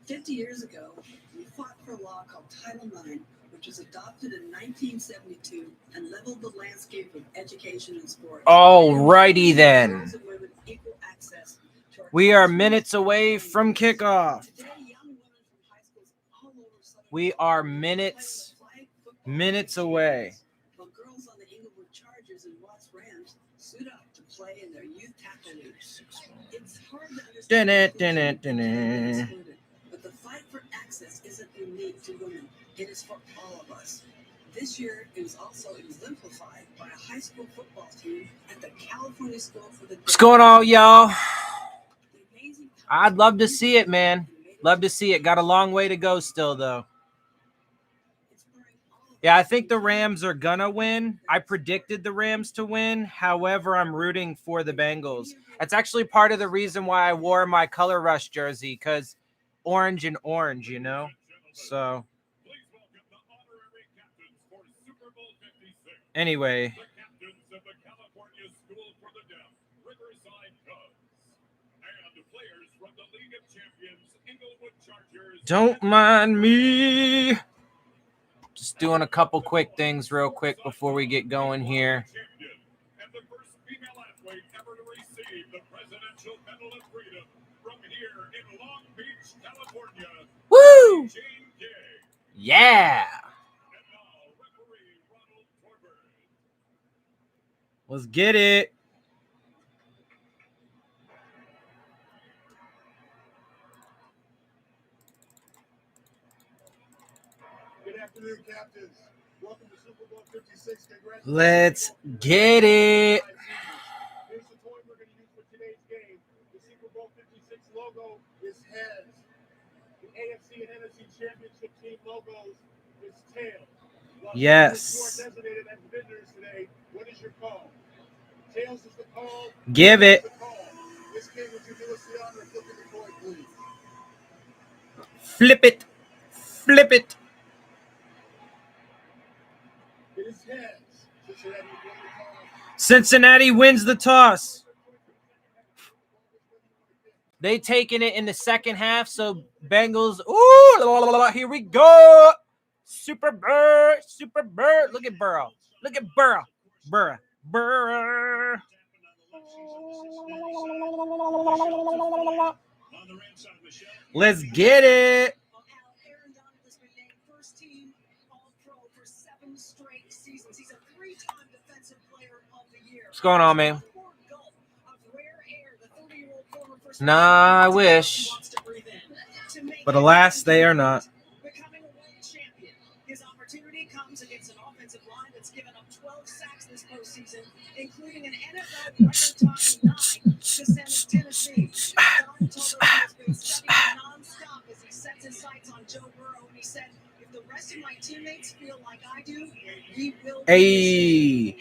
50 years ago, we fought for a law called Title IX, which was adopted in 1972 and leveled the landscape of education and sports. Alrighty then. We are minutes away from kickoff. We are minutes away. While girls on the Inglewood Chargers and Watts Rams suit up to play in their youth tackle leagues. It's hard to understand. But the fight for access isn't unique to women. It is for all of us. This year, it was also exemplified by a high school football team at the California School for the Deaf. What's going on, y'all? I'd love to see it, man. Love to see it. Got a long way to go still, though. Yeah, I think the Rams are gonna win. I predicted the Rams to win. However, I'm rooting for the Bengals. That's actually part of the reason why I wore my Color Rush jersey, because orange and orange, you know? So, anyway. Don't mind me. Just doing a couple quick things real quick before we get going here. Woo! Yeah! Let's get it. Good afternoon, captains. Welcome to Super Bowl 56. Let's get it. Here's the toy we're going to use for today's game. The Super Bowl 56 logo is heads. The AFC and NFC Championship team logos is tails. Yes. You are designated as vendors today. What is your call? Tails is the call. Give it. This game, would you do us the honor of flipping the coin, please? Flip it. Flip it. It is heads. Cincinnati wins the toss. They taking it in the second half, so Bengals. Ooh, here we go. Super Bird. Look at Burrow. Burrow. Let's get it. What's going on, man? Nah, I wish. But alas, they are not. Becoming a world champion. His opportunity comes against an offensive line that's given up 12 sacks this postseason, including an NFL record-tying 9 to send Tennessee. Don Tolbert has been studying nonstop as he sets his sights on Joe Burrow, and he said, if the rest of my teammates feel like I do, we will. Hey,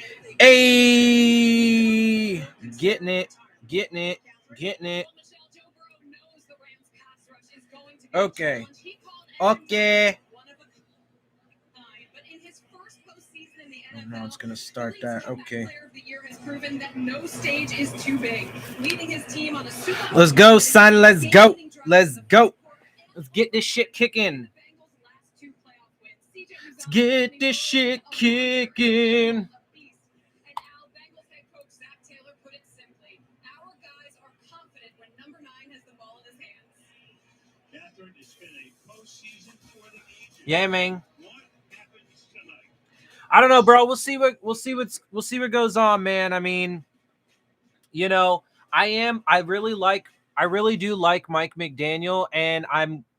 getting it. Okay. No, it's gonna start that. Okay. Let's go, son. Let's go. Let's get this shit kicking. Yeah, man. I don't know, bro. We'll see what goes on, man. I mean, you know, I really do like Mike McDaniel, and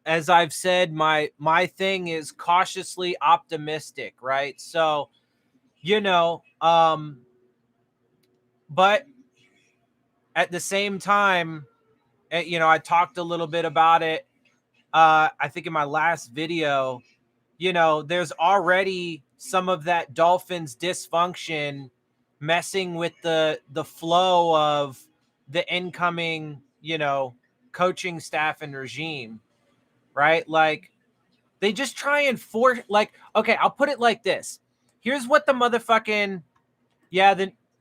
as I've said, my thing is cautiously optimistic, right? So, you know, but at the same time, you know, I talked a little bit about it. I think in my last video, you know, there's already some of that Dolphins dysfunction messing with the flow of the incoming, you know, coaching staff and regime, right? Like, they just try and force, like, okay, I'll put it like this. Here's what the motherfucking,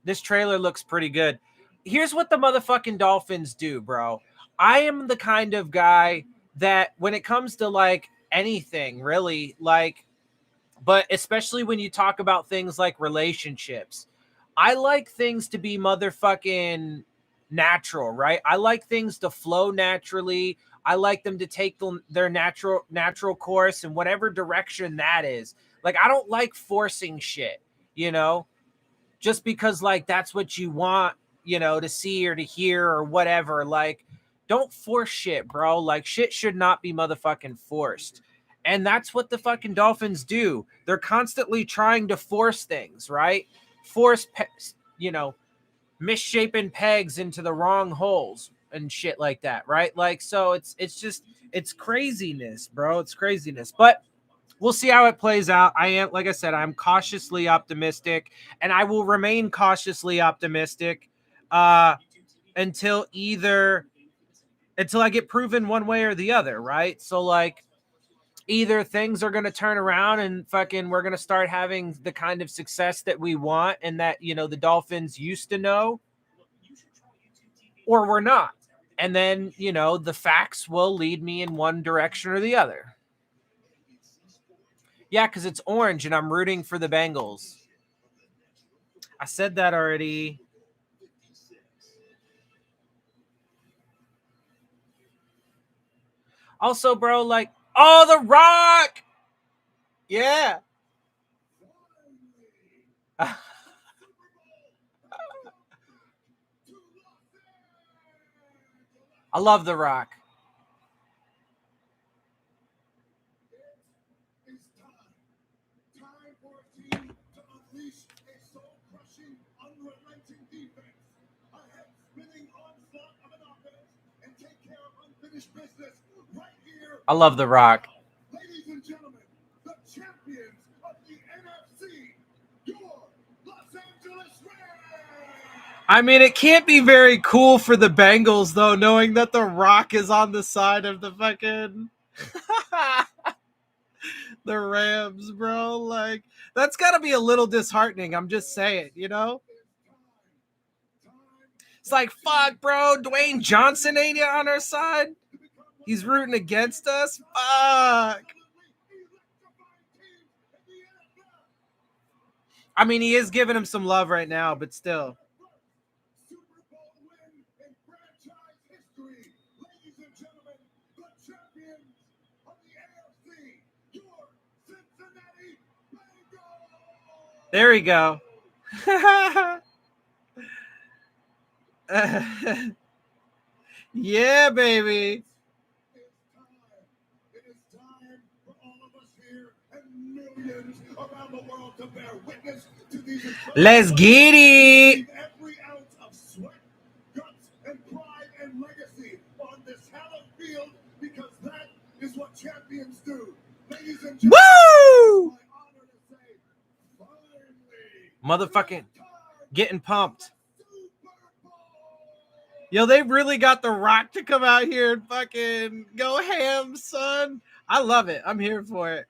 this trailer looks pretty good. Here's what the motherfucking Dolphins do, bro. I am the kind of guy that when it comes to like anything really, like, but especially when you talk about things like relationships, I like things to be motherfucking natural, right? I like things to flow naturally. I like them to take their natural course in whatever direction that is. Like, I don't like forcing shit, you know, just because like that's what you want, you know, to see or to hear or whatever. Like, don't force shit, bro. Like, shit should not be motherfucking forced. And that's what the fucking Dolphins do. They're constantly trying to force things, right? Force, you know, misshapen pegs into the wrong holes and shit like that, right? Like, so it's just, it's craziness, bro. It's craziness. But we'll see how it plays out. I am, like I said, I'm cautiously optimistic, and I will remain cautiously optimistic until I get proven one way or the other, right? So like, either things are going to turn around and fucking we're going to start having the kind of success that we want and that, you know, the Dolphins used to know, or we're not. And then, you know, the facts will lead me in one direction or the other. Yeah, because it's orange and I'm rooting for the Bengals. I said that already. Also, bro, like, oh, The Rock. Yeah. I love The Rock. It's time for a team to unleash a soul-crushing, unrelenting defense, a head-spinning onslaught of an offense, and take care of unfinished business right here. I love The Rock. Ladies and gentlemen, the champions of the NFC, your Los Angeles Rams. I mean, it can't be very cool for the Bengals, though, knowing that The Rock is on the side of the fucking the Rams, bro. Like, that's got to be a little disheartening. I'm just saying, you know? It's like, fuck, bro. Dwayne Johnson ain't on our side. He's rooting against us. Fuck. I mean, he is giving him some love right now, but still. Super Bowl win in franchise history. Ladies and gentlemen, the champions of the AFC, your Cincinnati Bengals. There we go. Yeah, baby. It is time for all of us here and millions around the world to bear witness to these incredible Let's get it. every ounce of sweat, guts, and pride and legacy on this hallowed field, because that is what champions do. Ladies and gentlemen, Woo! it's my honor to say, finally, Motherfucking getting pumped. Super Bowl. Yo, they really got The Rock to come out here and fucking go ham, son. I love it. I'm here for it.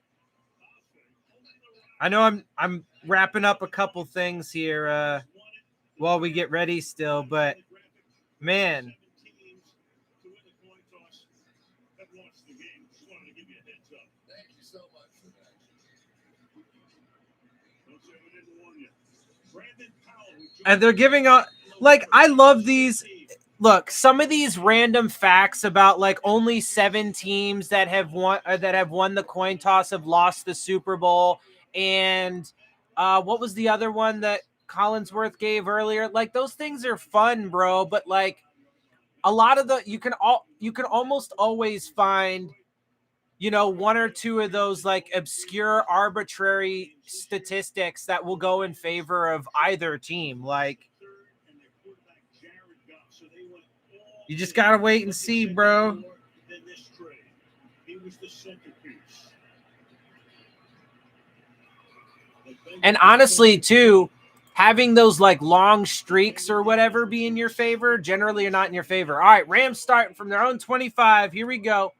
I know I'm wrapping up a couple things here while we get ready still, but man. Thank you so much for that. And they're giving out, like, I love these. Look, some of these random facts about like only 7 teams that have won the coin toss have lost the Super Bowl, and what was the other one that Collinsworth gave earlier? Like, those things are fun, bro, but like a lot of the you can almost always find, you know, 1 or 2 of those like obscure arbitrary statistics that will go in favor of either team. Like, you just gotta wait and see, bro. And honestly, too, having those like long streaks or whatever be in your favor generally are not in your favor. All right, Rams starting from their own 25. Here we go.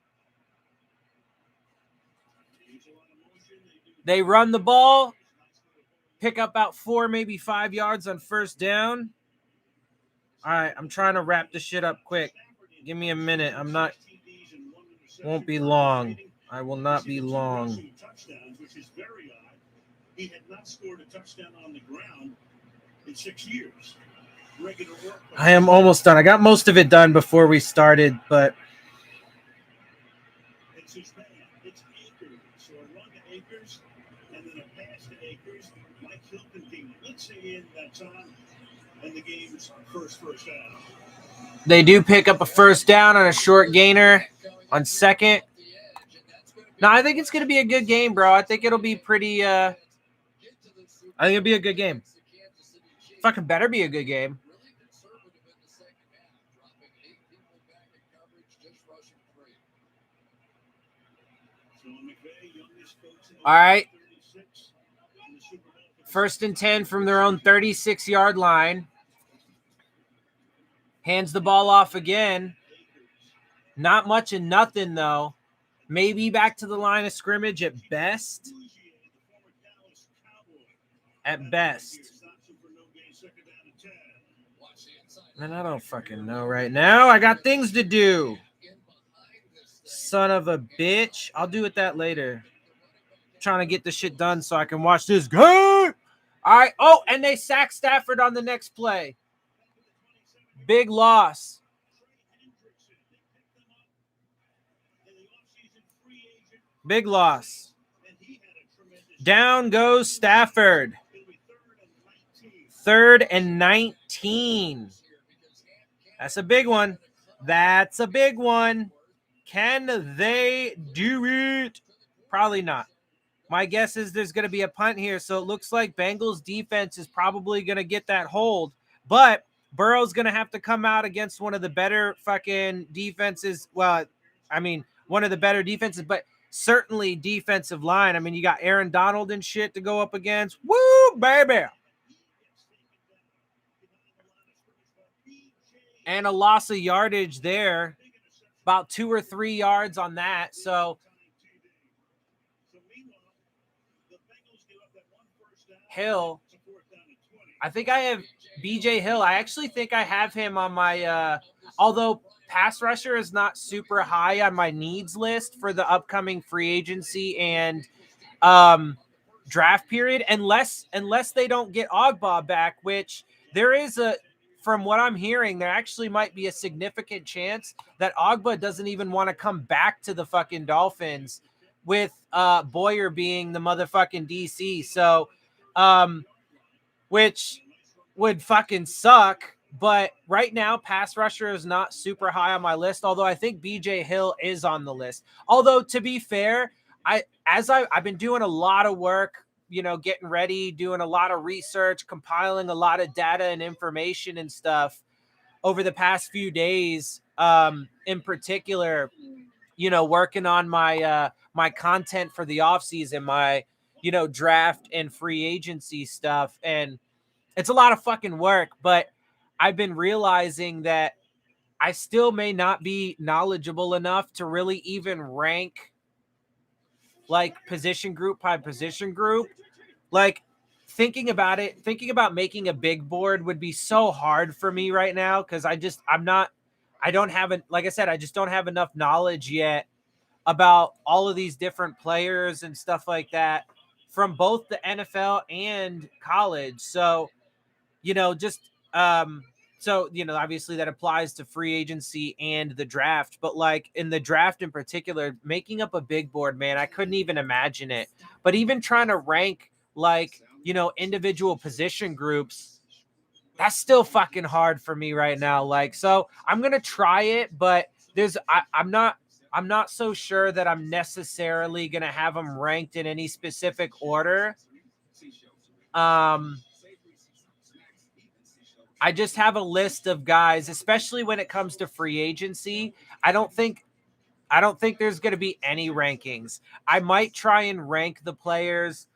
They run the ball, pick up about 4, maybe 5 yards on first down. All right, I'm trying to wrap this shit up quick. Give me a minute. I'm not. Won't be long. I will not be long. Touchdowns, which is very odd. He had not scored a touchdown on the ground in 6 years. Regular work. I am almost done. I got most of it done before we started, but It's his man. It's Akers. So a run to Akers and then a pass to Akers. Mike Hilton came, let's say, in that time, and the game's first down. they do pick up a first down on a short gainer on second. No, I think it's going to be a good game, bro. I think it'll be pretty I think it'll be a good game. Fucking better be a good game. All right. 1st and 10 from their own 36-yard line. Hands the ball off again. Not much and nothing, though. Maybe back to the line of scrimmage at best. At best. And I don't fucking know right now. I got things to do. Son of a bitch. I'll do it that later. Trying to get this shit done so I can watch this game. All right. Oh, and they sack Stafford on the next play. Big loss. Big loss. Down goes Stafford. 3rd and 19. That's a big one. That's a big one. Can they do it? Probably not. My guess is there's going to be a punt here, so it looks like Bengals defense is probably going to get that hold. But Burrow's going to have to come out against one of the better fucking defenses. Well, I mean, one of the better defenses, but certainly defensive line. I mean, you got Aaron Donald and shit to go up against. Woo, baby. And a loss of yardage there. About 2 or 3 yards on that. So Hill, I think I have BJ Hill. I actually think I have him on my although pass rusher is not super high on my needs list for the upcoming free agency and draft period, unless they don't get Ogba back, which there is from what I'm hearing, there actually might be a significant chance that Ogba doesn't even want to come back to the fucking Dolphins, with Boyer being the motherfucking DC. So, which would fucking suck. But right now, pass rusher is not super high on my list, although I think BJ Hill is on the list. Although, to be fair, I've been doing a lot of work, getting ready, doing a lot of research, compiling a lot of data and information and stuff over the past few days, in particular, working on my my content for the offseason, my, draft and free agency stuff. And it's a lot of fucking work, but I've been realizing that I still may not be knowledgeable enough to really even rank like position group by position group. Like thinking about making a big board would be so hard for me right now, because I just don't have enough knowledge yet about all of these different players and stuff like that from both the NFL and college. So, obviously that applies to free agency and the draft, but like in the draft in particular, making up a big board, man, I couldn't even imagine it. But even trying to rank like, individual position groups, that's still fucking hard for me right now. Like, so I'm going to try it, but I'm not so sure that I'm necessarily going to have them ranked in any specific order. I just have a list of guys, especially when it comes to free agency. I don't think there's going to be any rankings. I might try and rank the players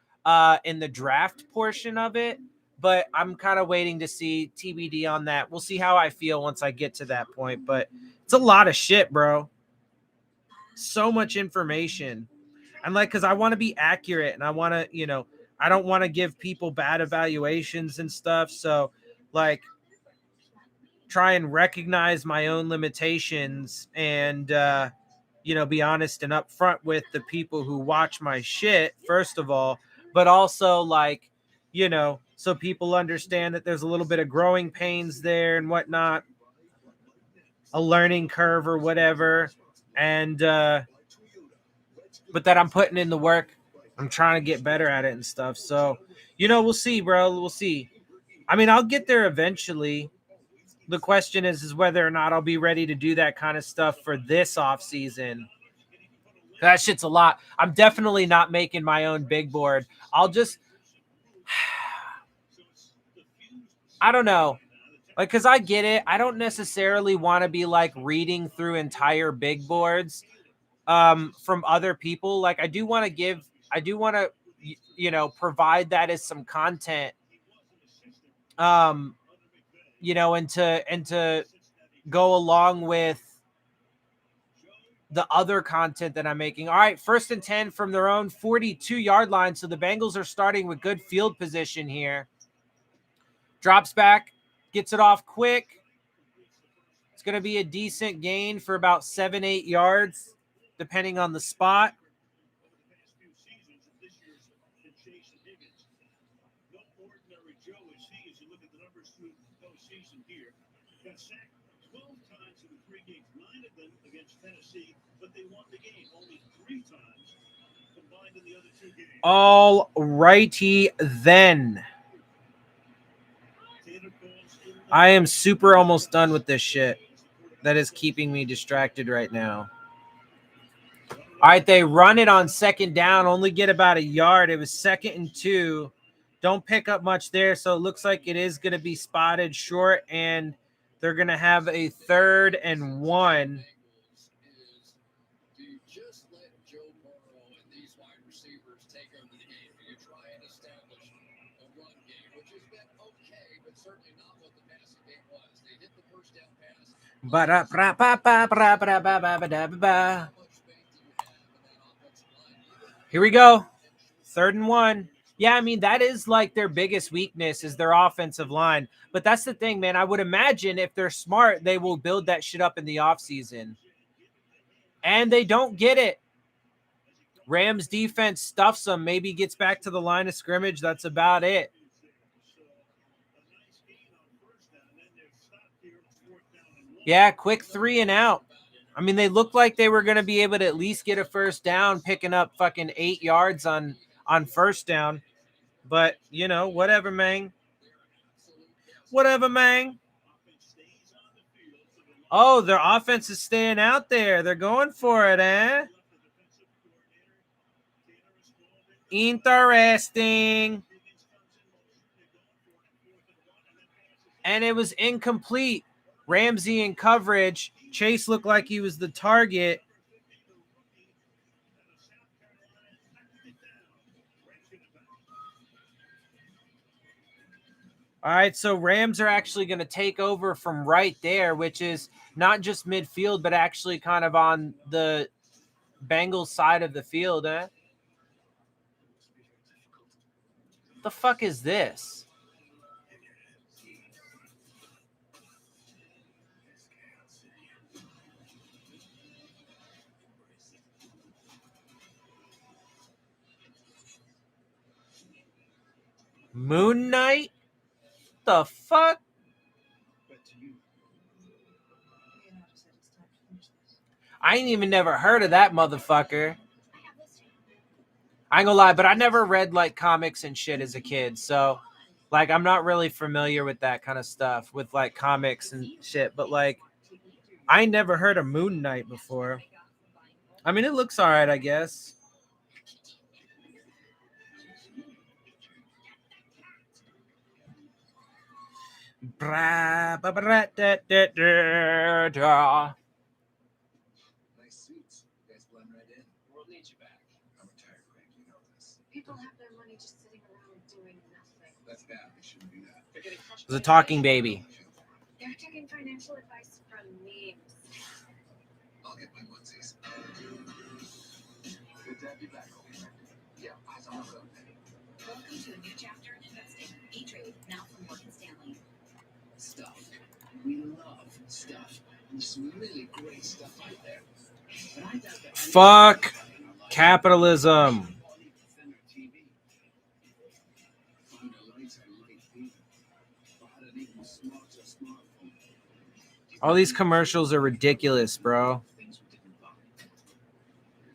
in the draft portion of it, but I'm kind of waiting to see, TBD on that. We'll see how I feel once I get to that point, but it's a lot of shit, bro. So much information. And like, cause I want to be accurate and I want to, I don't want to give people bad evaluations and stuff. So like, try and recognize my own limitations and be honest and upfront with the people who watch my shit, first of all, but also like, so people understand that there's a little bit of growing pains there and whatnot, a learning curve or whatever. And, but that I'm putting in the work. I'm trying to get better at it and stuff. So, we'll see, bro. We'll see. I mean, I'll get there eventually. The question is whether or not I'll be ready to do that kind of stuff for this off season. That shit's a lot. I'm definitely not making my own big board. I'll just, I don't know. Like, cause I get it. I don't necessarily want to be like reading through entire big boards from other people. Like I do want to provide that as some content, and to go along with the other content that I'm making. All right, 1st and 10 from their own 42-yard line. So the Bengals are starting with good field position here. Drops back, gets it off quick. It's going to be a decent gain for about 7-8 yards, depending on the spot. All righty then. I am super almost done with this shit that is keeping me distracted right now. All right, they run it on 2nd down, only get about a yard. It was 2nd and 2. Don't pick up much there, so it looks like it is going to be spotted short, and they're going to have a 3rd and 1. Here we go. 3rd and 1. Yeah, I mean, that is like their biggest weakness is their offensive line. But that's the thing, man. I would imagine if they're smart, they will build that shit up in the offseason. And they don't get it. Rams defense stuffs them, maybe gets back to the line of scrimmage. That's about it. Yeah, quick 3 and out. I mean, they looked like they were going to be able to at least get a 1st down, picking up fucking 8 yards on 1st down. But, whatever, man. Whatever, man. Oh, their offense is staying out there. They're going for it, eh? Interesting. And it was incomplete. Ramsey in coverage. Chase looked like he was the target. All right, so Rams are actually going to take over from right there, which is not just midfield, but actually kind of on the Bengals side of the field, eh? The fuck is this? Moon Knight? The fuck? I ain't even never heard of that motherfucker. I ain't gonna lie, but I never read like comics and shit as a kid. So like I'm not really familiar with that kind of stuff with like comics and shit. But like I never heard of Moon Knight before. I mean, it looks all right, I guess. Bra, ba, bra, da, da, da, da. Nice suits. You guys blend right in. World needs you back. I'm retired, Greg. You know this. People have their money just sitting around doing nothing. That's bad. We shouldn't do that. They're getting crushed It was a by talking inflation. baby. They're taking financial advice from memes. I'll get my onesies. Good to have you back, old friend. Yeah, eyes on the road. Welcome to a new chapter in investing. E-Trade, now from Morgan Stanley. Stuff. We love stuff. There's some really great stuff out there. Fuck capitalism. All these commercials are ridiculous, bro.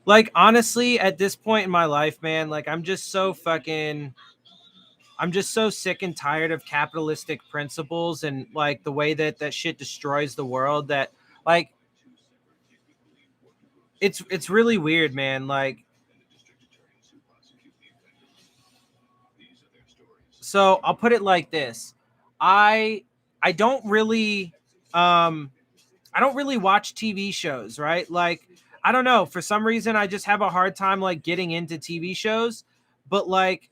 Like, honestly, at this point in my life, man, like, I'm just so sick and tired of capitalistic principles and like the way that shit destroys the world, that like it's really weird, man. Like, so I'll put it like this. I I don't really um I don't really watch TV shows, right? Like, I don't know, for some reason I just have a hard time like getting into TV shows, but like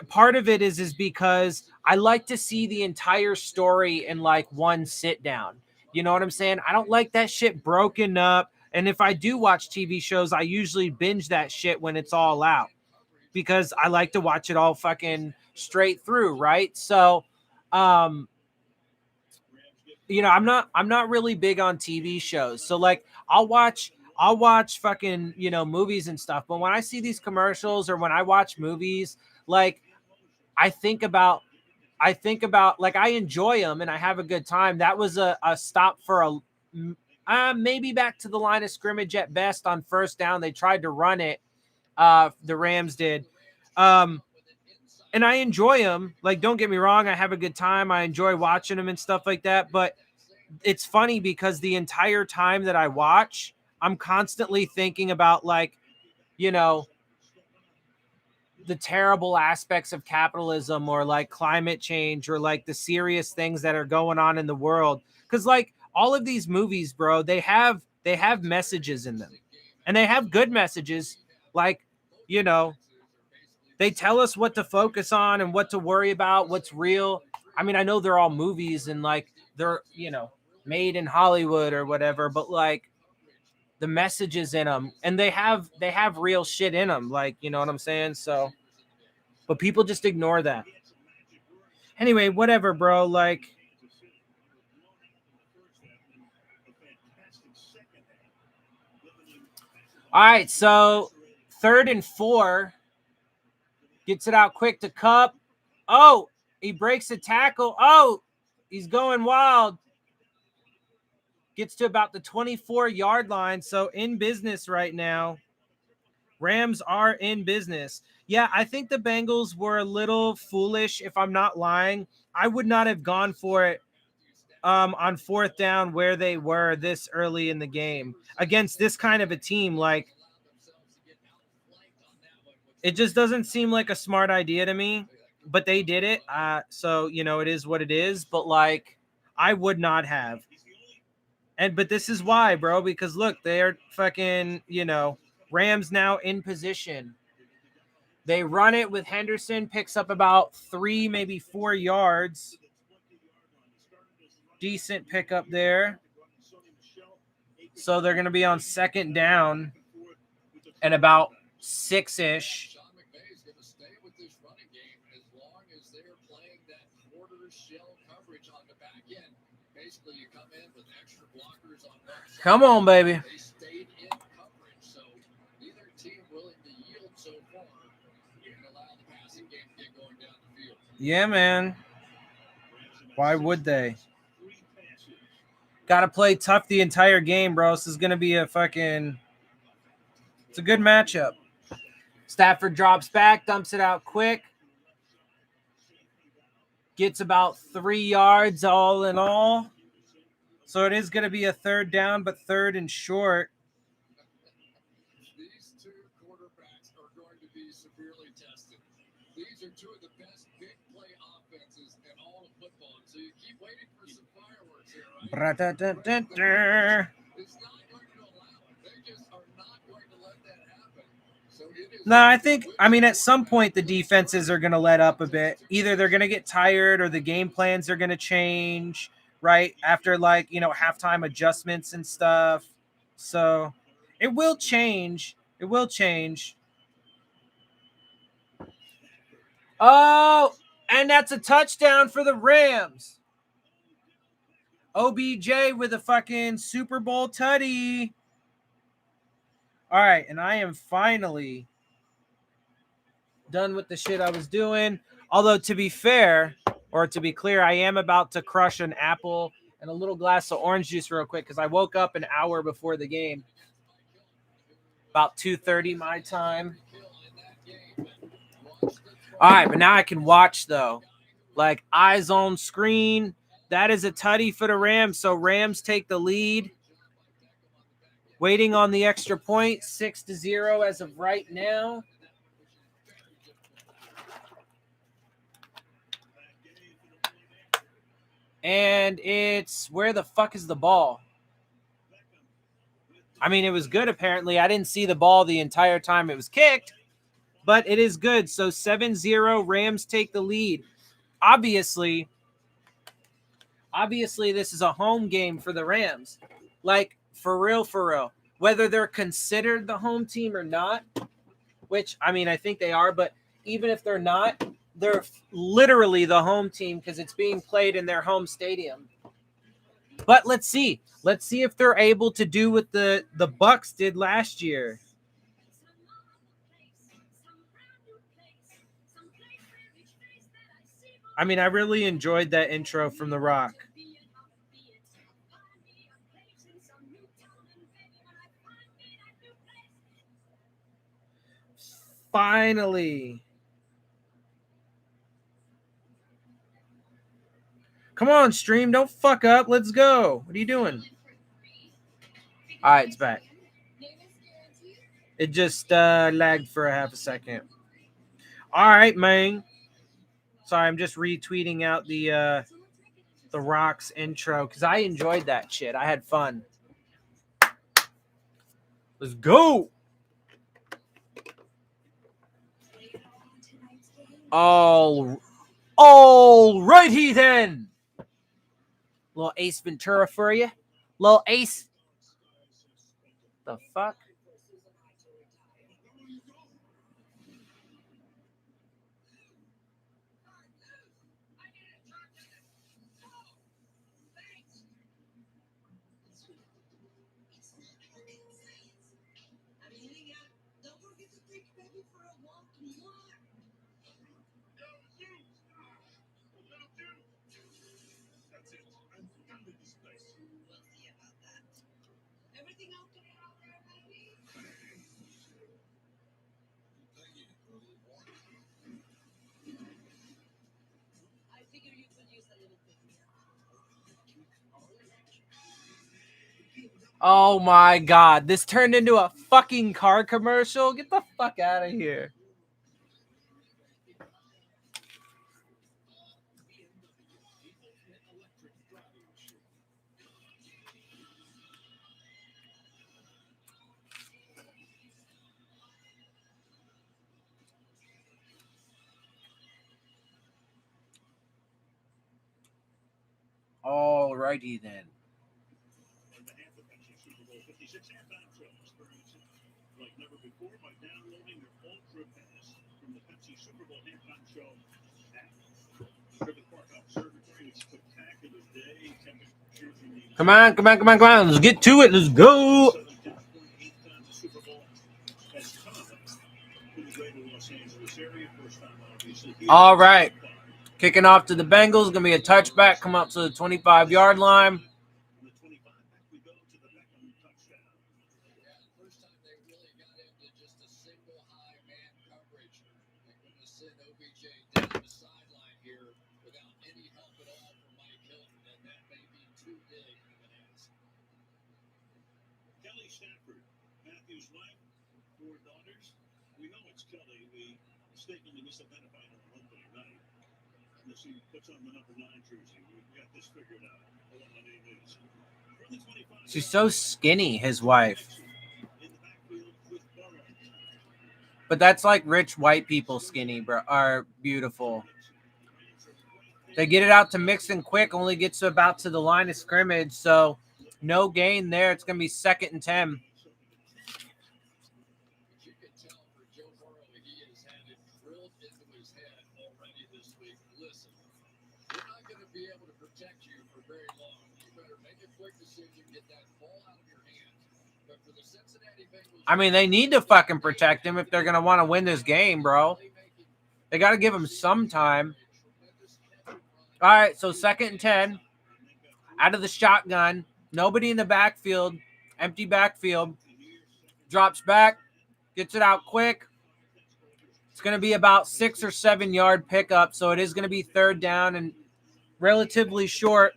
part of it is because I like to see the entire story in like one sit down. You know what I'm saying? I don't like that shit broken up. And if I do watch TV shows, I usually binge that shit when it's all out because I like to watch it all fucking straight through, right? So, um, I'm not really big on TV shows. So like I'll watch fucking, movies and stuff. But when I see these commercials or when I watch movies, like I think about like I enjoy them and I have a good time. That was a stop for maybe back to the line of scrimmage at best on first down. They tried to run it. The Rams did. And I enjoy them. Like, don't get me wrong, I have a good time. I enjoy watching them and stuff like that. But it's funny because the entire time that I watch, I'm constantly thinking about like, you know, the terrible aspects of capitalism or like climate change or like the serious things that are going on in the world. Cause like all of these movies, bro, they have messages in them and they have good messages. Like, you know, they tell us what to focus on and what to worry about, what's real. I mean, I know they're all movies and like they're, made in Hollywood or whatever, but like the messages in them and they have real shit in them. Like, you know what I'm saying? So, but people just ignore that. Anyway, whatever, bro. Like, all right. So 3rd and 4, gets it out quick to Cup. Oh, he breaks a tackle. Oh, he's going wild. Gets to about the 24-yard line. So in business right now. Rams are in business. Yeah, I think the Bengals were a little foolish, if I'm not lying. I would not have gone for it on 4th down where they were this early in the game against this kind of a team. Like, it just doesn't seem like a smart idea to me, but they did it. So, it is what it is. But like, I would not have. But this is why, bro, because look, they're fucking, Rams now in position. They run it with Henderson, picks up about 3, maybe 4 yards. Decent pickup there. So they're going to be on 2nd down and about 6-ish. Come on, baby. Yeah, man. Why would they? Got to play tough the entire game, bro. This is going to be it's a good matchup. Stafford drops back, dumps it out quick. Gets about 3 yards all in all. So it is going to be a 3rd down, but 3rd and short. These two quarterbacks are going to be severely tested. These are two of the best big play offenses in all of football. So you keep waiting for some fireworks here, right? It's not going to allow it. They just are not going to let that happen. So No, I mean, at some point the defenses are going to let up a bit. Either they're going to get tired or the game plans are going to change, right? After like, halftime adjustments and stuff. So it will change. It will change. Oh, and that's a touchdown for the Rams. OBJ with a fucking Super Bowl tutty. All right, and I am finally done with the shit I was doing. Although, to be fair, or to be clear, I am about to crush an apple and a little glass of orange juice real quick because I woke up an hour before the game, about 2:30 my time. All right, but now I can watch, though. Like, eyes on screen. That is a tutty for the Rams, so Rams take the lead. Waiting on the extra point, 6-0 as of right now. And it's, where the fuck is the ball? I mean, it was good, apparently. I didn't see the ball the entire time it was kicked, but it is good. So 7-0, Rams take the lead. Obviously, this is a home game for the Rams. Like, for real. Whether they're considered the home team or not, which, I mean, I think they are, but even if they're not, they're literally the home team because it's being played in their home stadium. But let's see. Let's see if they're able to do what the Bucks did last year. I mean, I really enjoyed that intro from The Rock. Finally. Come on, stream. Don't fuck up. Let's go. What are you doing? All right, it's back. It just lagged for a half a second. All right, man. Sorry, I'm just retweeting out the Rock's intro because I enjoyed that shit. I had fun. Let's go. All righty then. Little Ace Ventura for you. Little Ace. The fuck? Oh my god, this turned into a fucking car commercial? Get the fuck out of here. Alrighty then. Like never before by downloading your Ultra Pass from the Pepsi Super Bowl halftime show app. Griffith Park Observatory, a spectacular day. Come on. Let's get to it. Let's go. Super Bowl has come to the greater Los Angeles area. First time, obviously. All right. Kicking off to the Bengals. Going to be a touchback. Come up to the 25-yard line. Kelly Stafford, Matthew's wife, 4 daughters. We know it's Kelly. We mistakenly misidentified her on opening night. Unless he puts on the number 9 jersey. We've got this figured out. I don't know what her name is. She's so skinny, his wife. But that's like rich white people skinny, bro, are beautiful. They get it out to Mixon quick, only gets about to the line of scrimmage, so no gain there. It's going to be 2nd and 10. I mean, they need to fucking protect him if they're going to want to win this game, bro. They got to give him some time. All right, so 2nd and 10. Out of the shotgun. Nobody in the backfield. Empty backfield. Drops back. Gets it out quick. It's going to be about 6 or 7 yard pickup, so it is going to be 3rd down and relatively short.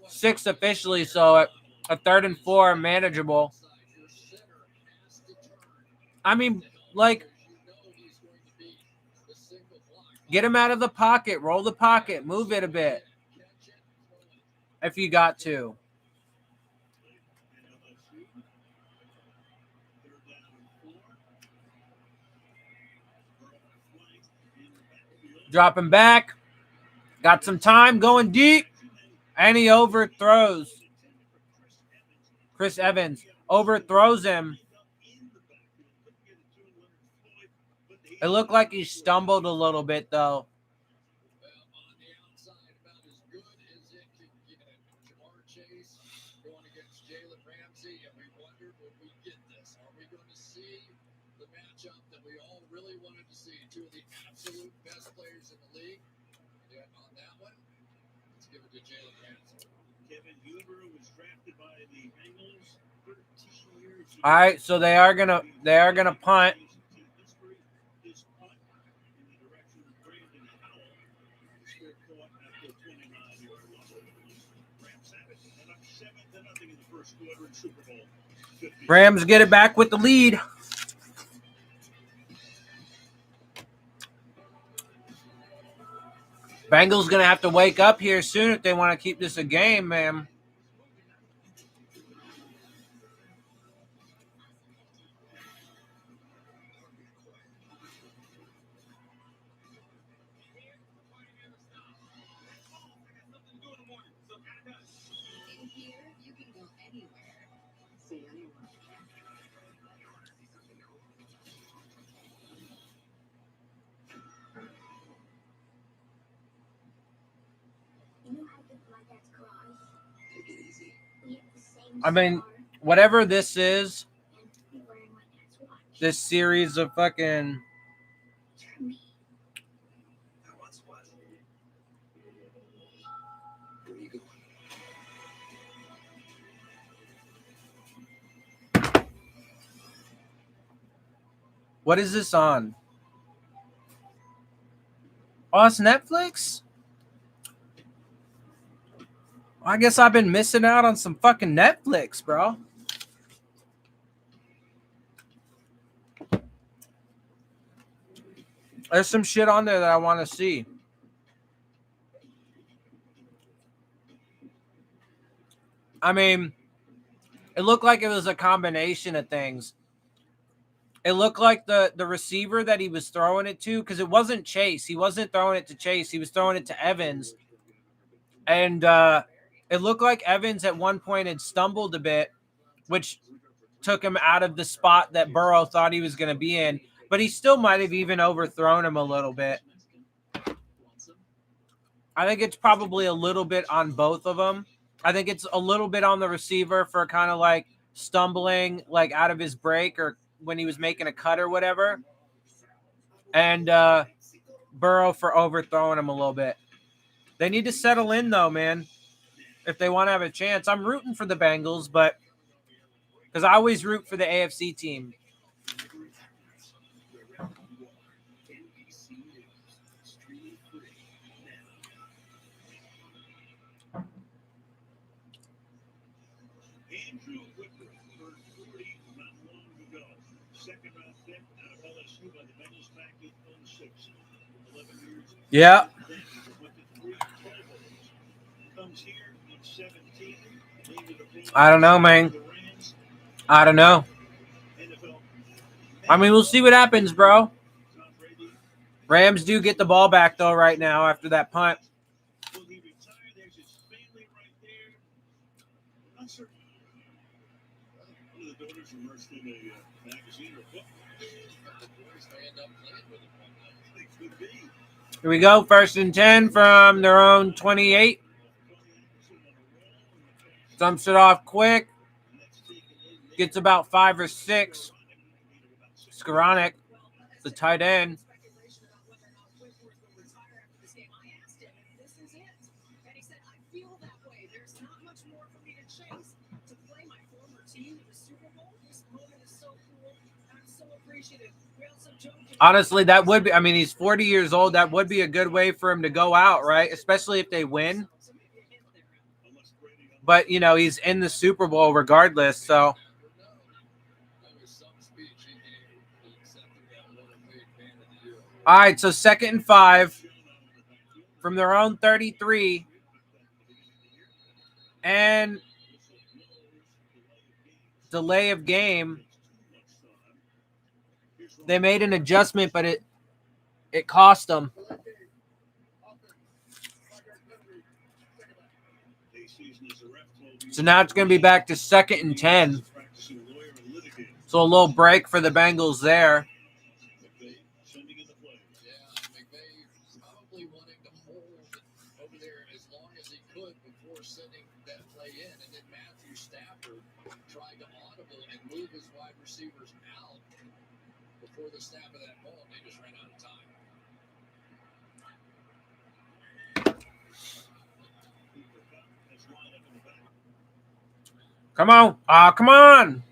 6 officially, so a 3rd and 4 manageable. I mean, like, get him out of the pocket, roll the pocket, move it a bit if you got to. Drop him back. Got some time going deep. And he overthrows. Chris Evans overthrows him. It looked like he stumbled a little bit, though. All right, so they are gonna punt. Rams get it back with the lead. Bengals gonna have to wake up here soon if they want to keep this a game, man. I mean, whatever this is, this series of fucking what is this on? Oh, it's Netflix? I guess I've been missing out on some fucking Netflix, bro. There's some shit on there that I want to see. I mean, it looked like it was a combination of things. It looked like the receiver that he was throwing it to, because it wasn't Chase. He wasn't throwing it to Chase. He was throwing it to Evans. And it looked like Evans at one point had stumbled a bit, which took him out of the spot that Burrow thought he was going to be in. But he still might have even overthrown him a little bit. I think it's probably a little bit on both of them. I think it's a little bit on the receiver for kind of like stumbling like out of his break or when he was making a cut or whatever. And Burrow for overthrowing him a little bit. They need to settle in, though, man, if they want to have a chance. I'm rooting for the Bengals, but because I always root for the AFC team. Yeah. I don't know, man. I don't know. I mean, we'll see what happens, bro. Rams do get the ball back, though, right now after that punt. Here we go. 1st and 10 from their own 28. Dumps it off quick. Gets about 5 or 6. Skoranek, the tight end. Honestly, that would be, I mean, he's 40 years old. That would be a good way for him to go out, right? Especially if they win. But, you know, he's in the Super Bowl regardless, so. All right, so 2nd and 5 from their own 33. And delay of game. They made an adjustment, but it cost them. So now it's going to be back to 2nd and 10. So a little break for the Bengals there. Come on. Come on.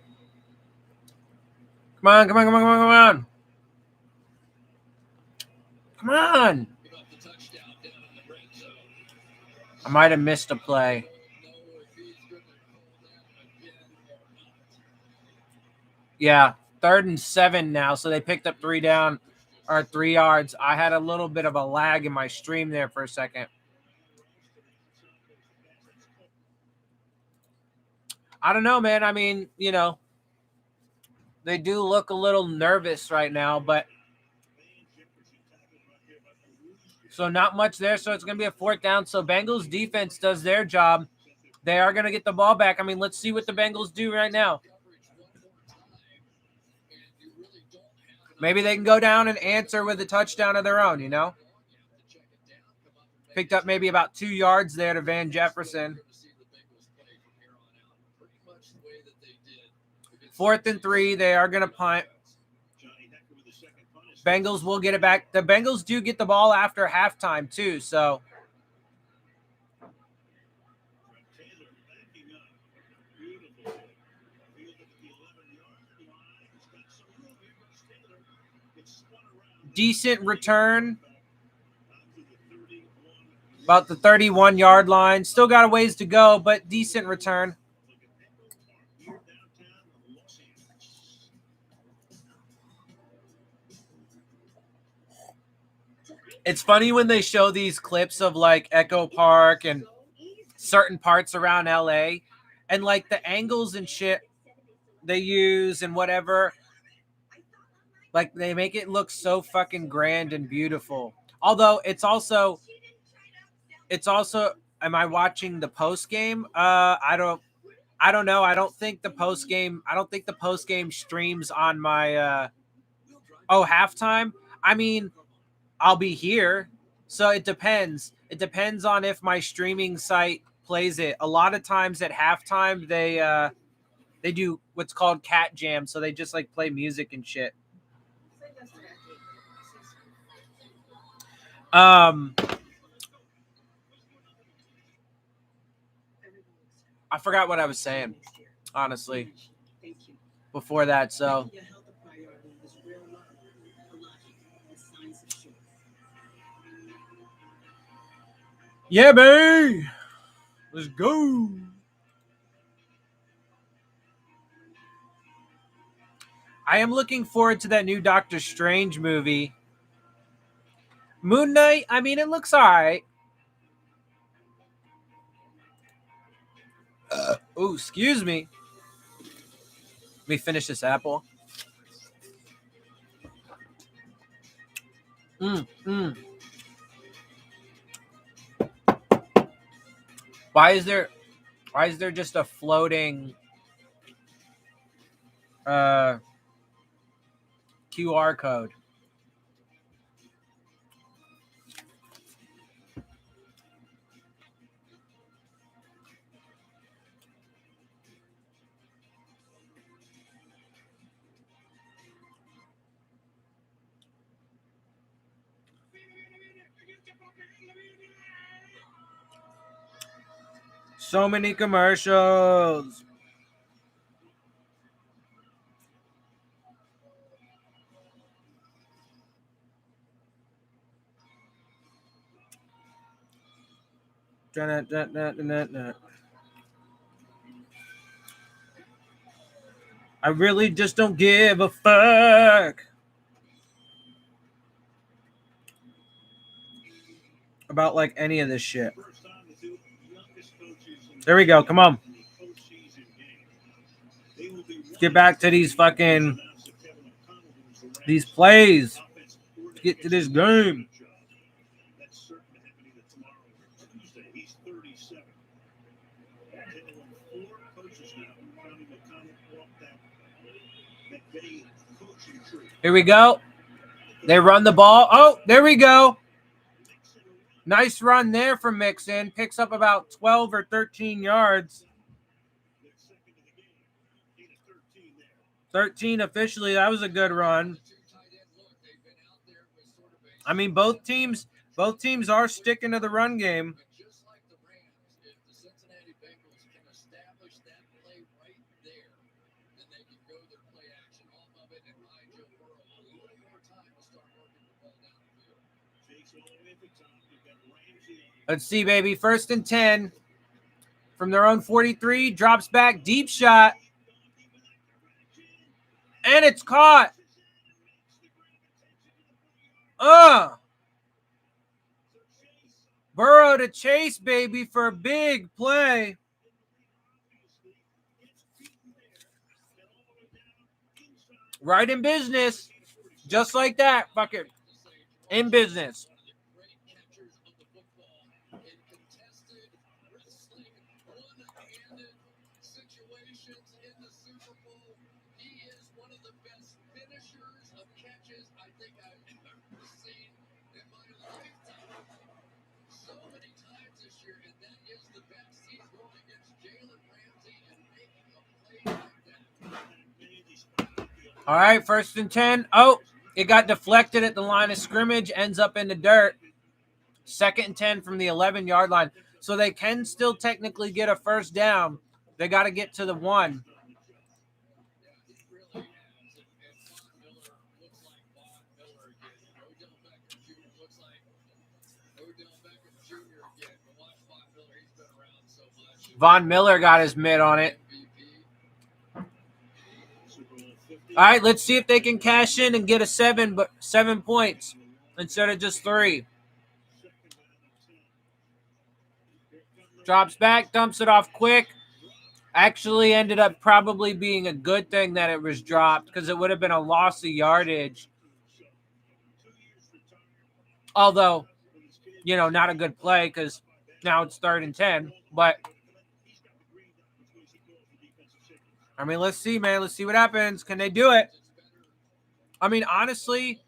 Come on. Come on. I might have missed a play. Yeah, 3rd and 7 now. So they picked up 3 yards. I had a little bit of a lag in my stream there for a second. I don't know, man. I mean, you know, they do look a little nervous right now, but so not much there. So it's going to be a 4th down. So Bengals defense does their job. They are going to get the ball back. I mean, let's see what the Bengals do right now. Maybe they can go down and answer with a touchdown of their own, you know? Picked up maybe about 2 yards there to Van Jefferson. 4th and 3, they are going to punt. Bengals will get it back. The Bengals do get the ball after halftime too, so. Decent return. About the 31-yard line. Still got a ways to go, but decent return. It's funny when they show these clips of like Echo Park and certain parts around LA and like the angles and shit they use and whatever. Like they make it look so fucking grand and beautiful. Although it's also, am I watching the post game? I don't know. I don't think the post game streams on my halftime. I mean, I'll be here. So it depends. It depends on if my streaming site plays it. A lot of times at halftime they do what's called cat jam, so they just like play music and shit. I forgot what I was saying, honestly, before that. So yeah, babe. Let's go. I am looking forward to that new Doctor Strange movie. Moon Knight, I mean, it looks all right. Oh, excuse me. Let me finish this apple. Why is there just a floating QR code? So many commercials. I really just don't give a fuck about like any of this shit. There we go. Come on. Get back to these fucking these plays. Get to this game. Here we go. They run the ball. Oh, there we go. Nice run there from Mixon. Picks up about 12 or 13 yards. 13 officially. That was a good run. I mean, both teams are sticking to the run game. Just like the Rams, if the Cincinnati Bengals can establish that play right there, then they can go their play action off of it and ride Joe Burrow a little more time to start working the ball down the field. Let's see, baby. 1st and 10 from their own 43. Drops back. Deep shot. And it's caught. Burrow to Chase, baby, for a big play. Right in business. Just like that. Fucking in business. All right, 1st and 10. Oh, it got deflected at the line of scrimmage, ends up in the dirt. 2nd and 10 from the 11-yard line. So they can still technically get a 1st down. They got to get to the 1. Von Miller got his mitt on it. All right, let's see if they can cash in and get a 7 points instead of just 3. Drops back, dumps it off quick. Actually ended up probably being a good thing that it was dropped because it would have been a loss of yardage. Although, you know, not a good play because now it's 3rd and 10. But, I mean, let's see, man. Let's see what happens. Can they do it? I mean, honestly,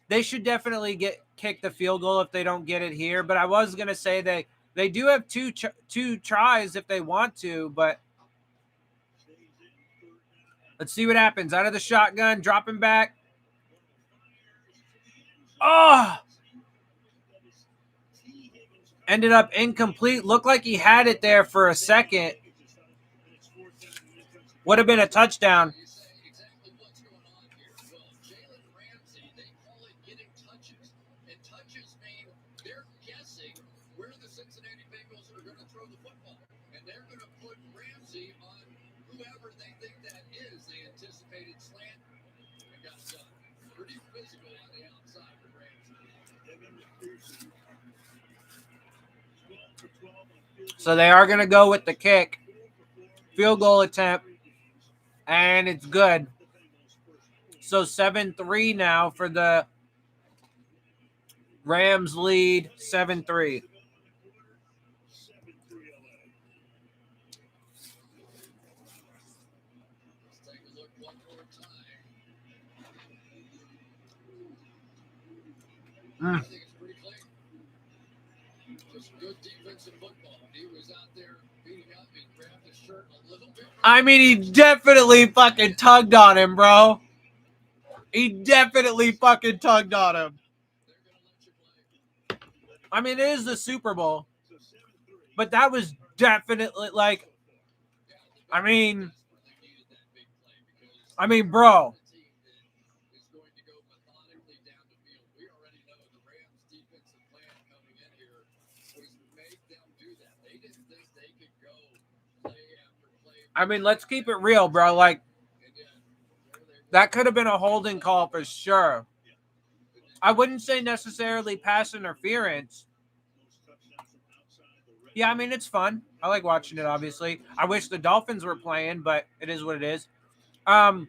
they should definitely kick the field goal if they don't get it here. But I was going to say they do have two tries if they want to. But let's see what happens. Out of the shotgun, dropping back. Oh! Ended up incomplete. Looked like he had it there for a second. Would have been a touchdown. Where the Cincinnati Bengals are going to throw the football. And they're going to put Ramsey on whoever they think that is. They anticipated slant and got done. Pretty physical on the outside for Ramsey. So they are going to go with the kick. Field goal attempt. And it's good. So 7-3 now for the Rams lead 7-3. I think it's pretty clean. Just good defensive football. He was out there beating up. He grabbed his shirt a little bit. I mean, he definitely fucking tugged on him, bro. He definitely fucking tugged on him. I mean, it is the Super Bowl, but that was definitely like, I mean, bro. I mean, let's keep it real, bro. Like, that could have been a holding call for sure. I wouldn't say necessarily pass interference. Yeah, I mean, it's fun. I like watching it, obviously. I wish the Dolphins were playing, but it is what it is. That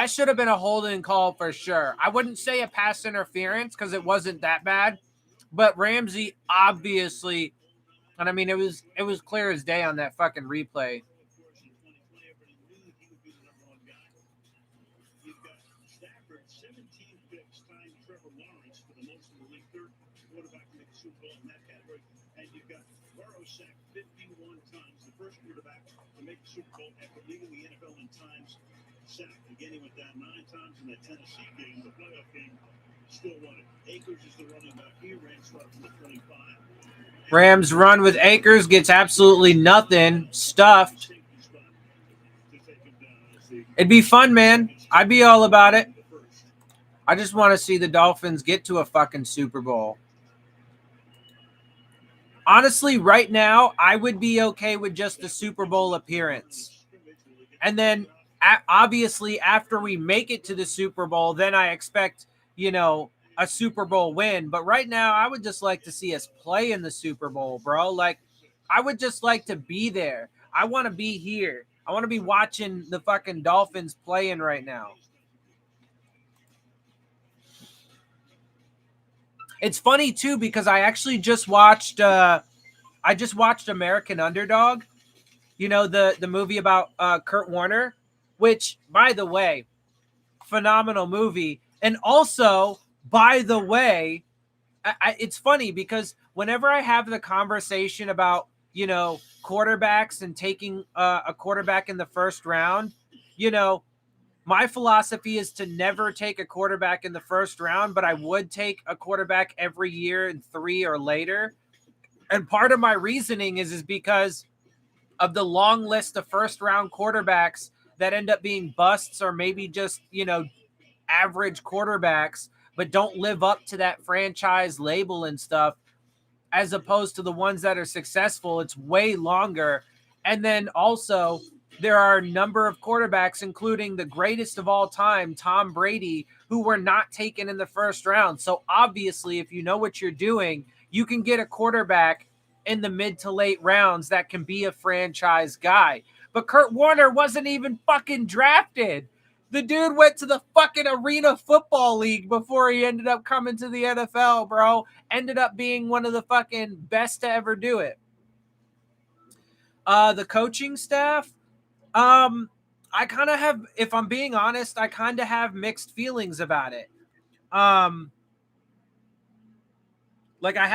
should have been a holding call for sure. I wouldn't say a pass interference because it wasn't that bad, but Ramsey obviously, and I mean, it was clear as day on that fucking replay. You've got Stafford, 17 picks, tying Trevor Lawrence for the most in the league, third quarterback to make the Super Bowl in that category. And you've got Burrow sacked 51 times, the first quarterback to make the Super Bowl after leading the NFL in times sacked. Again, he went down 9 times in that Tennessee game, the playoff game. Still won it. Akers is the running back. He ran start from the 25. Rams run with Akers, gets absolutely nothing, stuffed. It'd be fun, man. I'd be all about it. I just want to see the Dolphins get to a fucking Super Bowl. Honestly, right now, I would be okay with just the Super Bowl appearance. And then, obviously, after we make it to the Super Bowl, then I expect, a Super Bowl win. But right now, I would just like to see us play in the Super Bowl, bro. Like, I would just like to be there. I want to be here. I want to be watching the fucking Dolphins playing right now. It's funny too because I actually just watched American Underdog, the movie about Kurt Warner, which, by the way, phenomenal movie. And also, by the way, it's funny because whenever I have the conversation about, quarterbacks and taking a quarterback in the first round, my philosophy is to never take a quarterback in the first round, but I would take a quarterback every year in 3 or later. And part of my reasoning is because of the long list of first round quarterbacks that end up being busts or maybe just, average quarterbacks, but don't live up to that franchise label and stuff, as opposed to the ones that are successful. It's way longer. And then also, there are a number of quarterbacks, including the greatest of all time, Tom Brady, who were not taken in the first round. So obviously, if you know what you're doing, you can get a quarterback in the mid to late rounds that can be a franchise guy. But Kurt Warner wasn't even fucking drafted. The dude went to the fucking Arena Football League before he ended up coming to the NFL, bro. Ended up being one of the fucking best to ever do it. The coaching staff, I kind of have, if I'm being honest, I kind of have mixed feelings about it. Like I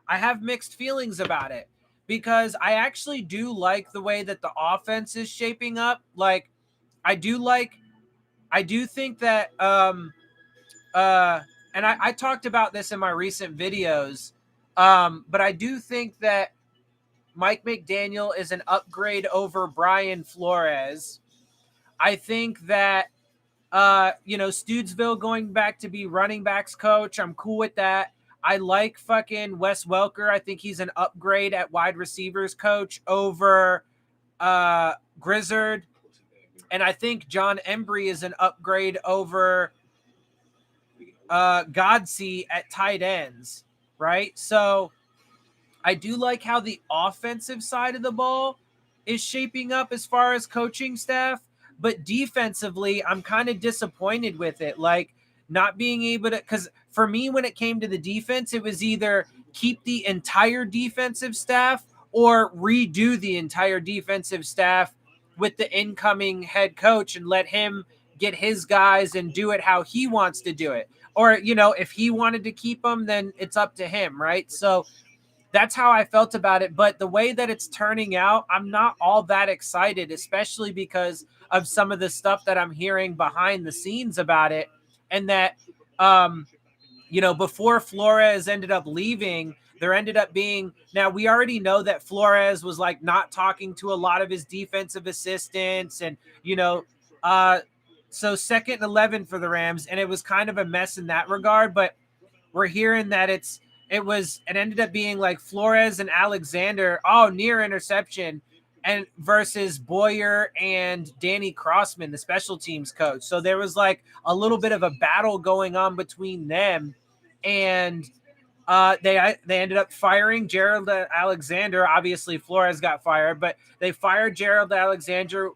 have mixed feelings about it because I actually do like the way that the offense is shaping up. Like I do think that, and I talked about this in my recent videos, but I do think that Mike McDaniel is an upgrade over Brian Flores. I think that, Studesville going back to be running backs coach, I'm cool with that. I like fucking Wes Welker. I think he's an upgrade at wide receivers coach over Grizzard. And I think John Embry is an upgrade over Godsey at tight ends, right? So I do like how the offensive side of the ball is shaping up as far as coaching staff, but defensively, I'm kind of disappointed with it. Like not being able to, because for me, when it came to the defense, it was either keep the entire defensive staff or redo the entire defensive staff with the incoming head coach and let him get his guys and do it how he wants to do it. Or, if he wanted to keep them, then it's up to him, right? So that's how I felt about it. But the way that it's turning out, I'm not all that excited, especially because of some of the stuff that I'm hearing behind the scenes about it. And that before Flores ended up leaving, there ended up being, now we already know that Flores was like not talking to a lot of his defensive assistants and, so 2nd and 11 for the Rams. And it was kind of a mess in that regard, but we're hearing that it ended up being like Flores and Alexander, near interception, and versus Boyer and Danny Crossman, the special teams coach. So there was like a little bit of a battle going on between them, and they ended up firing Gerald Alexander. Obviously, Flores got fired, but they fired Gerald Alexander,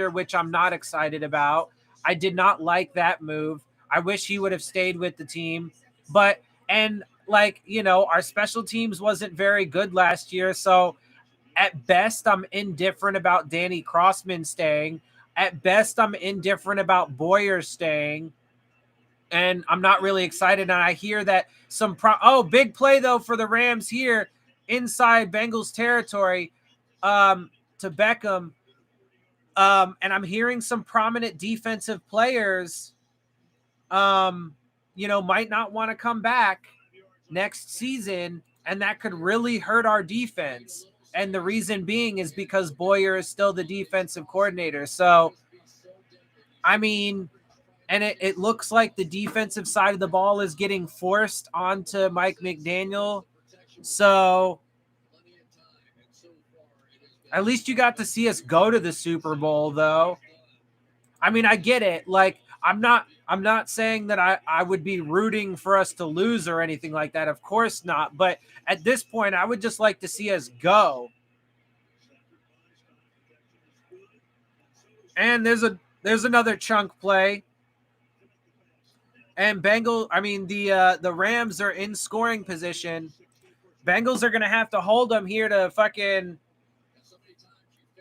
which I'm not excited about. I did not like that move. I wish he would have stayed with the team, our special teams wasn't very good last year, so at best, I'm indifferent about Danny Crossman staying. At best, I'm indifferent about Boyer staying. And I'm not really excited. And I hear that big play, though, for the Rams here inside Bengals territory to Beckham. And I'm hearing some prominent defensive players, might not want to come back next season. And that could really hurt our defense. And the reason being is because Boyer is still the defensive coordinator. So, I mean, and it looks like the defensive side of the ball is getting forced onto Mike McDaniel. So, at least you got to see us go to the Super Bowl, though. I mean, I get it. Like, I'm not saying that I would be rooting for us to lose or anything like that. Of course not. But at this point, I would just like to see us go. And there's another chunk play. And the Rams are in scoring position. Bengals are going to have to hold them here to fucking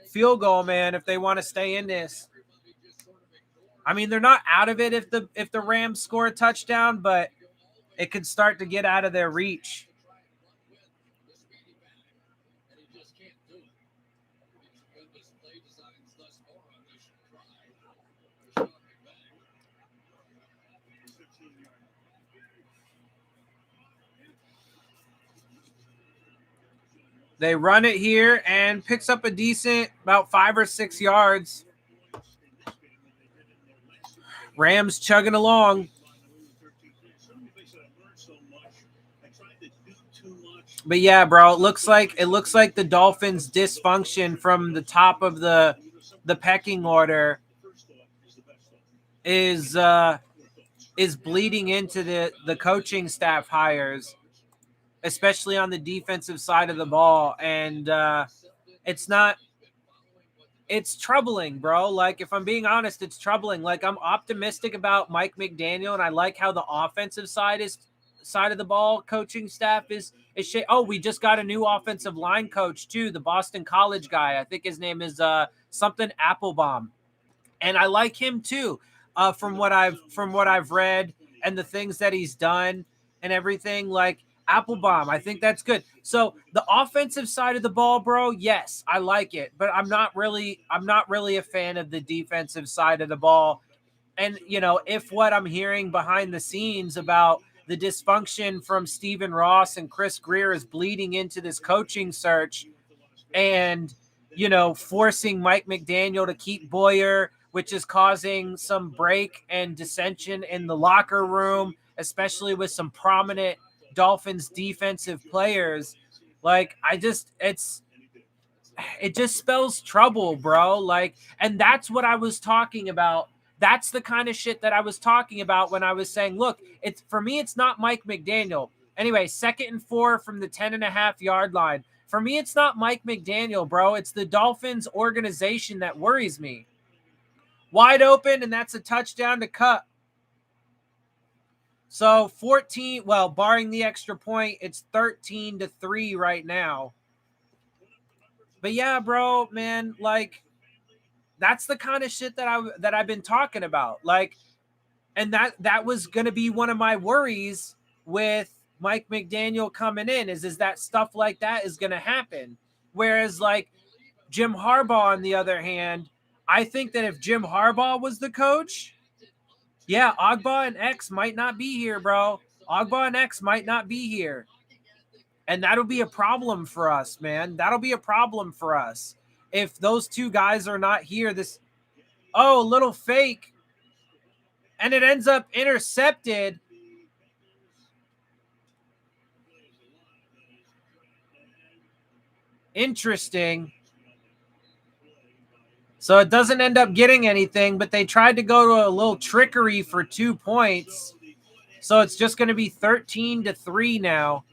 field goal, man, if they want to stay in this. I mean, they're not out of it if the Rams score a touchdown, but it could start to get out of their reach. They run it here and picks up a decent about 5 or 6 yards. Rams chugging along. But yeah, bro, it looks like the Dolphins' dysfunction from the top of the pecking order is bleeding into the coaching staff hires, especially on the defensive side of the ball. And it's troubling, bro. Like, if I'm being honest, it's troubling. Like, I'm optimistic about Mike McDaniel, and I like how the offensive side of the ball coaching staff is. We just got a new offensive line coach too, the Boston College guy. I think his name is something Applebaum, and I like him too. From what I've read and the things that he's done and everything, like Applebaum, I think that's good. So the offensive side of the ball, bro, yes, I like it, but I'm not really a fan of the defensive side of the ball. And if what I'm hearing behind the scenes about the dysfunction from Stephen Ross and Chris Greer is bleeding into this coaching search, and forcing Mike McDaniel to keep Boyer, which is causing some break and dissension in the locker room, especially with some prominent Dolphins defensive players. Like, it just spells trouble, bro. Like, and that's what I was talking about. That's the kind of shit that I was talking about when I was saying, look, for me, it's not Mike McDaniel. Anyway, 2nd and 4 from the 10.5-yard line. For me, it's not Mike McDaniel, bro. It's the Dolphins organization that worries me. Wide open, and that's a touchdown to Cup. So 14, well, barring the extra point, it's 13-3 right now. But yeah, bro, man, like, that's the kind of shit that I've been talking about. Like, and that was going to be one of my worries with Mike McDaniel coming in is that stuff like that is going to happen. Whereas, like, Jim Harbaugh, on the other hand, I think that if Jim Harbaugh was the coach, Yeah, Ogba and X might not be here, bro. Ogba and X might not be here. And that'll be a problem for us, man. That'll be a problem for us. If those two guys are not here, a little fake. And it ends up intercepted. Interesting. So it doesn't end up getting anything, but they tried to go to a little trickery for 2 points. So it's just going to be 13-3 now.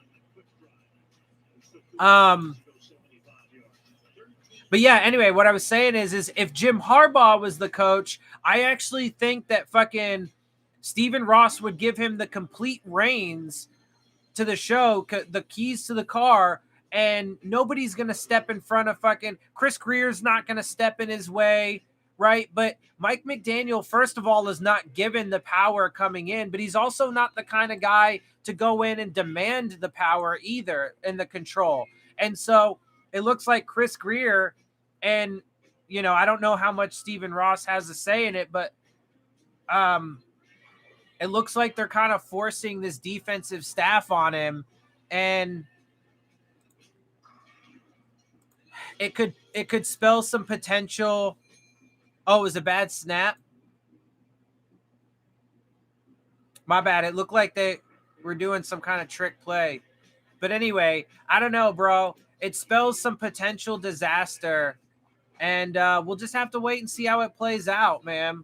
But yeah, anyway, what I was saying is if Jim Harbaugh was the coach, I actually think that fucking Stephen Ross would give him the complete reins to the show, the keys to the car, and nobody's going to step in front of fucking Chris Greer's not going to step in his way, right? But Mike McDaniel, first of all, is not given the power coming in, but he's also not the kind of guy to go in and demand the power either and the control. And so it looks like Chris Greer, and, you know, I don't know how much Stephen Ross has to say in it, but it looks like they're kind of forcing this defensive staff on him, and it could spell some potential. Oh, it was a bad snap. My bad. It looked like they were doing some kind of trick play. But anyway, I don't know, bro. It spells some potential disaster, and we'll just have to wait and see how it plays out, man.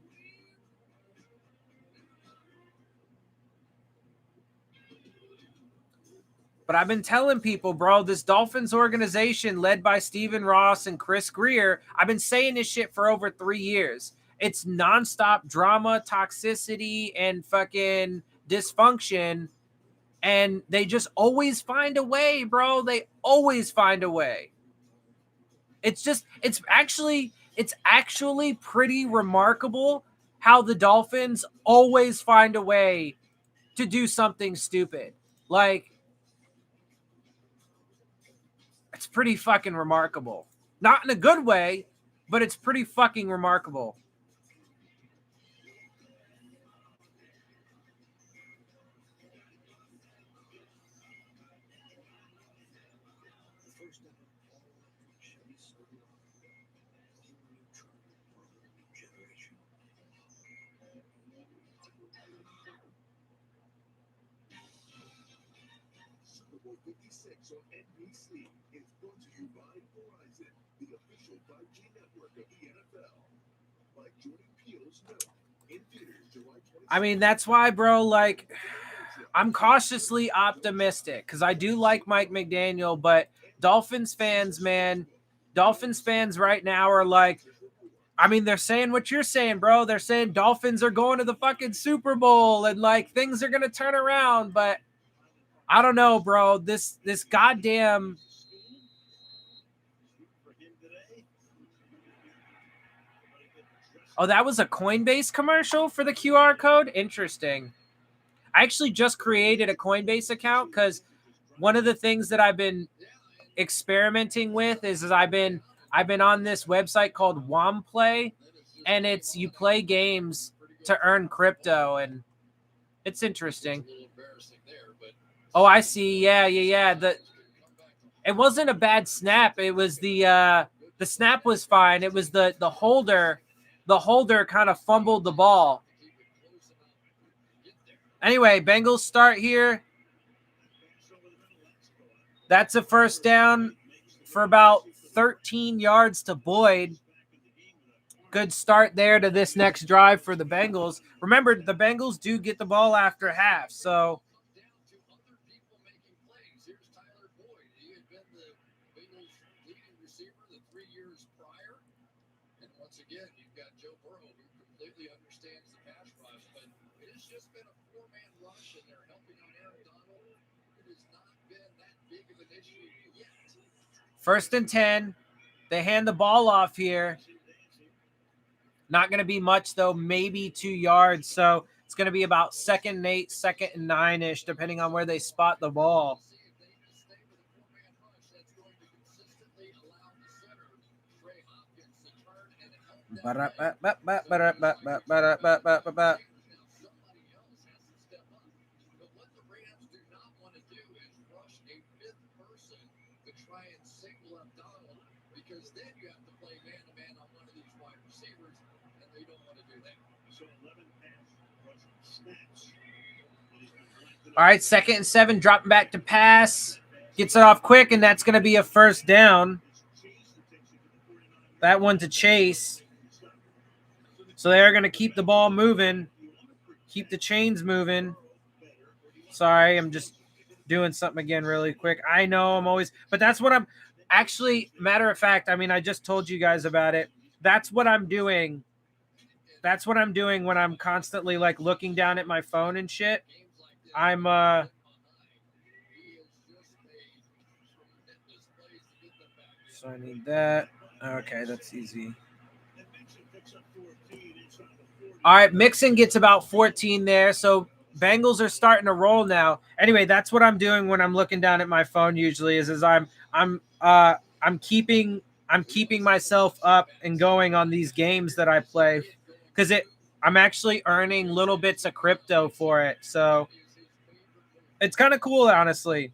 But I've been telling people, bro, this Dolphins organization led by Stephen Ross and Chris Greer, I've been saying this shit for over 3 years. It's nonstop drama, toxicity, and fucking dysfunction. And they just always find a way, bro. They always find a way. It's actually pretty remarkable how the Dolphins always find a way to do something stupid. Like, it's pretty fucking remarkable. Not in a good way, but it's pretty fucking remarkable. Super Bowl 56 on NBC is brought to you by Verizon, the official 5G network of the NFL. By Jordan Peele's Note, in theaters July 26th. I mean, that's why, bro, like, I'm cautiously optimistic because I do like Mike McDaniel, but Dolphins fans, man, Dolphins fans right now are like, I mean, they're saying what you're saying, bro. They're saying Dolphins are going to the fucking Super Bowl and like things are going to turn around, but I don't know, bro. This goddamn. Oh, that was a Coinbase commercial for the QR code? Interesting. I actually just created a Coinbase account because one of the things that I've been experimenting with is I've been on this website called Womplay, and it's you play games to earn crypto, and it's interesting. Oh, I see. Yeah. It wasn't a bad snap. It was the snap was fine. It was the holder. The holder kind of fumbled the ball. Anyway, Bengals start here. That's a first down for about 13 yards to Boyd. Good start there to this next drive for the Bengals. Remember, the Bengals do get the ball after half, so. Again, you've got Joe Burrow, who completely understands the pass rush, but it has just been a four-man rush, and they're helping on Aaron Donald. It has not been that big of an issue yet. First and 10. They hand the ball off here. Not going to be much, though, maybe 2 yards. So it's going to be about 2nd and 8, 2nd and 9-ish, depending on where they spot the ball. to try and single up Donald, because then you have to play man-to-man on one of these wide receivers, and they don't want to do that. So 11 pass rush snaps. All right, 2nd and 7, dropping back to pass. Gets it off quick, and that's going to be a first down. That one to Chase. So they're going to keep the ball moving, keep the chains moving. Sorry, I'm just doing something again really quick. I know I'm always, but that's what I'm actually, matter of fact, I mean, I just told you guys about it. That's what I'm doing. That's what I'm doing when I'm constantly like looking down at my phone and shit. I'm so I need that. Okay, that's easy. All right, Mixon gets about 14 there, so Bengals are starting to roll now. Anyway, that's what I'm doing when I'm looking down at my phone usually is I'm keeping myself up and going on these games that I play because I'm actually earning little bits of crypto for it. So it's kind of cool, honestly.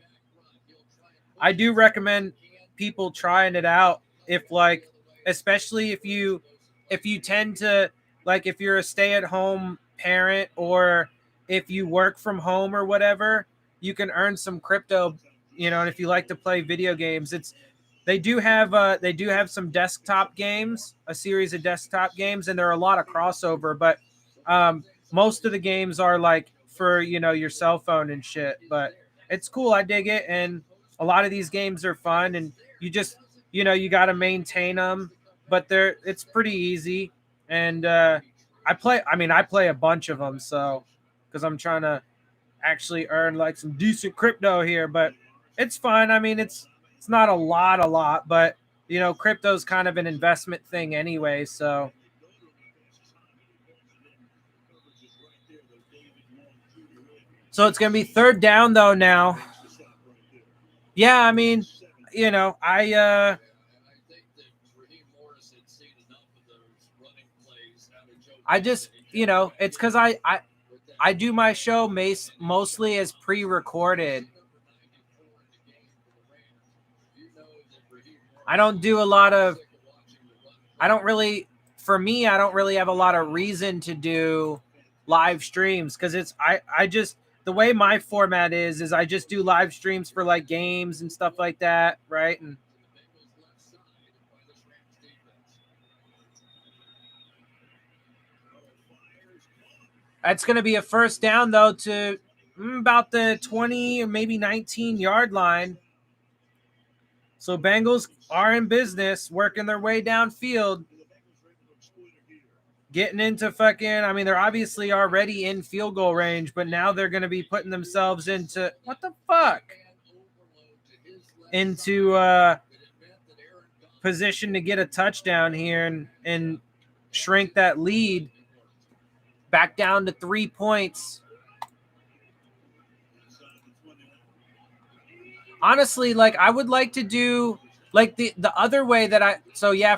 I do recommend people trying it out if like, especially if you tend to like, if you're a stay-at-home parent or if you work from home or whatever, you can earn some crypto, you know, and if you like to play video games, they do have some desktop games, a series of desktop games, and there are a lot of crossover, but most of the games are like for, you know, your cell phone and shit, but it's cool. I dig it. And a lot of these games are fun and you just, you know, you got to maintain them, but it's pretty easy. And I play a bunch of them. So, cause I'm trying to actually earn like some decent crypto here, but it's fun. I mean, it's not a lot, but you know, crypto's kind of an investment thing anyway. So it's going to be 3rd down though now. Yeah, I mean, you know, I just, you know, it's because I do my show mostly as pre-recorded. I don't really have a lot of reason to do live streams because I just, the way my format is I just do live streams for like games and stuff like that, right? And that's going to be a first down though to about the 20 or maybe 19-yard line. So Bengals are in business, working their way downfield. Getting into I mean, they're obviously already in field goal range, but now they're going to be putting themselves into, what the fuck? Into position to get a touchdown here and shrink that lead back down to 3 points. Honestly, like I would like to do like the other way that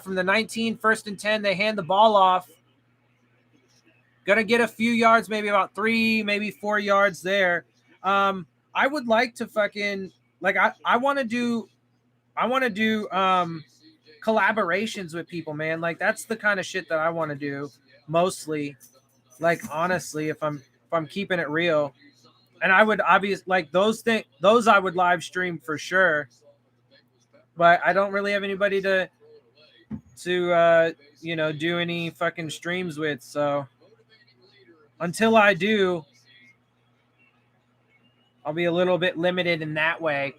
from the 19, 1st and 10, they hand the ball off. Gonna get a few yards, maybe about 3, maybe 4 yards there. I would like to fucking like I want to do collaborations with people, man. Like that's the kind of shit that I want to do mostly. Like honestly, if I'm keeping it real, and I would obviously like those I would live stream for sure. But I don't really have anybody to you know, do any fucking streams with, so until I do, I'll be a little bit limited in that way.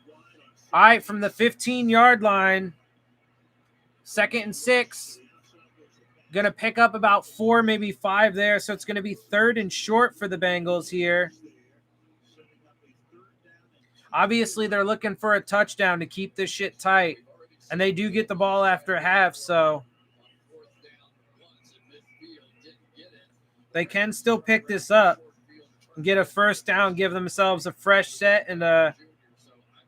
All right, from the 15-yard line, 2nd and 6. Going to pick up about 4, maybe 5 there, so it's going to be 3rd and short for the Bengals here. Obviously, they're looking for a touchdown to keep this shit tight, and they do get the ball after half, so they can still pick this up and get a first down, give themselves a fresh set and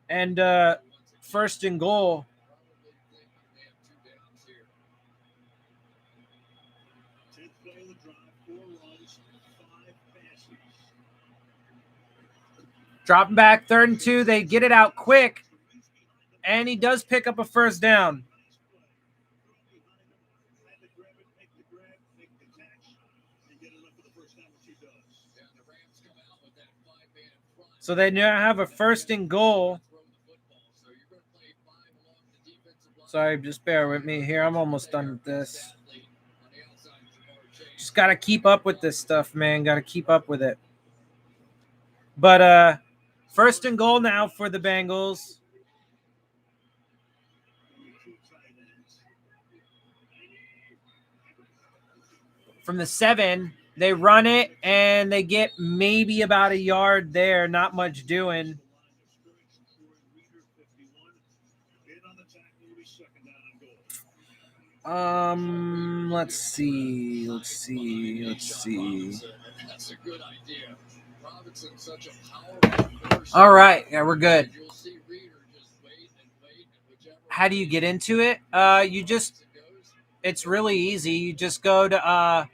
1st and goal. Dropping back 3rd and 2, they get it out quick, And he does pick up a first down. So they now have a 1st and goal. Sorry, just bear with me here. I'm almost done with this. Just got to keep up with this stuff, man. Got to keep up with it. But 1st and goal now for the Bengals. From the 7, they run it, and they get maybe about a yard there. Not much doing. Let's see. That's a good idea. Robinson's such a powerful. All right. Yeah, we're good. You'll see Reader just wait and whichever. How do you get into it? It's really easy. You just go to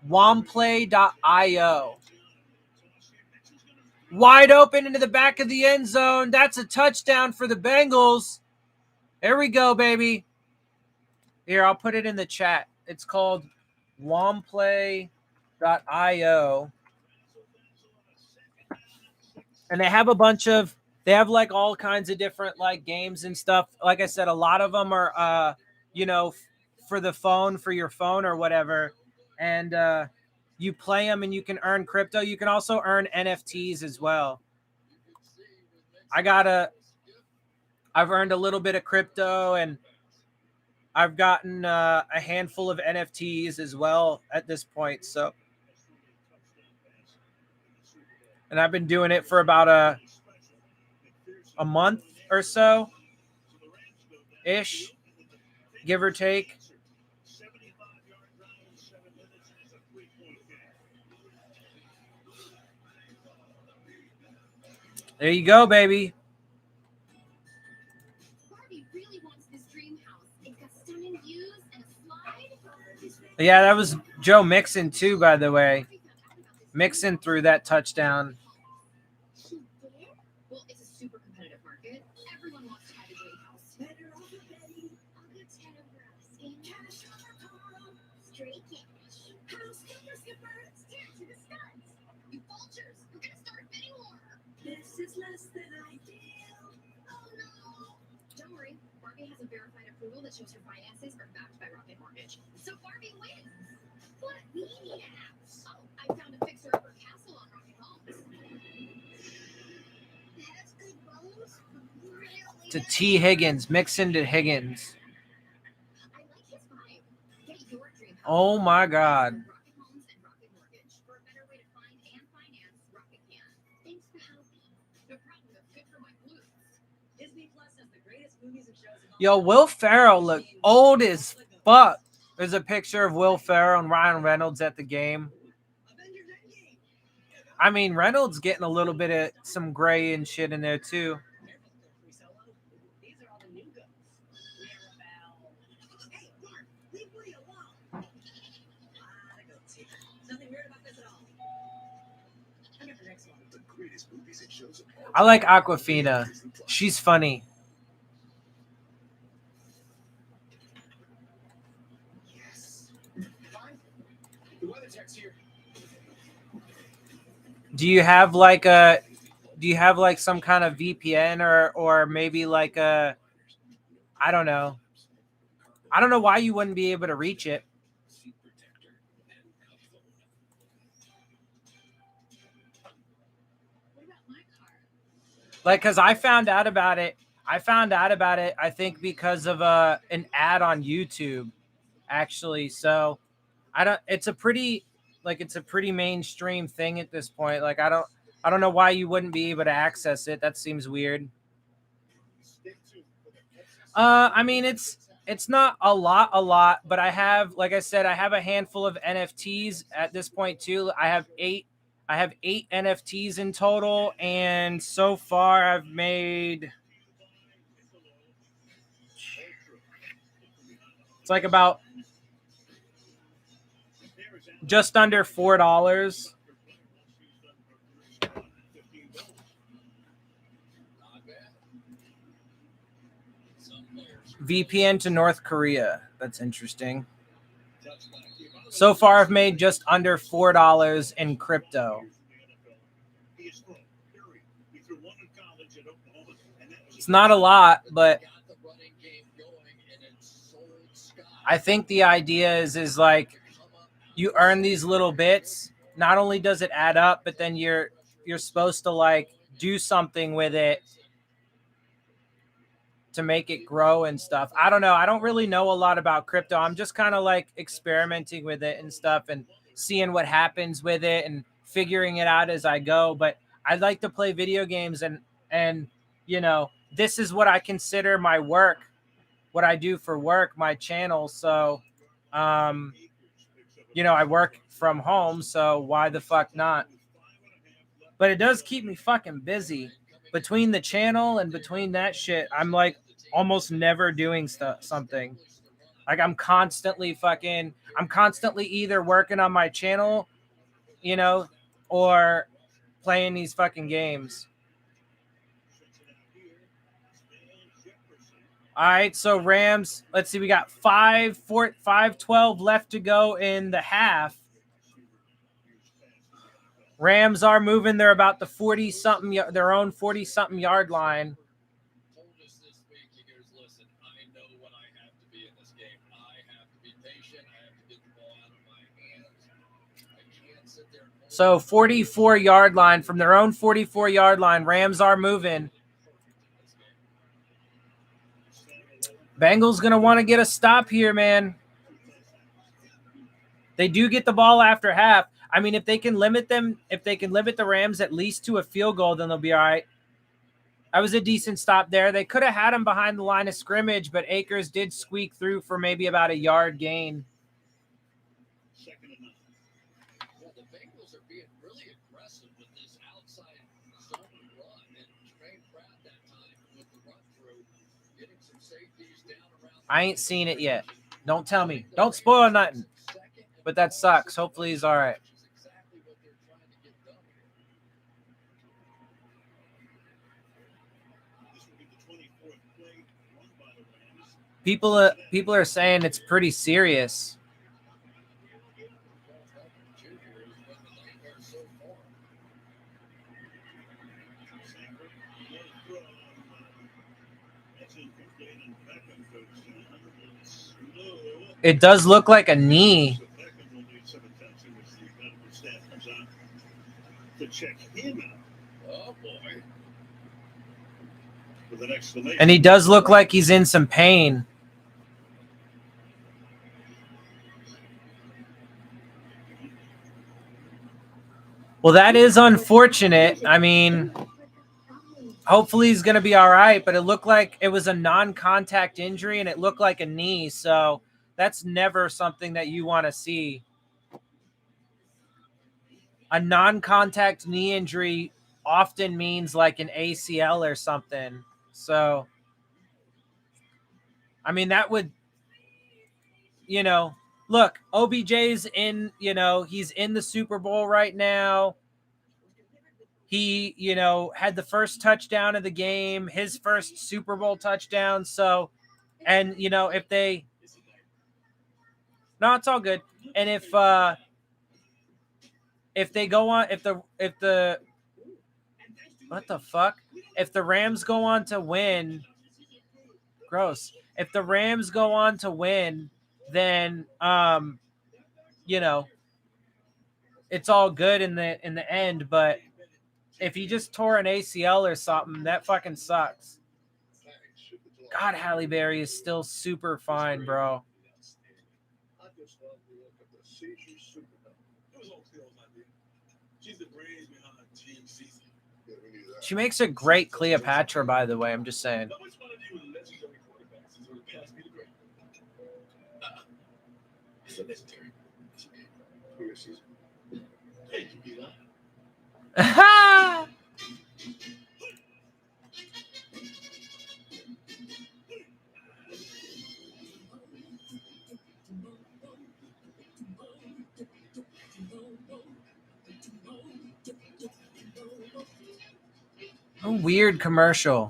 womplay.io. Wide open into the back of the end zone. That's a touchdown for the Bengals. There we go, baby. Here, I'll put it in the chat. It's called womplay.io. And they have like all kinds of different like games and stuff. Like I said, a lot of them are, for the phone, for your phone or whatever. And you play them and you can earn crypto. You can also earn NFTs as well. I've earned a little bit of crypto, and I've gotten a handful of NFTs as well at this point. So, and I've been doing it for about a month or so ish, give or take. There you go, baby. Yeah, that was Joe Mixon too, by the way. Mixon threw that touchdown. Well, it's a super competitive market. Everyone wants to buy the dream house. Better off a Betty. I'll get 10 over asking. Cash on the call. Straight cash. House skipper. Steer to the studs. You vultures, we're gonna start bidding war. This is less than ideal. Oh no. Don't worry. Barbie has a verified approval that shows her finances are backed by Rocket Mortgage. So Barbie wins. What? We need a house. Oh, I found a fixer-upper castle on Rocket Homes. Has good bones. Really To T. Higgins. Mixon to Higgins. I like his vibe. Get your dream house. Oh, my God. Rocket Homes and Rocket Mortgage. For a better way to find and finance, Rocket can. Thanks for helping. No problem. That's good for my blues. Disney Plus has the greatest movies and shows of all Yo, time. Will Ferrell look old as fuck. There's a picture of Will Ferrell and Ryan Reynolds at the game. Avengers Endgame. I mean, Reynolds getting a little bit of some gray and shit in there, too. These are all the new goods. We're about. Hey, Mark, leave Woody alone. I go too. Nothing weird about this at all. I got the next one. The greatest movies and shows of all I like Aquafina. She's funny. Yes. Fine. The weather tech's here. Do you have like some kind of VPN or maybe like I don't know. I don't know why you wouldn't be able to reach it. What about my car? Like, cause I found out about it. I think because of an ad on YouTube, actually. So it's a pretty mainstream thing at this point. Like, I don't know why you wouldn't be able to access it. That seems weird. I mean, it's not a lot, but I have, like I said, I have a handful of NFTs at this point too. I have eight NFTs in total, and so far I've made, it's like about just under $4. Not bad. VPN to North Korea. That's interesting. So far, I've made just under $4 in crypto. It's not a lot, but I think the idea is like you earn these little bits. Not only does it add up, but then you're supposed to like do something with it to make it grow and stuff. I don't know. I don't really know a lot about crypto. I'm just kind of like experimenting with it and stuff and seeing what happens with it and figuring it out as I go. But I like to play video games and you know, this is what I consider my work, what I do for work, my channel. So, you know, I work from home, so why the fuck not? But it does keep me fucking busy. Between the channel and between that shit, I'm like almost never doing something. Like I'm constantly either working on my channel, you know, or playing these fucking games. All right, so Rams, let's see, we got 5:12 left to go in the half. Rams are moving. They're about the 40-something, their own 40-something yard line. Told us this week, he goes, listen, I know what I have to be in this game. I have to be patient. I have to get the ball out of my hands. I can't sit there. So 44-yard line, from their own 44-yard line, Rams are moving. Bengals going to want to get a stop here, man. They do get the ball after half. I mean, if they can limit the Rams at least to a field goal, then they'll be all right. That was a decent stop there. They could have had him behind the line of scrimmage, but Akers did squeak through for maybe about a yard gain. Well, the Bengals are being really aggressive with this outside zone run, and Trey Pratt that time with the run through, getting some safeties down around. I ain't seen it yet. Don't tell me. Don't spoil nothing. But that sucks. Hopefully he's all right. People are saying it's pretty serious. It does look like a knee. To check him out. Oh boy. With an exclamation. And he does look like he's in some pain. Well, that is unfortunate. I mean, hopefully he's going to be all right, but it looked like it was a non-contact injury and it looked like a knee. So that's never something that you want to see. A non-contact knee injury often means like an ACL or something. So, I mean, that would, you know, look, OBJ's in, you know, he's in the Super Bowl right now. He, you know, had the first touchdown of the game, his first Super Bowl touchdown. So, and, you know, if they, no, it's all good. And if they go on, if the, what the fuck? If the Rams go on to win, gross. If the Rams go on to win, then, you know, it's all good in the end. But if he just tore an ACL or something, that fucking sucks. God, Halle Berry is still super fine, bro. She makes a great Cleopatra, by the way. I'm just saying. A weird commercial.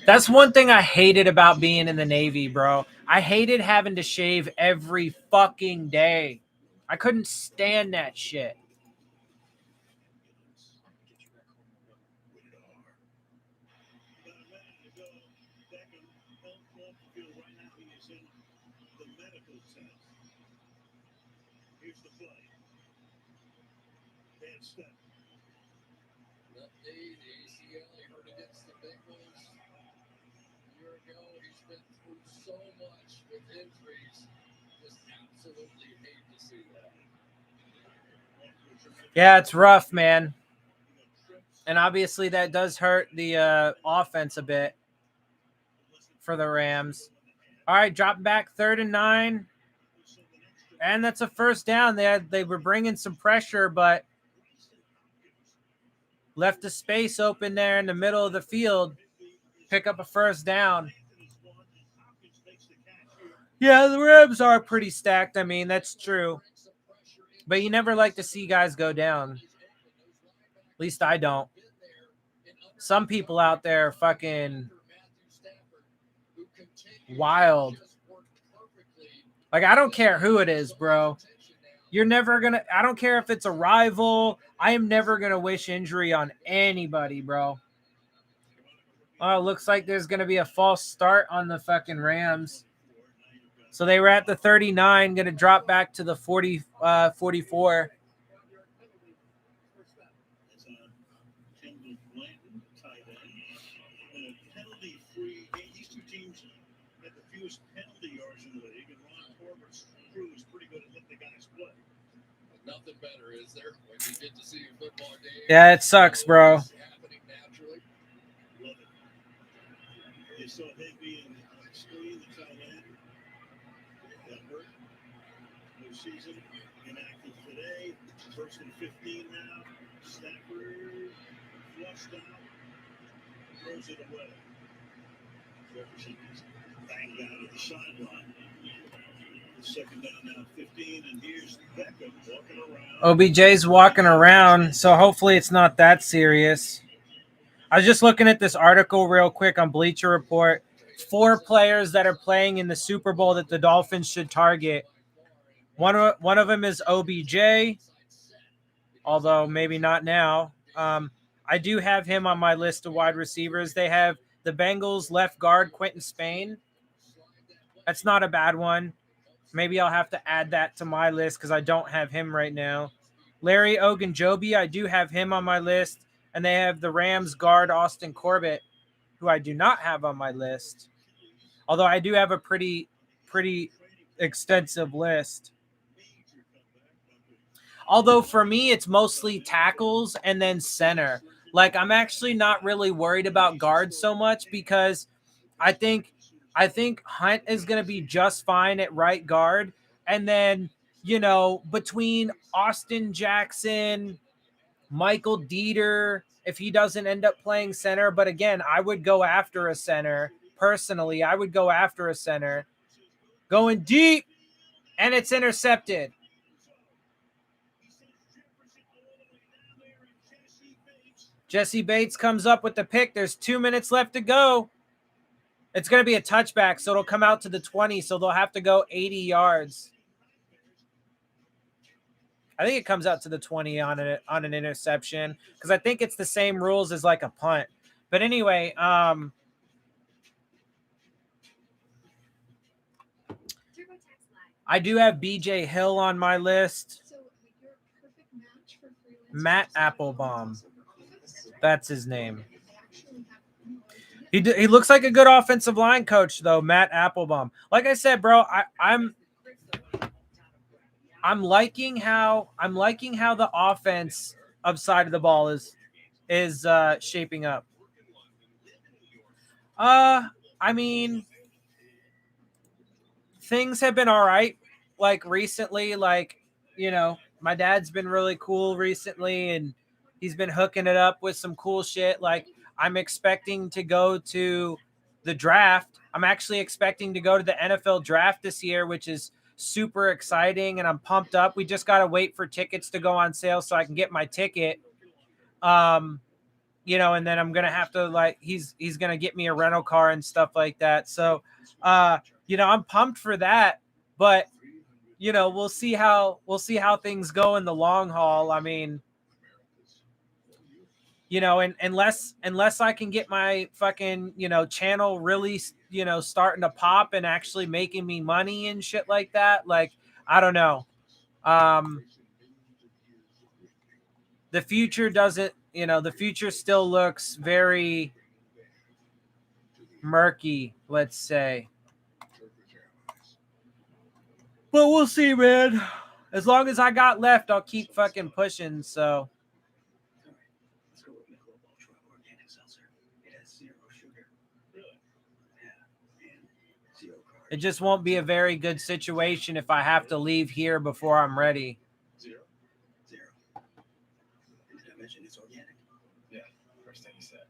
That's one thing I hated about being in the Navy, bro. I hated having to shave every fucking day. I couldn't stand that shit. About a minute ago, Beckham off the field right now. He is in the medical tent. Here's the play. Bad step. Left knee, the ACL, he hurt against the Bengals a year ago. He's been through so much with injuries. Just absolutely hate to see that. Yeah, it's rough, man. And obviously that does hurt the offense a bit for the Rams. All right, drop back 3rd and 9. And that's a first down. They were bringing some pressure, but left the space open there in the middle of the field. Pick up a first down. Yeah, the Rams are pretty stacked. I mean, that's true. But you never like to see guys go down. At least I don't. Some people out there are fucking wild. Like, I don't care who it is, bro. You're never going to – I don't care if it's a rival. I am never going to wish injury on anybody, bro. Oh, looks like there's going to be a false start on the fucking Rams. So they were at the 39, going to drop back to the 44. Penalty-free game. These two teams had the fewest penalty yards in the league, and Ron Corbett's crew is pretty good at letting the guys play. Nothing better, is there, when you get to see a football game? Yeah, it sucks, bro. Happening naturally. Love it. They saw Higby and Screen, the tight end. That hurt. No season. Inactive today. 1st and 15 now. Stafford flushed out. Throws it away. Jefferson is banged out at the sideline. Second down now, 15, and here's Beckham walking around. OBJ's walking around, so hopefully it's not that serious. I was just looking at this article real quick on Bleacher Report. 4 players that are playing in the Super Bowl that the Dolphins should target. One of them is OBJ, although maybe not now. I do have him on my list of wide receivers. They have the Bengals left guard, Quentin Spain. That's not a bad one. Maybe I'll have to add that to my list because I don't have him right now. Larry Ogunjobi, I do have him on my list. And they have the Rams guard, Austin Corbett, who I do not have on my list. Although I do have a pretty extensive list. Although for me, it's mostly tackles and then center. Like, I'm actually not really worried about guards so much because I think Hunt is going to be just fine at right guard. And then, between Austin Jackson, Michael Dieter, if he doesn't end up playing center. But again, I would go after a center. Personally, I would go after a center. Going deep, and it's intercepted. Jesse Bates comes up with the pick. There's 2 minutes left to go. It's going to be a touchback, so it'll come out to the 20, so they'll have to go 80 yards. I think it comes out to the 20 on an interception because I think it's the same rules as like a punt. But anyway, I do have BJ Hill on my list. Matt Applebaum. That's his name. He looks like a good offensive line coach, though, Matt Applebaum. Like I said, bro, I'm liking how the offense side of the ball is shaping up. I mean, things have been all right. Like recently, my dad's been really cool recently, and he's been hooking it up with some cool shit. Like, I'm expecting to go to the draft. I'm actually expecting to go to the NFL draft this year, which is super exciting, and I'm pumped up. We just got to wait for tickets to go on sale so I can get my ticket. you know, and then I'm gonna have to like he's gonna get me a rental car and stuff like that. So, you know, I'm pumped for that, but you know, we'll see how things go in the long haul. I mean, you know, and unless I can get my fucking, you know, channel really, you know, starting to pop and actually making me money and shit like that, like I don't know. The future doesn't, you know, the future still looks very murky, let's say. But we'll see, man. As long as I got left, I'll keep fucking pushing. So Let's go with Michelob Ultra Organic Seltzer. It has 0 sugar. Really? Yeah. And 0 carbs. it just won't be a very good situation if I have to leave here before I'm ready. 0? 0. And did I mention it's organic? Yeah, first thing you said.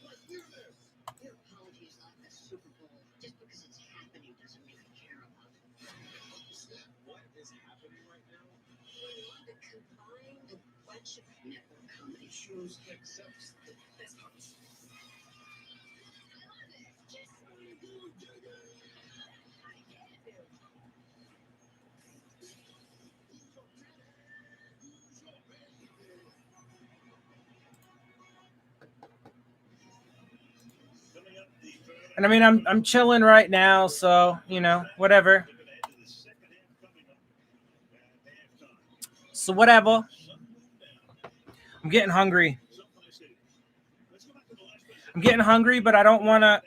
Let's do this. Your apologies on the Super Bowl. Just because it's happening doesn't mean I care about it. What is happening right now? The combined bunch of network comedy shows Except the best parts. Coming up, the third And I mean, I'm chilling right now, so you know, whatever. looking ahead to the second half coming up at halftime. So whatever. Sun moved down. I'm getting hungry. SoFi Stadium. Let's go back to the last place. I'm getting hungry, but I don't wanna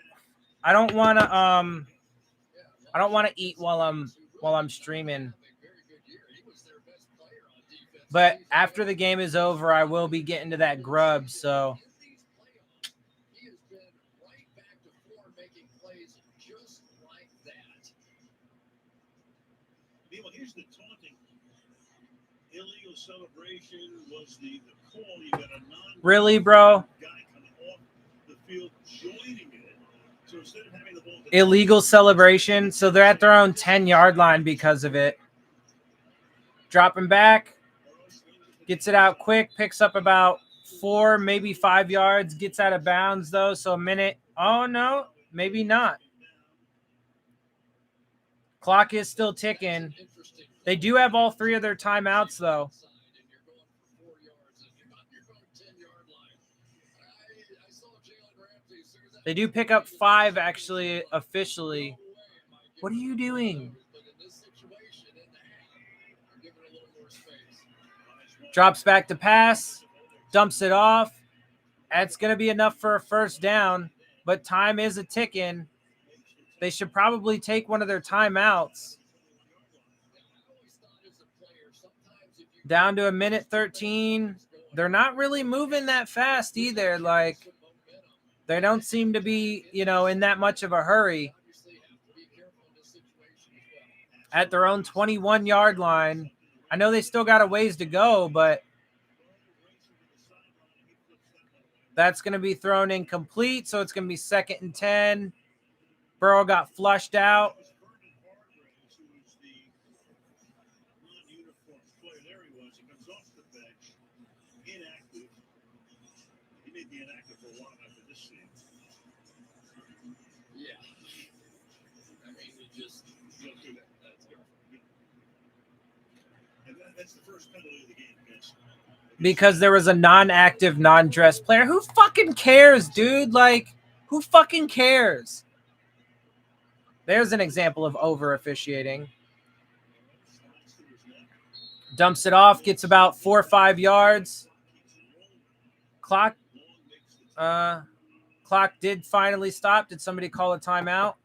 eat while I'm streaming. But after the game is over, I will be getting to that grub. So He has been right back to form, making plays just like that. Well, here's the taunting. Illegal celebration was the call. You got a really, bro, guy coming off the field joining it. So instead of having the ball illegal celebration. So they're at their own 10-yard line because of it. Dropping back, gets it out quick, picks up about 4, maybe 5 yards, gets out of bounds though. So a minute. Oh no, maybe not. Clock is still ticking. Interesting. They do have all 3 of their timeouts though. And you're going for 4 yards, and you're going 10-yard line. I saw Jalen Ramsey. As soon as that They do pick up 5 actually officially. What are you doing? But in this situation, in the half, I'm giving it a little more space. Drops back to pass, dumps it off. That's going to be enough for a first down, but time is a ticking. They should probably take one of their timeouts. Down to a minute 13. They're not really moving that fast either. Like, they don't seem to be, you know, in that much of a hurry. At their own 21-yard line. I know they still got a ways to go, but that's going to be thrown incomplete, so it's going to be 2nd and 10. Burrow got flushed out. non-uniform player. There he was. He comes off the bench, inactive. He may be inactive for a while after this scene. Yeah. I mean, you just go through that. That's good. And that's the first penalty of the game, guys. Because there was a non-active, non-dressed player. Who fucking cares, dude? Like, who fucking cares? There's an example of over-officiating. Dumps it off, gets about 4 or 5 yards. Clock did finally stop. Did somebody call a timeout? Now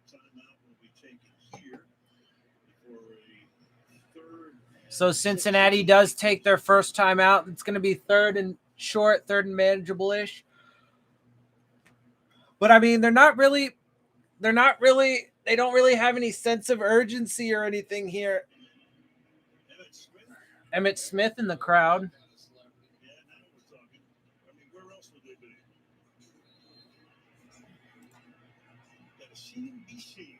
timeout will be taken here for a third. So Cincinnati does take their first timeout. It's going to be 3rd and short, 3rd and manageable-ish. But I mean, they don't really have any sense of urgency or anything here. Emmitt Smith in the crowd. Yeah, now we're talking. I mean, where else would they be? Got to see him be seen.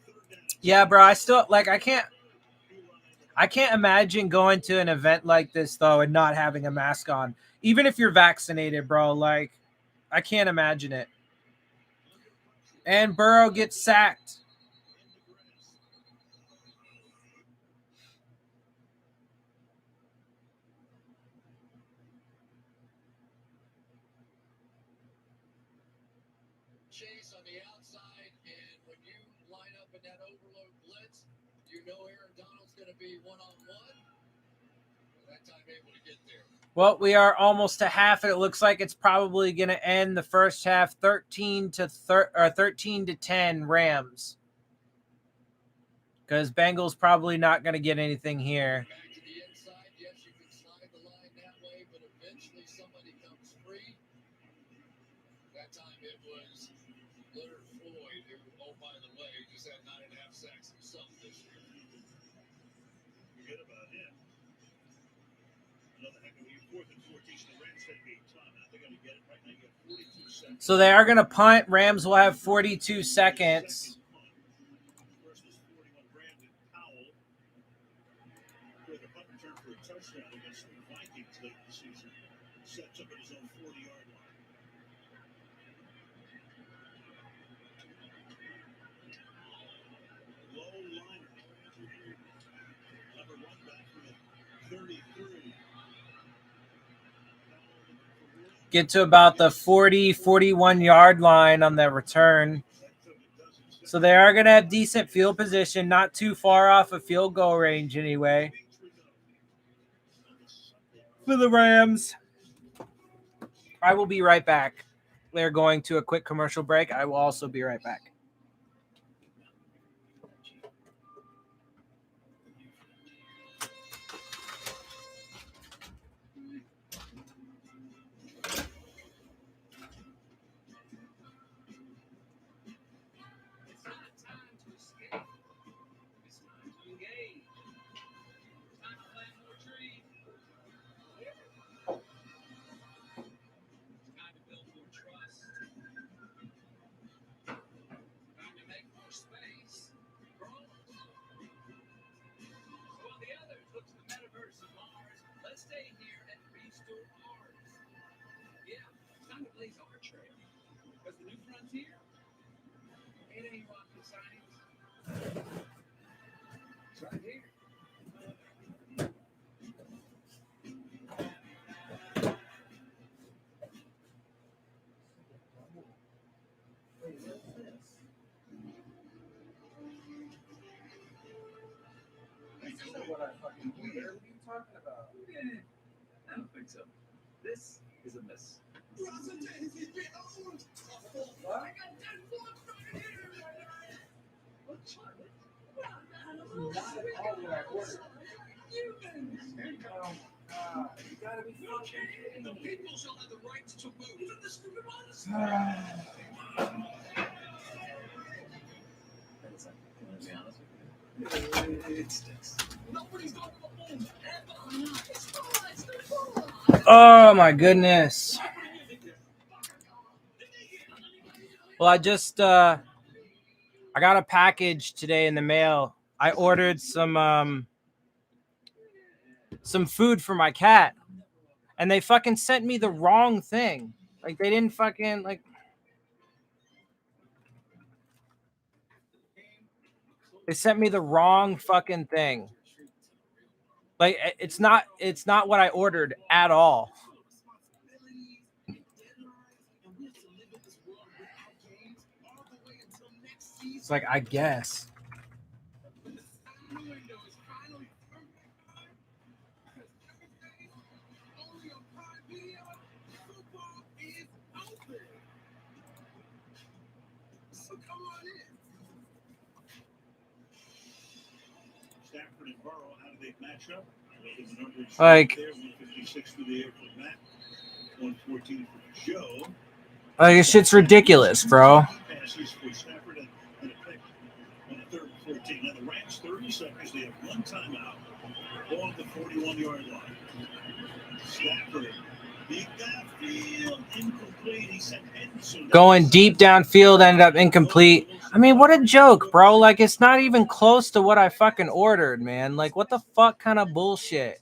Third down. Yeah, bro, I still, like, I can't, I can't imagine going to an event like this though and not having a mask on, even if you're vaccinated, bro. Like, I can't imagine it. And Burrow gets sacked. Chase on the outside, and when you line up in that overload blitz, you know Aaron Donald's going to be one-on-one. That time able to get there. Well, we are almost to half, and it looks like it's probably going to end the first half 13 to 10 Rams. Because Bengals probably not going to get anything here. Back to the inside, yes, you can slide the line that way, but eventually somebody comes free. That time it was Leonard Floyd, who, oh, by the way, just had 9.5 sacks himself this year. Forget about him. Another heck of a 4th and 14. The Rams take a timeout. They're going to get it right now. You have 42 seconds. So they are going to punt. Rams will have 42 seconds. First was 41 Brandon Powell with a punt return for a touchdown against the Vikings late in the season. Sets up at his own 40-yard line. Low liner. Number 1 back from the 33. Get to about the 40, 41-yard line on the return. So they are going to have decent field position, not too far off of field goal range anyway. For the Rams. I will be right back. They're going to a quick commercial break. I will also be right back. What I fucking do. What are you talking about? I don't think so. This is a miss. You gotta be fucking kidding The me. people shall have the right to move. The stupid honest. Can I be honest with you? It stinks. Nobody's going to the phone. It's fun. It's fun. Oh my goodness. Well, I just I got a package today in the mail. I ordered some food for my cat, and they fucking sent me the wrong thing. Like, they didn't fucking like. They sent me the wrong fucking thing. Like, it's not what I ordered at all. It's like, I guess. Stafford and Burrow, how do they match up? The numbers Like, there, 156 through the air for Matt, 114 for Joe. Like, this shit's ridiculous, bro. Passes for Stafford and a pick on the 3rd and 14. Now the Rams 30 seconds. They have one timeout. Ball at the 41-yard line. Stafford Going deep downfield, ended up incomplete. I mean, what a joke, bro. Like, it's not even close to what I fucking ordered, man. Like, what the fuck kind of bullshit?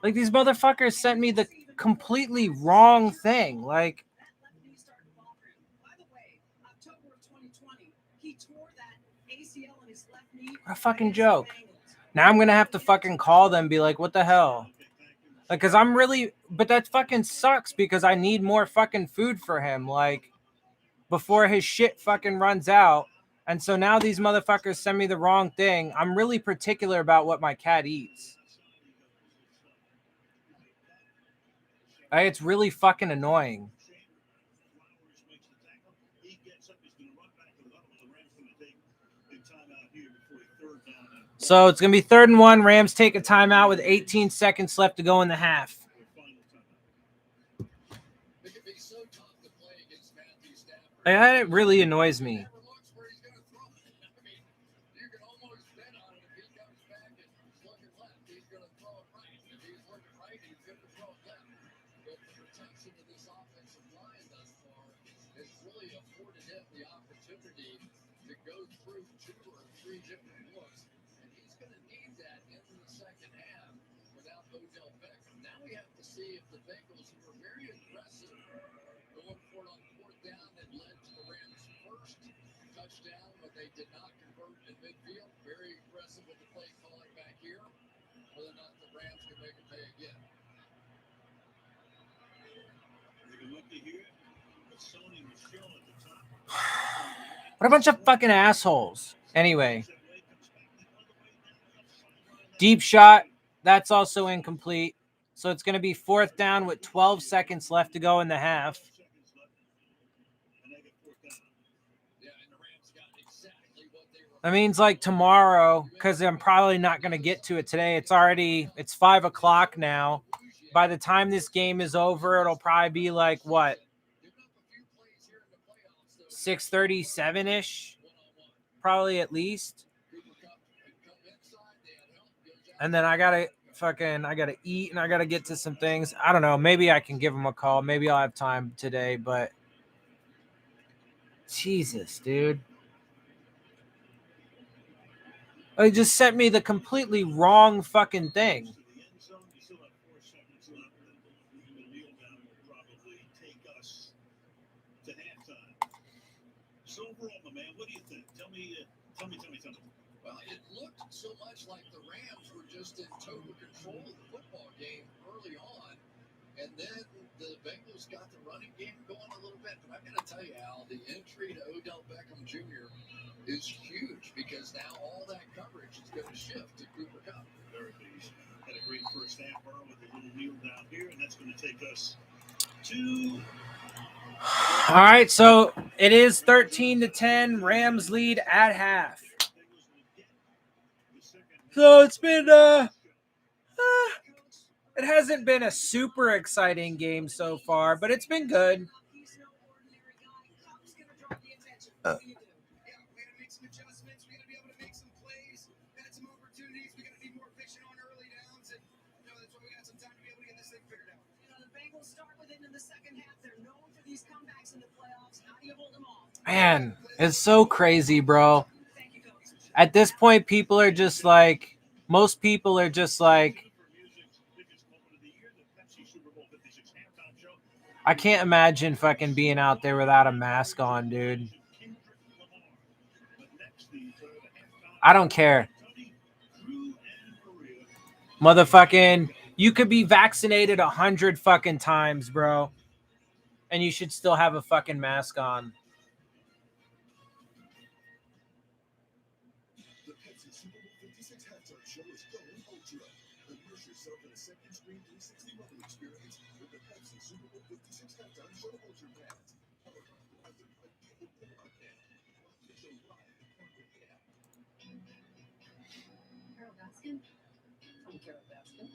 Like, these motherfuckers sent me the completely wrong thing. Like, what a fucking joke. Now I'm going to have to fucking call them and be like, what the hell? Like, because I'm really, but that fucking sucks because I need more fucking food for him, like, before his shit fucking runs out. And so now these motherfuckers send me the wrong thing. I'm really particular about what my cat eats. It's really fucking annoying. So it's going to be 3rd and 1. Rams take a timeout with 18 seconds left to go in the half. It really annoys me. Now we have to see if the Bengals, who were very aggressive going for it on 4th down, that led to the Rams' first touchdown, but they did not convert in midfield. Very aggressive with the play calling back here. Whether or not the Rams can make a pay again. What a bunch of fucking assholes. Anyway. Deep shot. That's also incomplete. So it's going to be 4th down with 12 seconds left to go in the half. That means like tomorrow, because I'm probably not going to get to it today. It's 5 o'clock now. By the time this game is over, it'll probably be like what? 6:37-ish, probably at least. And then I gotta eat and I gotta get to some things. I don't know. Maybe I can give him a call. Maybe I'll have time today, but Jesus, dude. They just sent me the completely wrong fucking thing. So overall, my man, what do you think? Tell me. Well, it looked so much like the Rams were just in total control of the football game early on, and then the Bengals got the running game going a little bit. But I'm going to tell you, Al, the entry to Odell Beckham Jr. is huge because now all that coverage is going to shift to Cooper Kupp. Very pleased. Had a great first half, Burrow, with a little kneel down here, and that's going to take us to... All right, so it is 13-10. Rams lead at half. So it's been it hasn't been a super exciting game so far, but it's been good. Man, it's so crazy, bro. At this point, most people are just like, I can't imagine fucking being out there without a mask on, dude. I don't care. Motherfucking, you could be vaccinated 100 fucking times, bro. And you should still have a fucking mask on. The Pepsi Super Bowl 56 halftime show is going ultra. Immerse yourself in a second screen 360 level experience with the Pepsi Super Bowl 56 halftime show ultra pass. Carol Baskin? From Carol Baskin.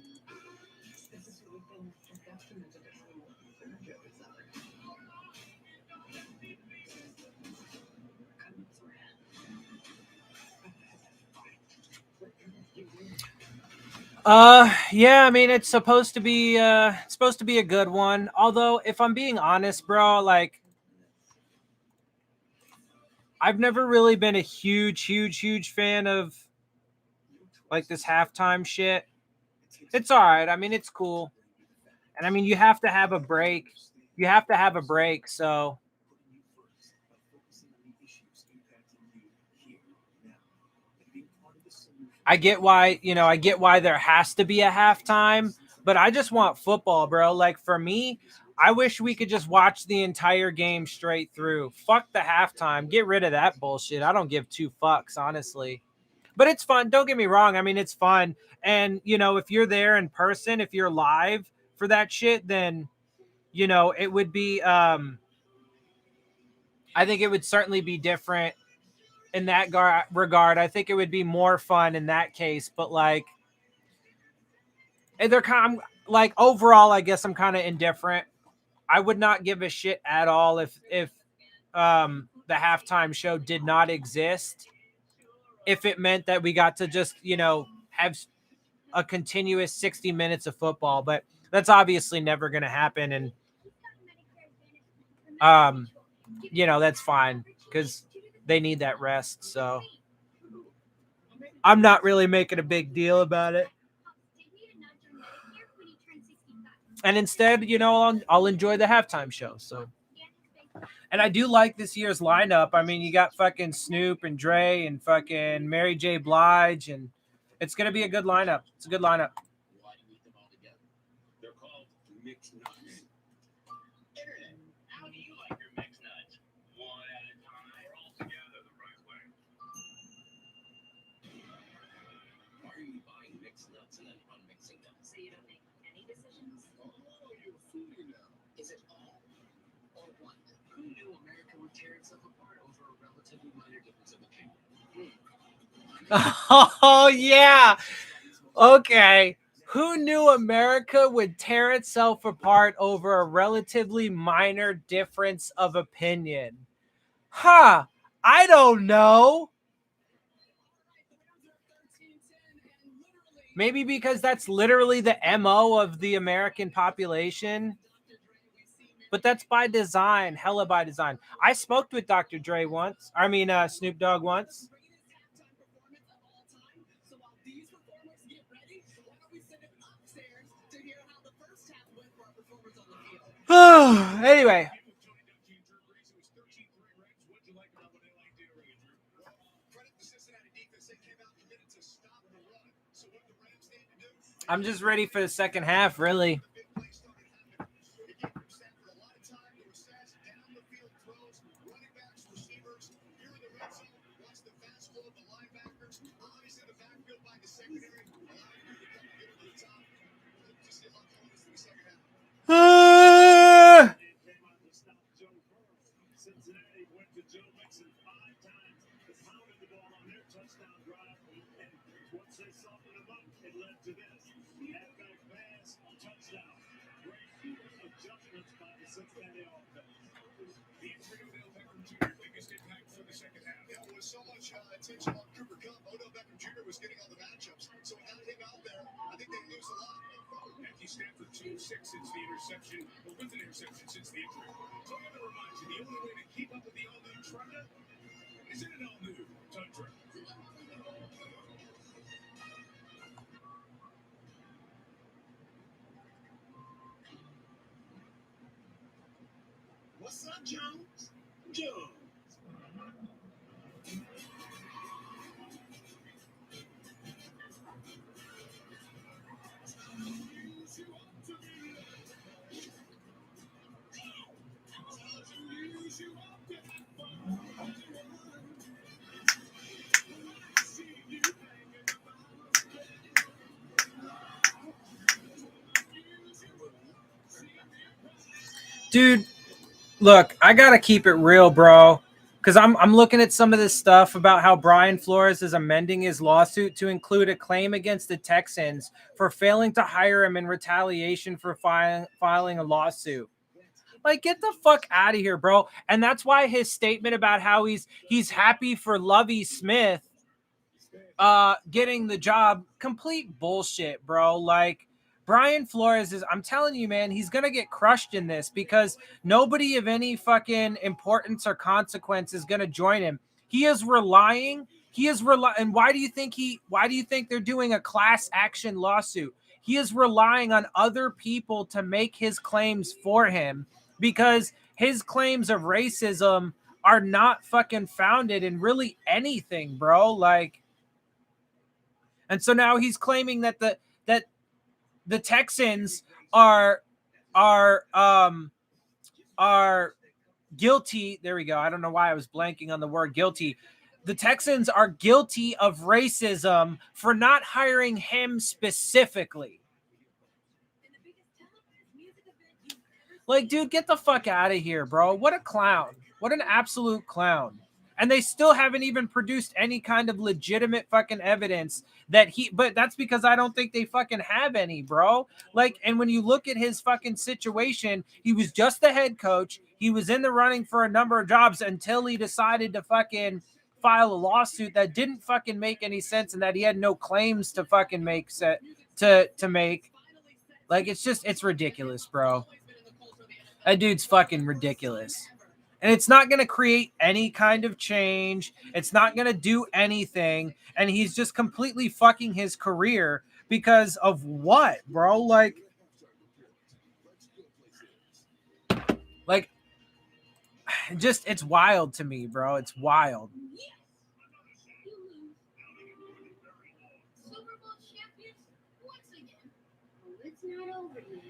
This is who we've been documented as animal furniture seller. Yeah, I mean it's supposed to be a good one. Although if I'm being honest, bro, like I've never really been a huge fan of like this halftime shit. It's all right. I mean, it's cool. And I mean, you have to have a break. You have to have a break, so I get why, I get why there has to be a halftime, but I just want football, bro. Like for me, I wish we could just watch the entire game straight through. Fuck the halftime. Get rid of that bullshit. I don't give two fucks, honestly. But it's fun. Don't get me wrong. I mean, it's fun. And, if you're there in person, if you're live for that shit, then, it would be, I think it would certainly be different in that regard. I think it would be more fun in that case, but like, and they're kind of like overall, I guess I'm kind of indifferent. I would not give a shit at all if the halftime show did not exist. If it meant that we got to just, have a continuous 60 minutes of football, but that's obviously never going to happen. And, that's fine because they need that rest. So I'm not really making a big deal about it. And instead, I'll enjoy the halftime show. So, and I do like this year's lineup. I mean, you got fucking Snoop and Dre and fucking Mary J. Blige, and it's gonna be a good lineup. It's a good lineup. Why do you eat them all together? They're called mixed nuts. Internet, how do you like your mixed nuts? One at a time or all together the right way? Why are you buying mixed nuts and then unmixing them? So you don't make any decisions? Oh, you're fooling now. Is it all or one? Who knew America would tear itself apart over a relatively minor difference of opinion? Oh yeah. Okay. Who knew America would tear itself apart over a relatively minor difference of opinion? Huh. I don't know. Maybe because that's literally the MO of the American population. But that's by design, hella by design. I smoked with Dr. Dre once. I mean, Snoop Dogg once. Anyway. I'm just ready for the second half, really. Cincinnati went to Joe Mixon 5 times, pounded the ball on their touchdown drive, and once they softened him up, it led to this. Halfback pass, touchdown. Great adjustments by the Cincinnati offense. The entry of Odell Beckham Jr. biggest impact for the second half. Yeah, with so much attention on Cooper Kupp, Odell Beckham Jr. was getting all the matchups. So without him out there, I think they lose a lot. Matthew Stafford 2-6 since the interception, or with an interception since the injury. Toyota reminds you the only way to keep up with the all-new Tundra is in an all-new Tundra. What's up, Jones? Jones. Dude, look, I gotta keep it real, bro. Because I'm looking at some of this stuff about how Brian Flores is amending his lawsuit to include a claim against the Texans for failing to hire him in retaliation for filing a lawsuit. Like, get the fuck out of here, bro. And that's why his statement about how he's happy for Lovie Smith getting the job. Complete bullshit, bro. Like, Brian Flores is, I'm telling you, man, he's going to get crushed in this because nobody of any fucking importance or consequence is going to join him. He is relying. And why do you think they're doing a class action lawsuit? He is relying on other people to make his claims for him because his claims of racism are not fucking founded in really anything, bro. Like, and so now he's claiming that the Texans are guilty. There we go. I don't know why I was blanking on the word guilty. The Texans are guilty of racism for not hiring him specifically. Like, dude, get the fuck out of here, bro. What a clown. What an absolute clown. And they still haven't even produced any kind of legitimate fucking evidence but that's because I don't think they fucking have any, bro. Like, and when you look at his fucking situation, he was just the head coach. He was in the running for a number of jobs until he decided to fucking file a lawsuit that didn't fucking make any sense and that he had no claims to fucking make to make. Like, it's ridiculous, bro. That dude's fucking ridiculous. And it's not going to create any kind of change. It's not going to do anything. And he's just completely fucking his career because of what, bro? Like, it's wild to me, bro. It's wild. Super Bowl champions once again. Well, it's not over yet.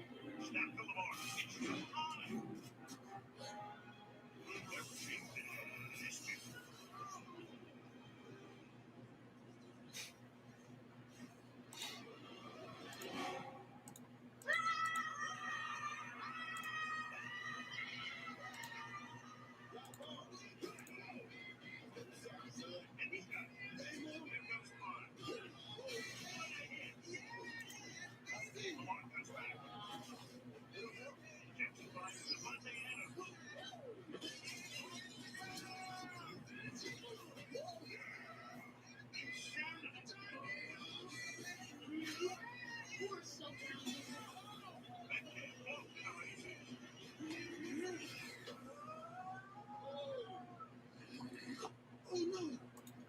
Oh no!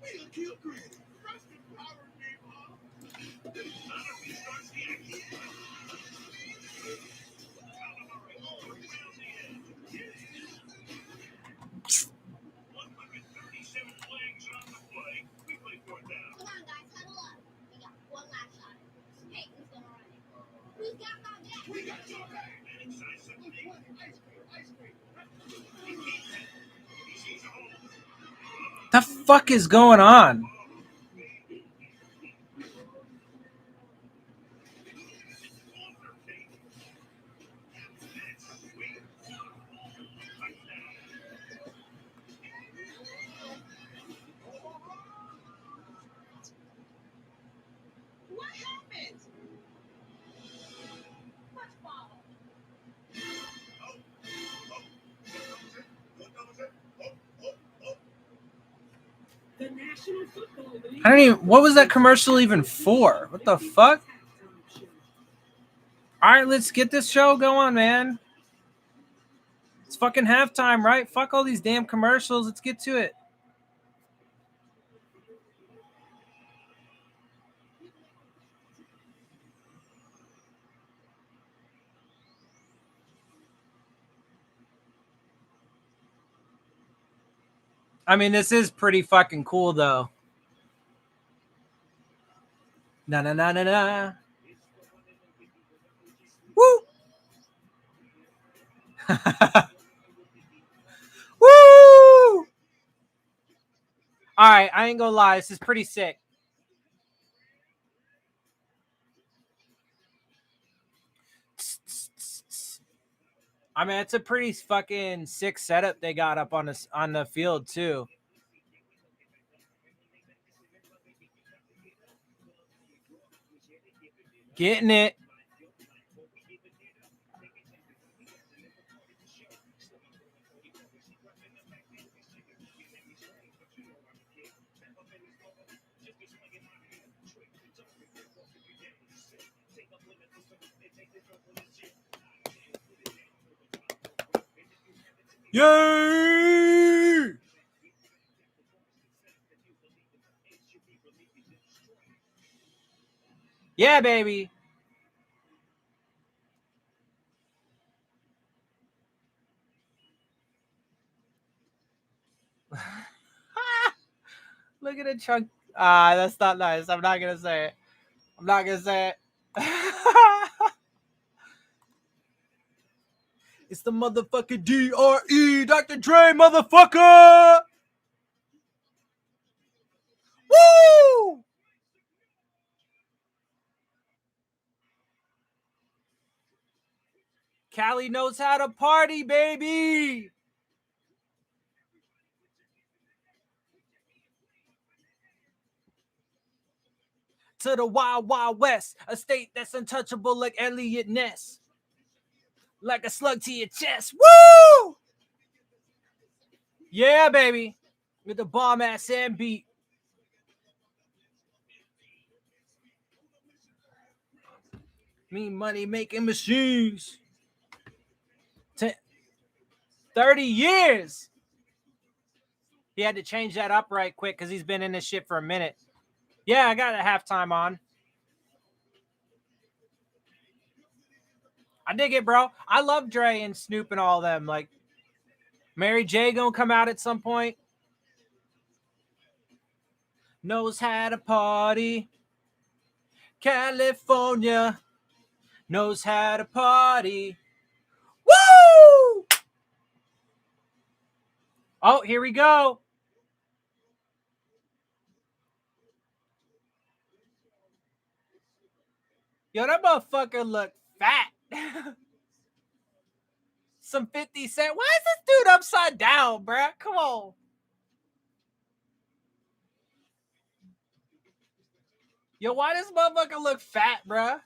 We done killed Granny! Rest in power, Mom! Come on, guys, huddle up. We got one last shot. Hey, who's gonna run it? Who's got my back? We got your back! Ice cream! The fuck is going on? What happened? What followed? The National Football League. I don't even. What was that commercial even for? What the fuck? All right, let's get this show going, man. It's fucking halftime, right? Fuck all these damn commercials. Let's get to it. I mean, this is pretty fucking cool, though. Na na na na na. Woo! Woo! All right, I ain't gonna lie. This is pretty sick. I mean, it's a pretty fucking sick setup they got up on the field too. Getting it. Yay! Yeah, baby. Look at the chunk. That's not nice. I'm not gonna say it. I'm not gonna say it. It's the motherfucking DRE, Dr. Dre, motherfucker! Woo! Cali knows how to party, baby! To the Wild Wild West, a state that's untouchable like Elliot Ness. Like a slug to your chest. Woo! Yeah, baby. With the bomb ass and beat. Me money making machines. 30 years. He had to change that up right quick because he's been in this shit for a minute. Yeah, I got a halftime on. I dig it, bro. I love Dre and Snoop and all them. Like, Mary J gonna come out at some point. Knows how to party. California knows how to party. Woo! Oh, here we go. Yo, that motherfucker look fat. Some 50 Cent. Why is this dude upside down, bruh? Come on. Yo, why does motherfucker look fat, bruh?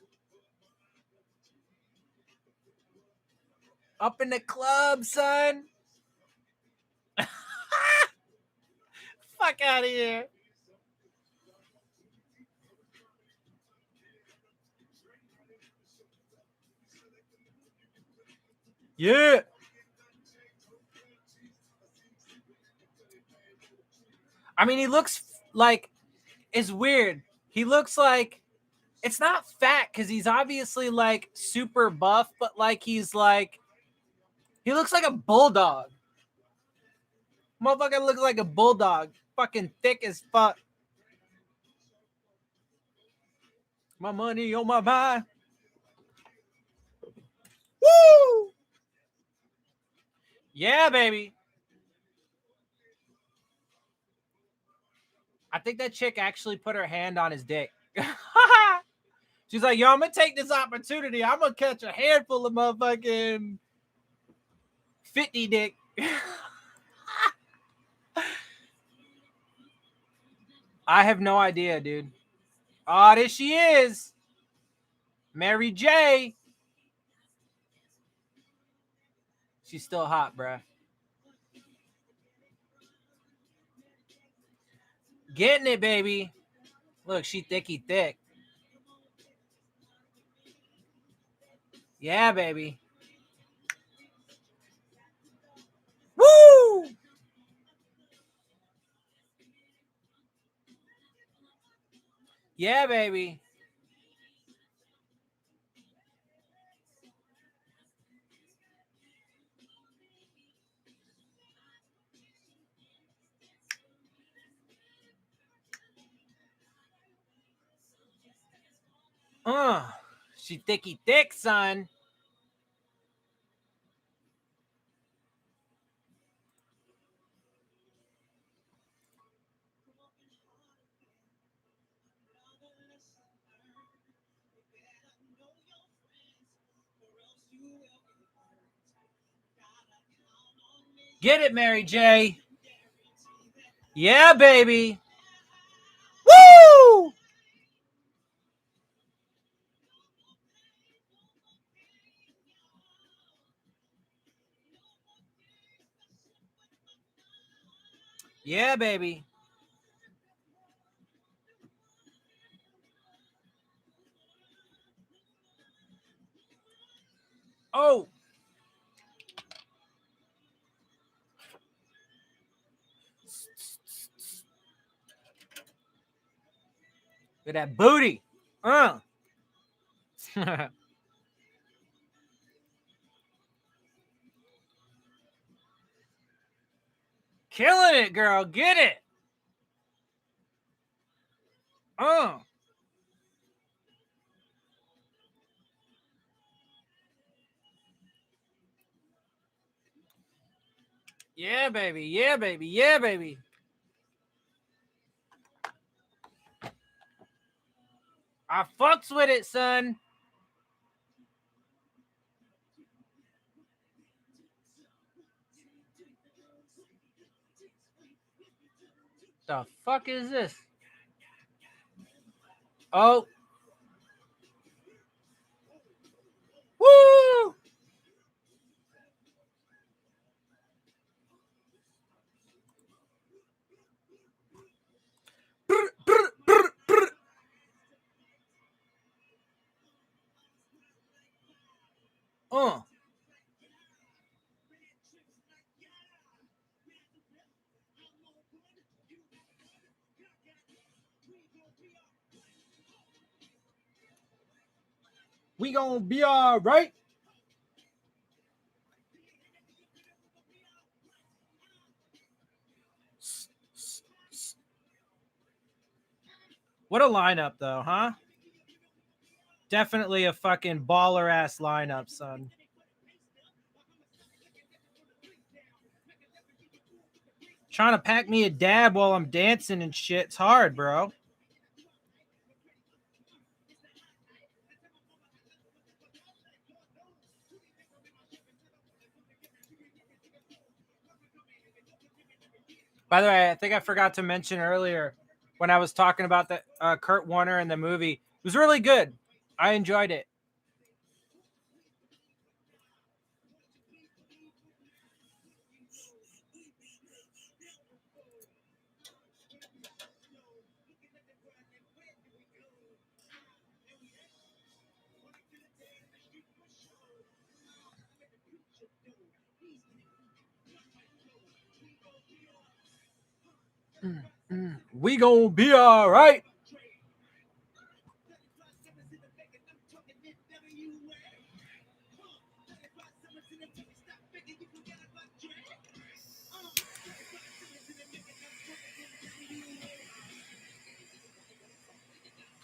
Up in the club, son. Fuck out of here. Yeah. I mean, he looks like, it's weird. He looks like, it's not fat because he's obviously like super buff, but like he's like, he looks like a bulldog. Motherfucker looks like a bulldog. Fucking thick as fuck. My money on my mind. Woo! Yeah, baby. I think that chick actually put her hand on his dick. She's like, yo, I'm going to take this opportunity. I'm going to catch a handful of motherfucking 50 dick. I have no idea, dude. Oh, there she is. Mary J. She's still hot, bruh. Getting it, baby. Look, she thicky thick. Yeah, baby. Woo! Yeah, baby. She thicky thick, son. Get it, Mary J. Yeah, baby. Woo! Yeah, baby. Oh. Look at that booty. Killing it, girl. Get it. Yeah, baby. Yeah, baby. Yeah, baby. I fucks with it, son. The fuck is this? Oh. Woo! Brr, brr, brr, brr. We gonna be all right. What a lineup, though, huh? Definitely a fucking baller ass lineup, son. Trying to pack me a dab while I'm dancing and shit's hard, bro. By the way, I think I forgot to mention earlier when I was talking about the Kurt Warner in the movie. It was really good. I enjoyed it. We gonna be all right.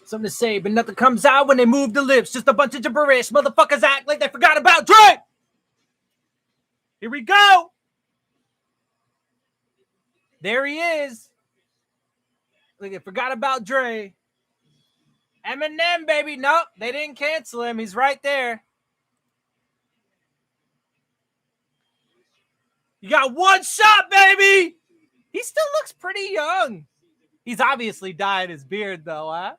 Something to say, but nothing comes out when they move the lips. Just a bunch of gibberish. Motherfuckers act like they forgot about Dre. Here we go. There he is. Look, they forgot about Dre. Eminem, baby. Nope, they didn't cancel him. He's right there. You got one shot, baby. He still looks pretty young. He's obviously dyed his beard, though, huh?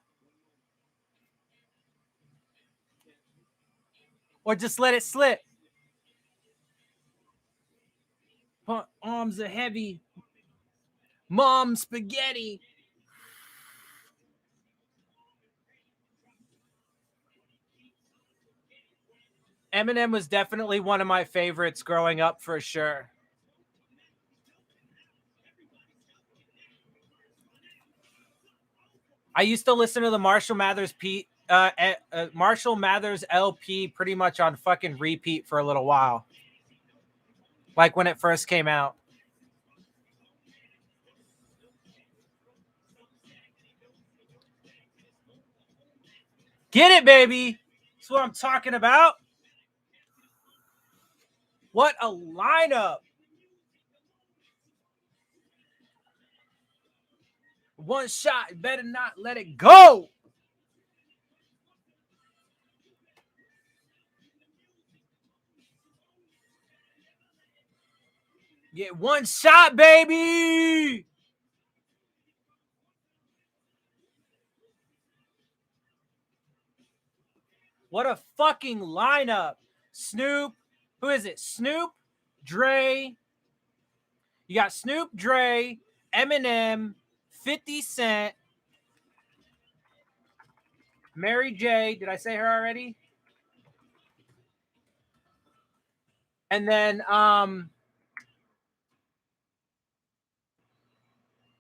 Or just let it slip. Arms are heavy. Mom spaghetti. Eminem was definitely one of my favorites growing up, for sure. I used to listen to the Marshall Mathers Marshall Mathers LP pretty much on fucking repeat for a little while. Like when it first came out. Get it, baby. That's what I'm talking about. What a lineup. One shot, better not let it go. Get one shot, baby. What a fucking lineup. Snoop. Who is it? Snoop, Dre. You got Snoop, Dre, Eminem, 50 Cent, Mary J. Did I say her already? And then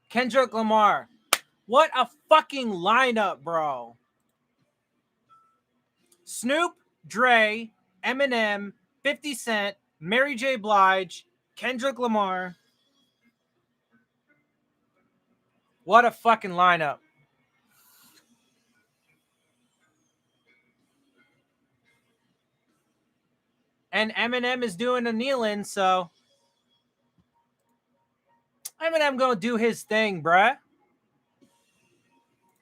Kendrick Lamar. What a fucking lineup, bro. Snoop, Dre, Eminem, 50 Cent, Mary J. Blige, Kendrick Lamar. What a fucking lineup. And Eminem is doing a kneeling, so Eminem gonna do his thing, bruh.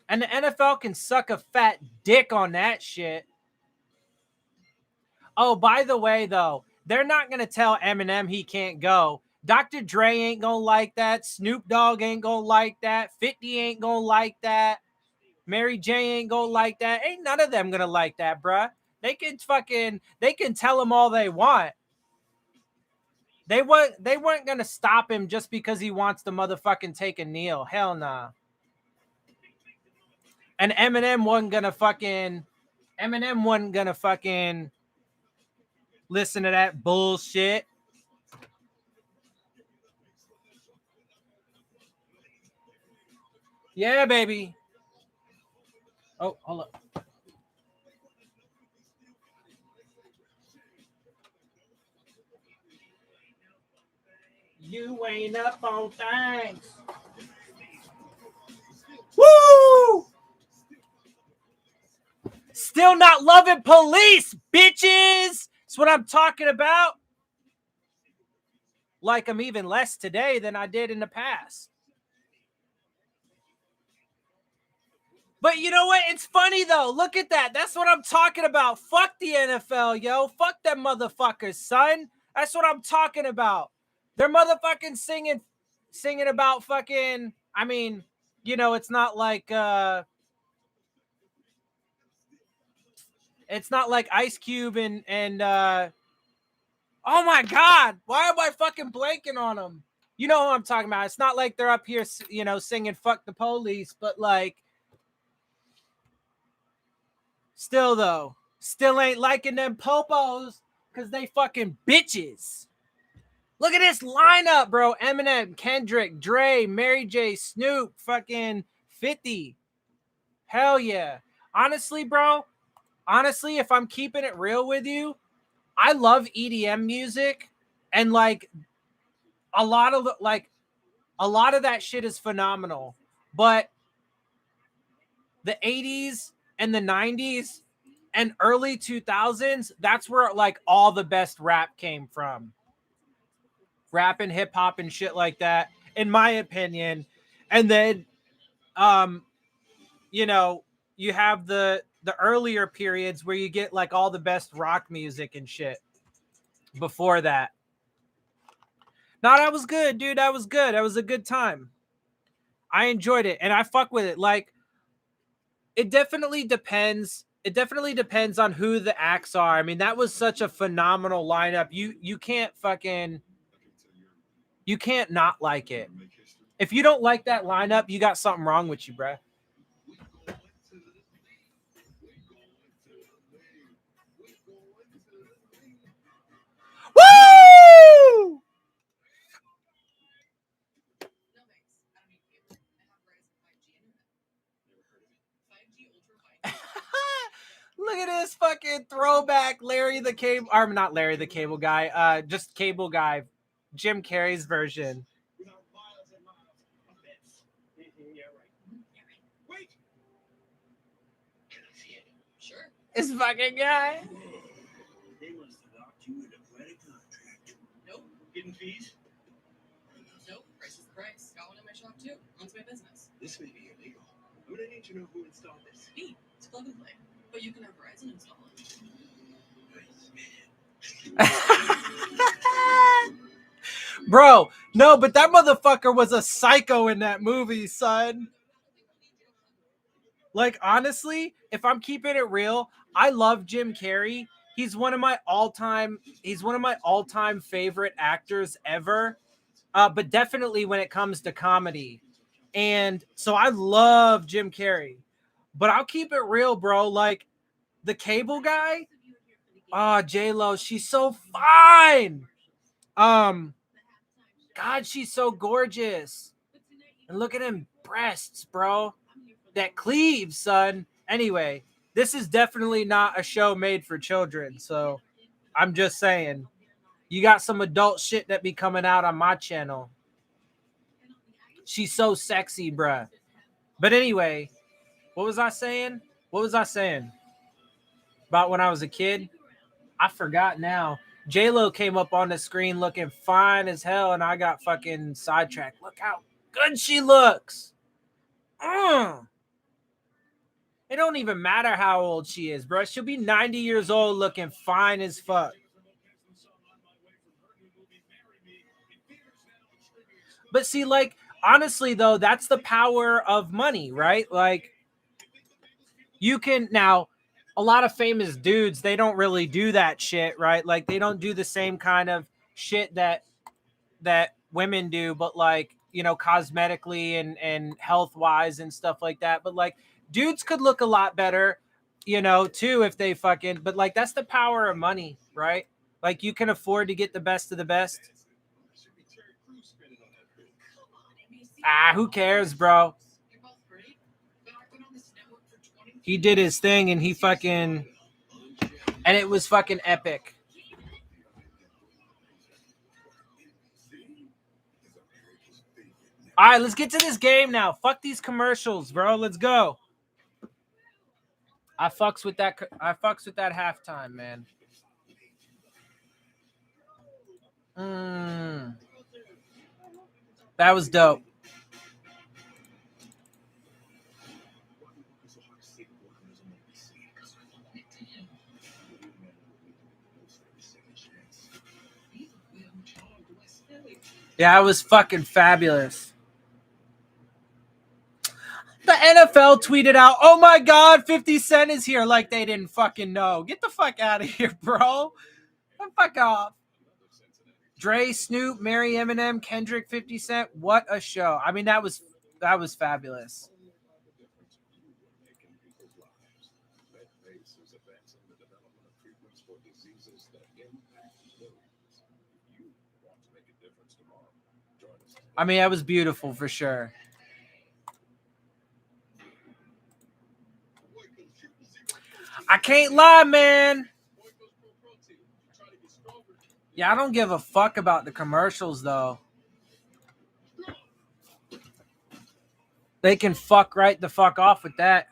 And the NFL can suck a fat dick on that shit. Oh, by the way, though, they're not gonna tell Eminem he can't go. Dr. Dre ain't gonna like that. Snoop Dogg ain't gonna like that. 50 ain't gonna like that. Mary J ain't gonna like that. Ain't none of them gonna like that, bruh. They can tell him all they want. They weren't gonna stop him just because he wants to motherfucking take a kneel. Hell nah. And Eminem wasn't gonna fucking listen to that bullshit. Yeah, baby. Oh, hold up. You ain't up on things. Woo! Still not loving police, bitches. That's what I'm talking about. Like I'm even less today than I did in the past. But you know what? It's funny, though. Look at that. That's what I'm talking about. Fuck the NFL, yo. Fuck them motherfuckers, son. That's what I'm talking about. They're motherfucking singing about fucking, I mean, you know, it's not like Ice Cube and oh my God, why am I fucking blanking on them? You know who I'm talking about. It's not like they're up here, you know, singing fuck the police, but like, still though, still ain't liking them popos because they fucking bitches. Look at this lineup, bro. Eminem, Kendrick, Dre, Mary J, Snoop, fucking 50. Hell yeah. Honestly, bro, if I'm keeping it real with you, I love EDM music, and like a lot of that shit is phenomenal. But the 80s and the 90s and early 2000s, that's where like all the best rap came from. Rap and hip hop and shit like that, in my opinion. And then you know, you have the earlier periods where you get like all the best rock music and shit before that. No, that was good, dude. That was good. That was a good time. I enjoyed it and I fuck with it. Like, it definitely depends. It definitely depends on who the acts are. I mean, that was such a phenomenal lineup. You can't not like it. If you don't like that lineup, you got something wrong with you, bruh. Woo! No thanks. I don't need cable. I have Verizon 5G internet. Never heard of it. 5G Ultra 5G. Look at this fucking throwback Larry the Cable, or not Larry the Cable Guy, just Cable Guy, Jim Carrey's version. Without miles and miles of bits. Yeah, right. Wait! Can I see it? Sure. This fucking guy. They must have locked you into quite a contract. Nope. Hidden fees? Nope. Price is the price. Got one in my shop too. Owns my business. This may be illegal. I'm gonna need to know who installed this. Me. It's plug and play. But you can have Verizon install it. Bro, no, but that motherfucker was a psycho in that movie, son. Like, honestly, if I'm keeping it real, I love Jim Carrey. He's one of my all-time favorite actors ever. But definitely when it comes to comedy. And so I love Jim Carrey. But I'll keep it real, bro. Like, the Cable Guy, Oh, J-Lo, she's so fine. God, she's so gorgeous. And look at them breasts, bro. That cleaves, son. Anyway, this is definitely not a show made for children. So I'm just saying, you got some adult shit that be coming out on my channel. She's so sexy, bruh. But anyway, what was I saying? What was I saying about when I was a kid? I forgot now. J-Lo came up on the screen looking fine as hell, and I got fucking sidetracked. Look how good she looks. It don't even matter how old she is, bro. She'll be 90 years old looking fine as fuck. But see, like, honestly, though, that's the power of money, right? Like, you can now, a lot of famous dudes, they don't really do that shit, right? Like, they don't do the same kind of shit that women do, but like, you know, cosmetically and health wise and stuff like that. But like, dudes could look a lot better, you know, too, if they fucking, but like, that's the power of money, right? Like, you can afford to get the best of the best. Who cares, bro? He did his thing and he fucking, and it was fucking epic. All right, let's get to this game now. Fuck these commercials, bro. Let's go. I fucks with that halftime, man. That was dope. Yeah, it was fucking fabulous. The NFL tweeted out, "Oh my God, 50 Cent is here," like they didn't fucking know. Get the fuck out of here, bro. Get the fuck off. Dre, Snoop, Mary, Eminem, Kendrick, 50 Cent. What a show. I mean, that was fabulous. I mean, that was beautiful for sure. I can't lie, man. Yeah, I don't give a fuck about the commercials, though. They can fuck right the fuck off with that.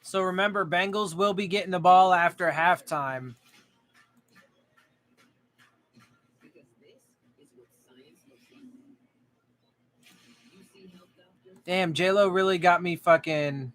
So remember, Bengals will be getting the ball after halftime. Damn, J-Lo really got me fucking...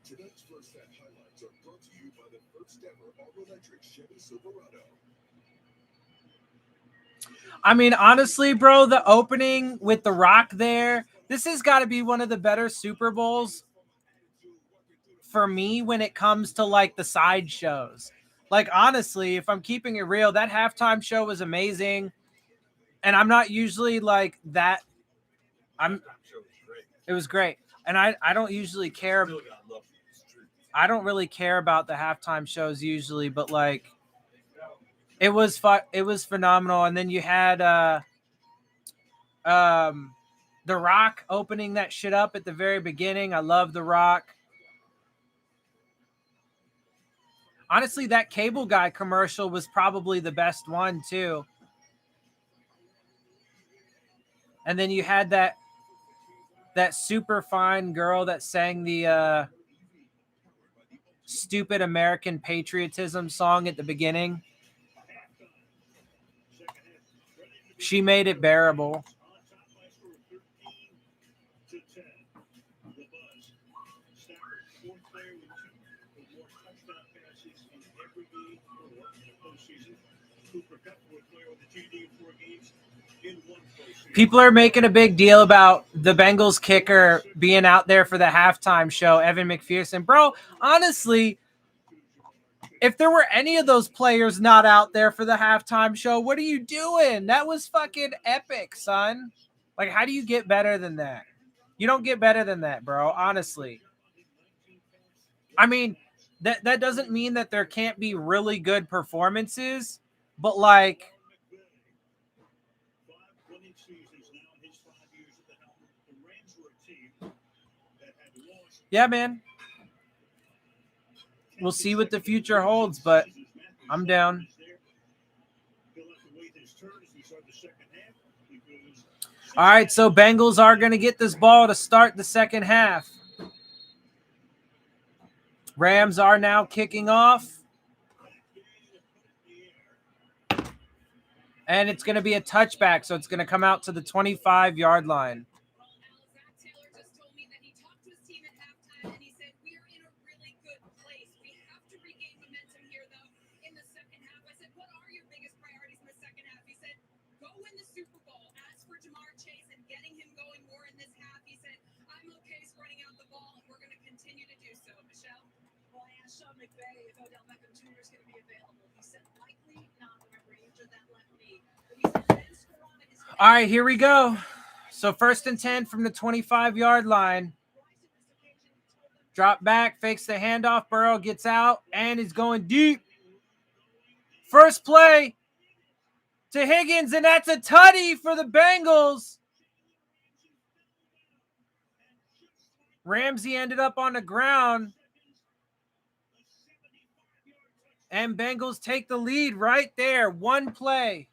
Tonight's first half highlights are brought to you by the first ever all-electric Chevy Silverado. I mean, honestly, bro, the opening with The Rock there, this has got to be one of the better Super Bowls for me when it comes to like the side shows. Like, honestly, if I'm keeping it real, that halftime show was amazing. And I'm not usually like that. It was great. And I don't usually care. I don't really care about the halftime shows usually, but like it was phenomenal. And then you had The Rock opening that shit up at the very beginning. I love The Rock. Honestly, that Cable Guy commercial was probably the best one too. And then you had that super fine girl that sang the stupid American patriotism song at the beginning. She made it bearable. fourth player with more touchdown passes in every game or in the postseason. Cooper Kupp, fourth player with a TD in 4 games in one postseason. People are making a big deal about the Bengals kicker being out there for the halftime show, Evan McPherson. Bro, honestly, if there were any of those players not out there for the halftime show, what are you doing? That was fucking epic, son. Like, how do you get better than that? You don't get better than that, bro, honestly. I mean, that doesn't mean that there can't be really good performances, but like, yeah, man. We'll see what the future holds, but I'm down. All right, so Bengals are going to get this ball to start the second half. Rams are now kicking off. And it's going to be a touchback, so it's going to come out to the 25-yard line. All right, here we go. So 1st and 10 from the 25-yard line. Drop back, fakes the handoff. Burrow gets out, and he's going deep. First play to Higgins, and that's a tutty for the Bengals. Ramsey ended up on the ground. And Bengals take the lead right there. One play.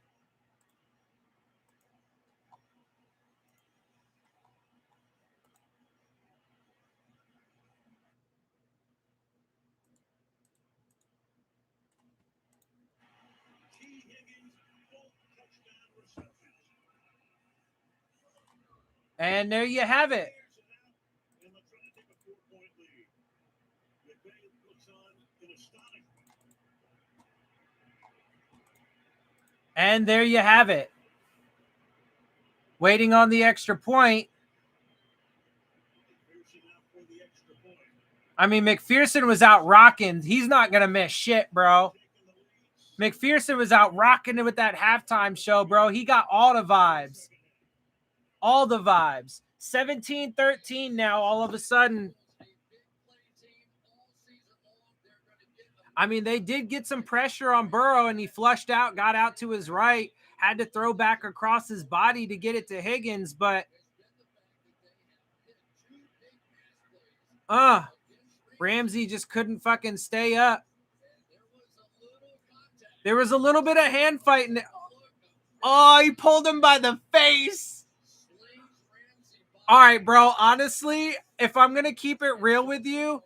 And there you have it. And there you have it. Waiting on the extra point. I mean, McPherson was out rocking. He's not going to miss shit, bro. McPherson was out rocking it with that halftime show, bro. He got all the vibes. All the vibes. 17-13 now all of a sudden. I mean, they did get some pressure on Burrow, and he flushed out, got out to his right, had to throw back across his body to get it to Higgins, but Ramsey just couldn't fucking stay up. There was a little bit of hand fighting. Oh, he pulled him by the face. All right, bro. Honestly, if I'm going to keep it real with you,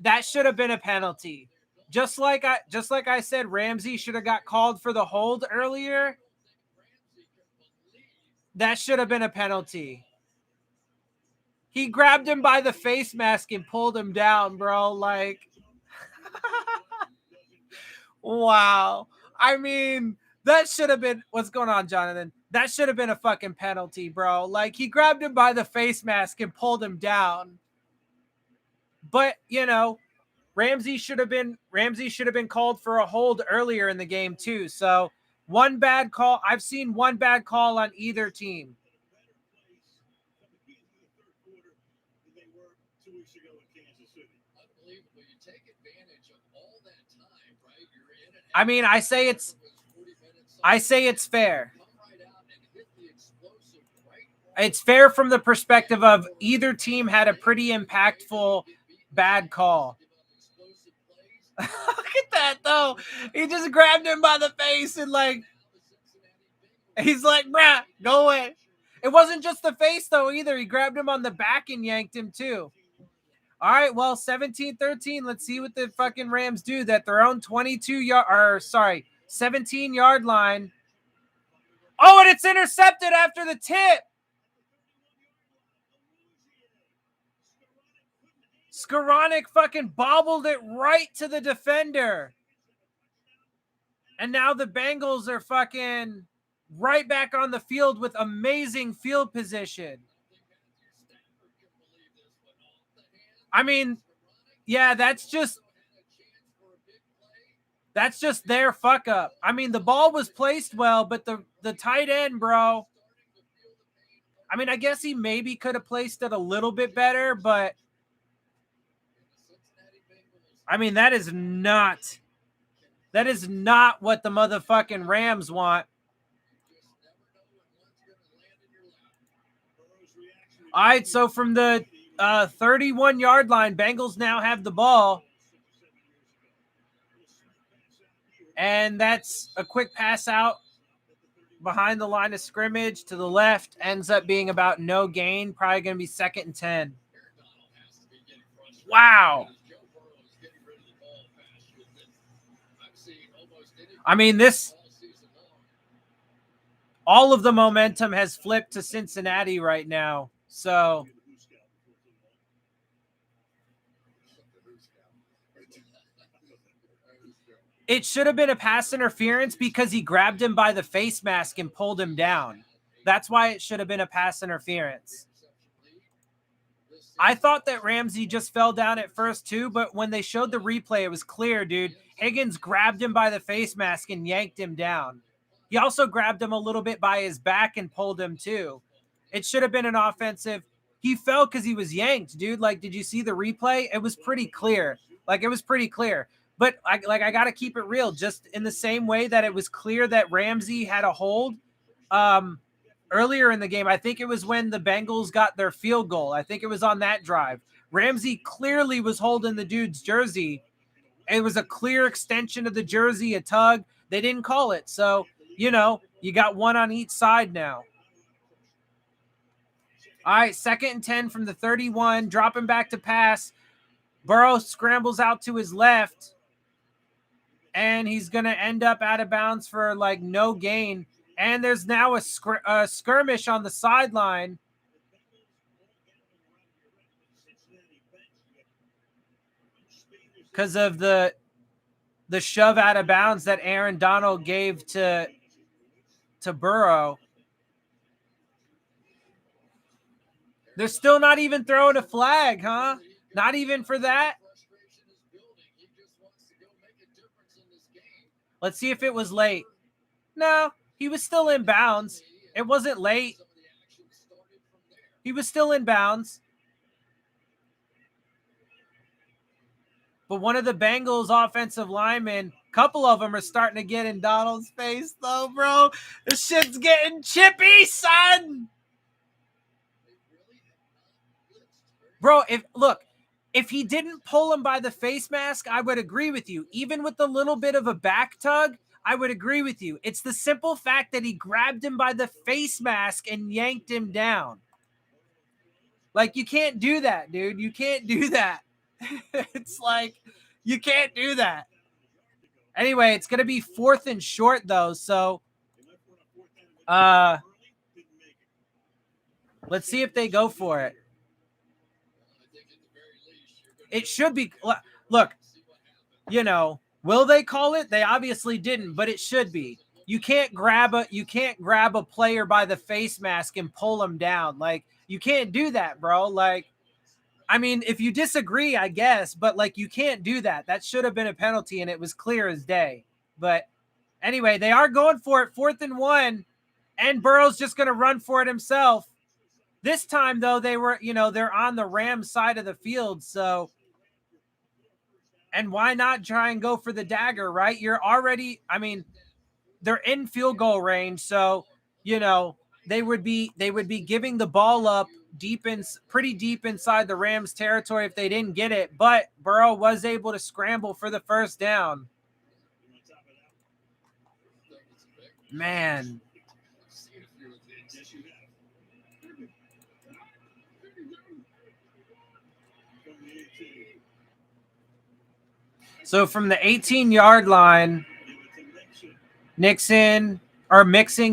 that should have been a penalty. Just like I said, Ramsey should have got called for the hold earlier. That should have been a penalty. He grabbed him by the face mask and pulled him down, bro. Like, wow. I mean, that should have been, what's going on, Jonathan? That should have been a fucking penalty, bro. Like, he grabbed him by the face mask and pulled him down. But, you know, Ramsey should have been called for a hold earlier in the game too. So one bad call. I've seen one bad call on either team. I mean, I say it's fair. It's fair from the perspective of either team had a pretty impactful bad call. Look at that, though. He just grabbed him by the face and, like, he's like, bruh, go away. It wasn't just the face, though, either. He grabbed him on the back and yanked him, too. All right, well, 17-13. Let's see what the fucking Rams do. That their own 17-yard line. Oh, and it's intercepted after the tip. Skoranek fucking bobbled it right to the defender. And now the Bengals are fucking right back on the field with amazing field position. I mean, yeah, that's just their fuck up. I mean, the ball was placed well, but the tight end, bro. I mean, I guess he maybe could have placed it a little bit better, but I mean, that is not what the motherfucking Rams want. All right, so from the 31-yard line, Bengals now have the ball. And that's a quick pass out behind the line of scrimmage to the left. Ends up being about no gain. Probably going to be 2nd and 10. Wow. I mean, all of the momentum has flipped to Cincinnati right now. So it should have been a pass interference because he grabbed him by the face mask and pulled him down. That's why it should have been a pass interference. I thought that Ramsey just fell down at first too, but when they showed the replay, it was clear, dude. Higgins grabbed him by the face mask and yanked him down. He also grabbed him a little bit by his back and pulled him too. It should have been an offensive. He fell because he was yanked, dude. Like, did you see the replay? It was pretty clear. Like, it was pretty clear. But I got to keep it real. Just in the same way that it was clear that Ramsey had a hold earlier in the game. I think it was when the Bengals got their field goal. I think it was on that drive. Ramsey clearly was holding the dude's jersey. It was a clear extension of the jersey, a tug. They didn't call it. So, you know, you got one on each side now. All right, 2nd and 10 from the 31, dropping back to pass. Burrow scrambles out to his left, and he's going to end up out of bounds for, like, no gain. And there's now a skirmish on the sideline. Because of the shove out of bounds that Aaron Donald gave to Burrow. They're still not even throwing a flag, huh? Not even for that? Let's see if it was late. No, he was still in bounds. It wasn't late. He was still in bounds. But one of the Bengals offensive linemen, a couple of them are starting to get in Donald's face, though, bro. This shit's getting chippy, son. Bro, if he didn't pull him by the face mask, I would agree with you. Even with the little bit of a back tug, I would agree with you. It's the simple fact that he grabbed him by the face mask and yanked him down. Like, you can't do that, dude. You can't do that. It's like, you can't do that. Anyway, it's going to be 4th and short, though. So, let's see if they go for it. It should be. Look, you know, will they call it? They obviously didn't, but it should be. You can't grab a player by the face mask and pull him down. Like, you can't do that, bro. Like, I mean, if you disagree, I guess, but like, you can't do that. That should have been a penalty, and it was clear as day. But anyway, they are going for it, 4th and 1, and Burrow's just going to run for it himself. This time, though, they're on the Rams side of the field, so. And why not try and go for the dagger, right? They're in field goal range, so, you know, they would be giving the ball up pretty deep inside the Rams territory if they didn't get it, but Burrow was able to scramble for the first down. Man. So from the 18-yard line, Mixon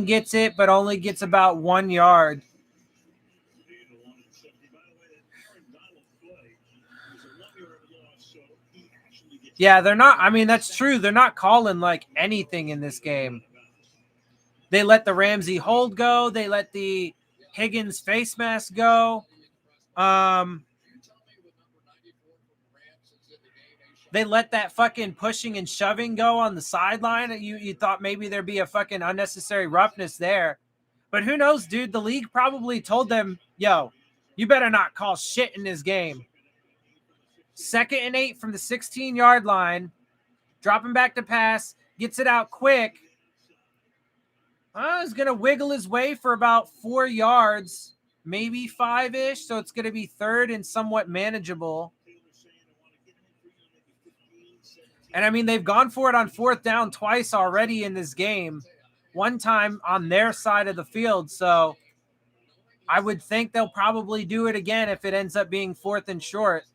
gets it, but only gets about 1 yard. Yeah, they're not. I mean, that's true. They're not calling like anything in this game. They let the Ramsey hold go. They let the Higgins face mask go. They let that fucking pushing and shoving go on the sideline. You thought maybe there'd be a fucking unnecessary roughness there. But who knows, dude? The league probably told them, yo, you better not call shit in this game. 2nd and 8 from the 16-yard line. Dropping back to pass. Gets it out quick. He's going to wiggle his way for about 4 yards. Maybe 5-ish. So it's going to be 3rd and somewhat manageable. And I mean, they've gone for it on 4th down twice already in this game. One time on their side of the field. So I would think they'll probably do it again if it ends up being 4th and short.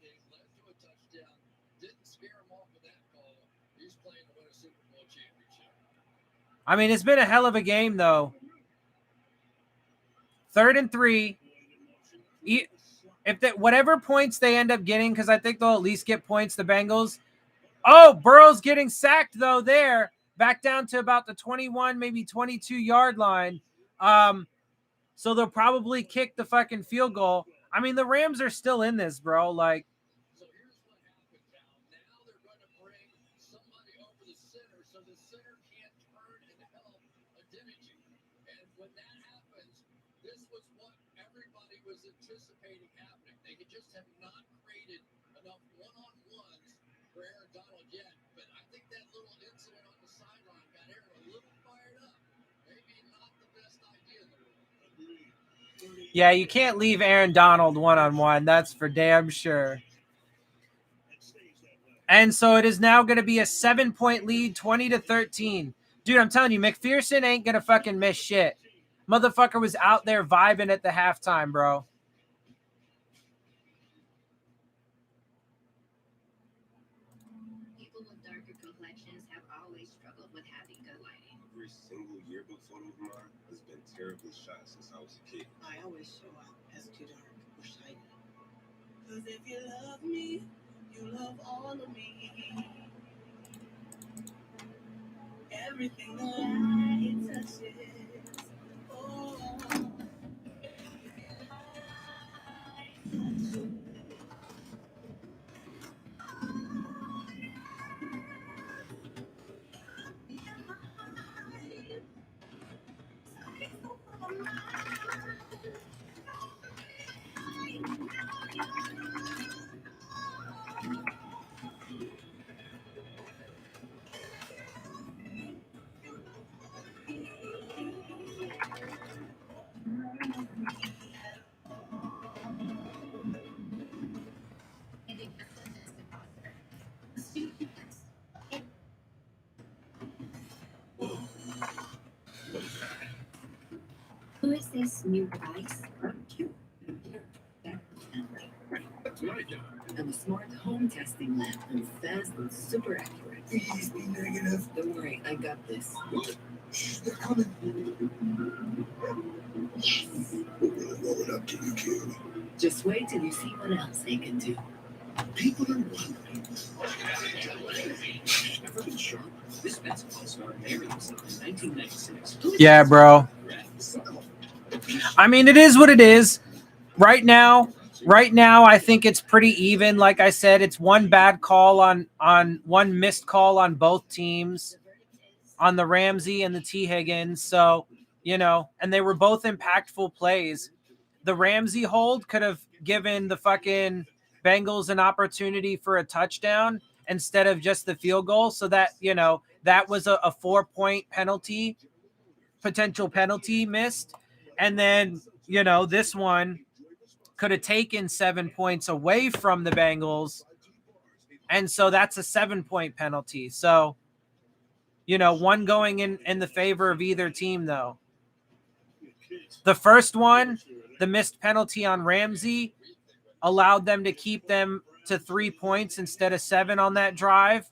I mean, it's been a hell of a game, though. 3rd and 3. If whatever points they end up getting, because I think they'll at least get points, the Bengals. Oh, Burrow's getting sacked, though, there. Back down to about the 21, maybe 22-yard line. So they'll probably kick the fucking field goal. I mean, the Rams are still in this, bro. Like, So here's what happened, Cal. Now they're going to bring somebody over the center so the center can't turn and help Adeniji. And when that happens, this was what everybody was anticipating happening. They just have not created enough one-on-ones for Aaron Donald yet. But I think that little incident on the sideline got Aaron a little fired up. Maybe not the best idea in the world. yeah, you can't leave Aaron Donald one-on-one. That's for damn sure. And so it is now going to be a 7-point lead, 20-13. Dude, I'm telling you, McPherson ain't going to fucking miss shit. Motherfucker was out there vibing at the halftime, bro. People with darker complexions have always struggled with having good lighting. Every single yearbook photo of mine has been terribly shot since I was a kid. I always show up as too dark or shiny. Cause if you love me, you love all of me. Everything the light touches. Oh. Who is this new price? That's my job. I'm a smart home testing lab. I'm fast and super accurate. Please be negative. Don't worry, I got this. Shh, they're coming. Yes! We're gonna roll it up to you, kid. Just wait till you see what else they can do. People are wondering. Never been sharp. This basketball star married himself in 1996. Yeah, bro. I mean, it is what it is. Right now, I think it's pretty even. Like I said, it's one bad call on one missed call on both teams, on the Ramsey and the T. Higgins. So, you know, and they were both impactful plays. The Ramsey hold could have given the fucking Bengals an opportunity for a touchdown instead of just the field goal. So that, you know, that was a 4-point penalty, potential penalty missed. And then, you know, this one could have taken 7 points away from the Bengals. And so that's a 7-point penalty. So, you know, one going in the favor of either team, though. The first one, the missed penalty on Ramsey, allowed them to keep them to 3 points instead of 7 on that drive.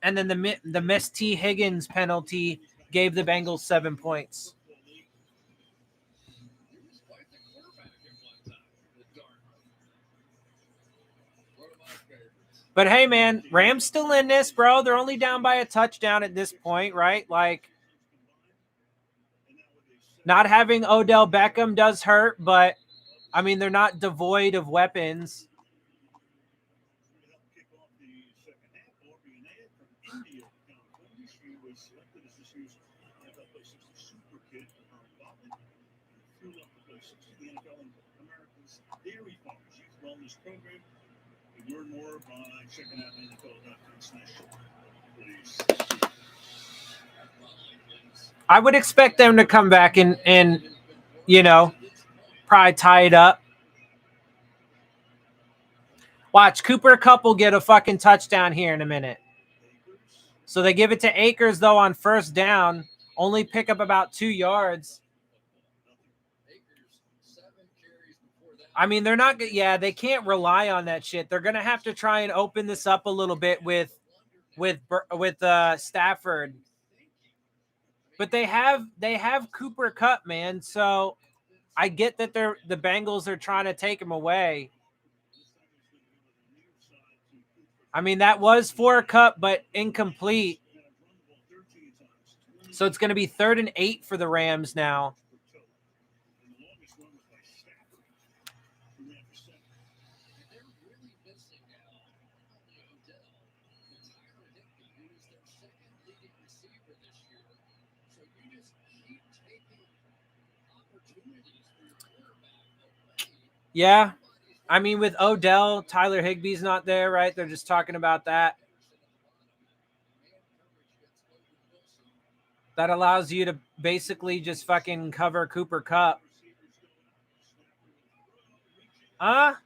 And then the missed T. Higgins penalty gave the Bengals 7 points. He was quite the quarterback at one time in the dark. What about But hey, man, Rams still in this, bro. They're only down by a touchdown at this point, right? Like, not having Odell Beckham does hurt, but I mean, they're not devoid of weapons. Learn more by checking out NFL.com/please. I would expect them to come back and you know, probably tie it up. Watch, Cooper Kupp will get a fucking touchdown here in a minute. So they give it to Akers, though, on first down. Only pick up about 2 yards. I mean, they're not – yeah, they can't rely on that shit. They're going to have to try and open this up a little bit with Stafford. But they have Cooper Kupp, man. So I get that the Bengals are trying to take him away. I mean, that was for Kupp, but incomplete. So it's going to be 3rd and 8 for the Rams now. Yeah. I mean, with Odell, Tyler Higbee's not there, right? They're just talking about that. That allows you to basically just fucking cover Cooper Kupp. That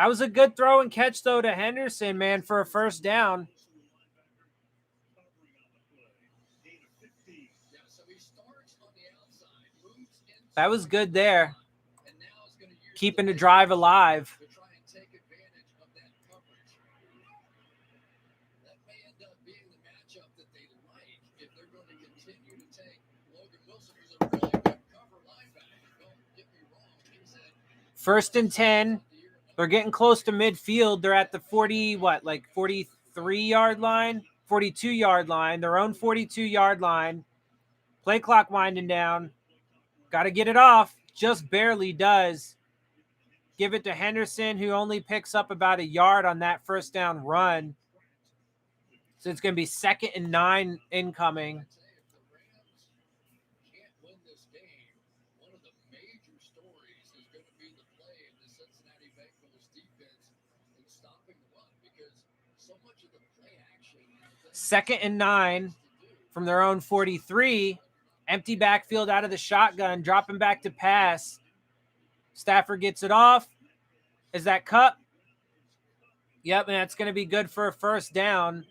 was a good throw and catch, though, to Henderson, man, for a first down. That was good there. Keeping the drive alive. First and 10. They're getting close to midfield. They're at the 43-yard line? 42-yard line. Their own 42-yard line. Play clock winding down. Got to get it off. Just barely does. Give it to Henderson, who only picks up about a yard on that first down run. So it's going to be 2nd and 9 incoming. One of the major stories is going to be the play of the Cincinnati Bengals defense in stopping the run, because so much of the play action. 2nd and 9 from their own 43. Empty backfield out of the shotgun, dropping back to pass. Stafford gets it off. Is that Kupp? Yep, and that's going to be good for a first down.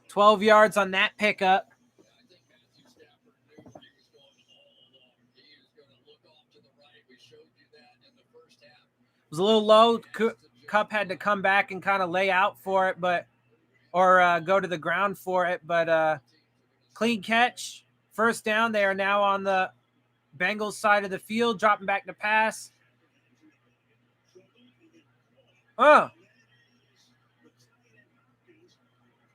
12 yards on that pickup. It was a little low. Kupp had to come back and kind of lay out for it, or go to the ground for it. But clean catch, first down. They are now on the Bengals side of the field, dropping back to pass.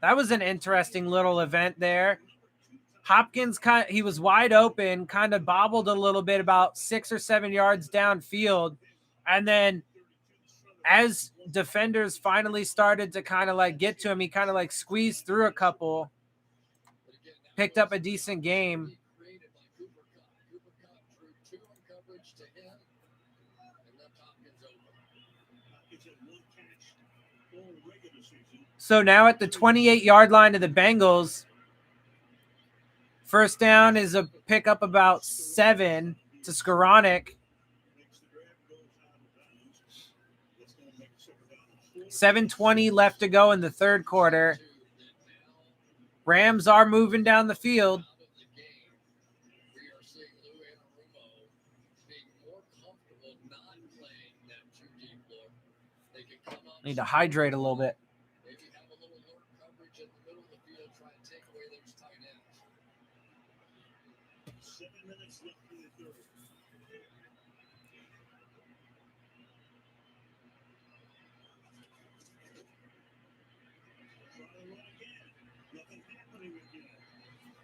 That was an interesting little event there. Hopkins, he was wide open, kind of bobbled a little bit about 6 or 7 yards downfield. And then as defenders finally started to kind of like get to him, he kind of like squeezed through a couple, picked up a decent game. So now at the 28-yard line of the Bengals, first down is a pickup about 7 to Skoranek. 7:20 left to go in the third quarter. Rams are moving down the field. Need to hydrate a little bit.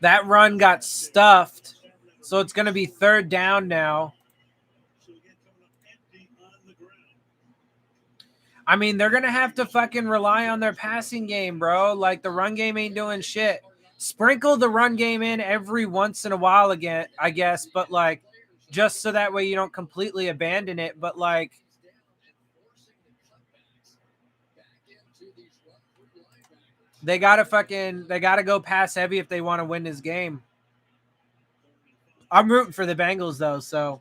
That run got stuffed. So it's going to be 3rd down now. I mean, they're going to have to fucking rely on their passing game, bro. Like, the run game ain't doing shit. Sprinkle the run game in every once in a while again, I guess. But, like, just so that way you don't completely abandon it. But, like, they got to go pass heavy if they want to win this game. I'm rooting for the Bengals, though, so.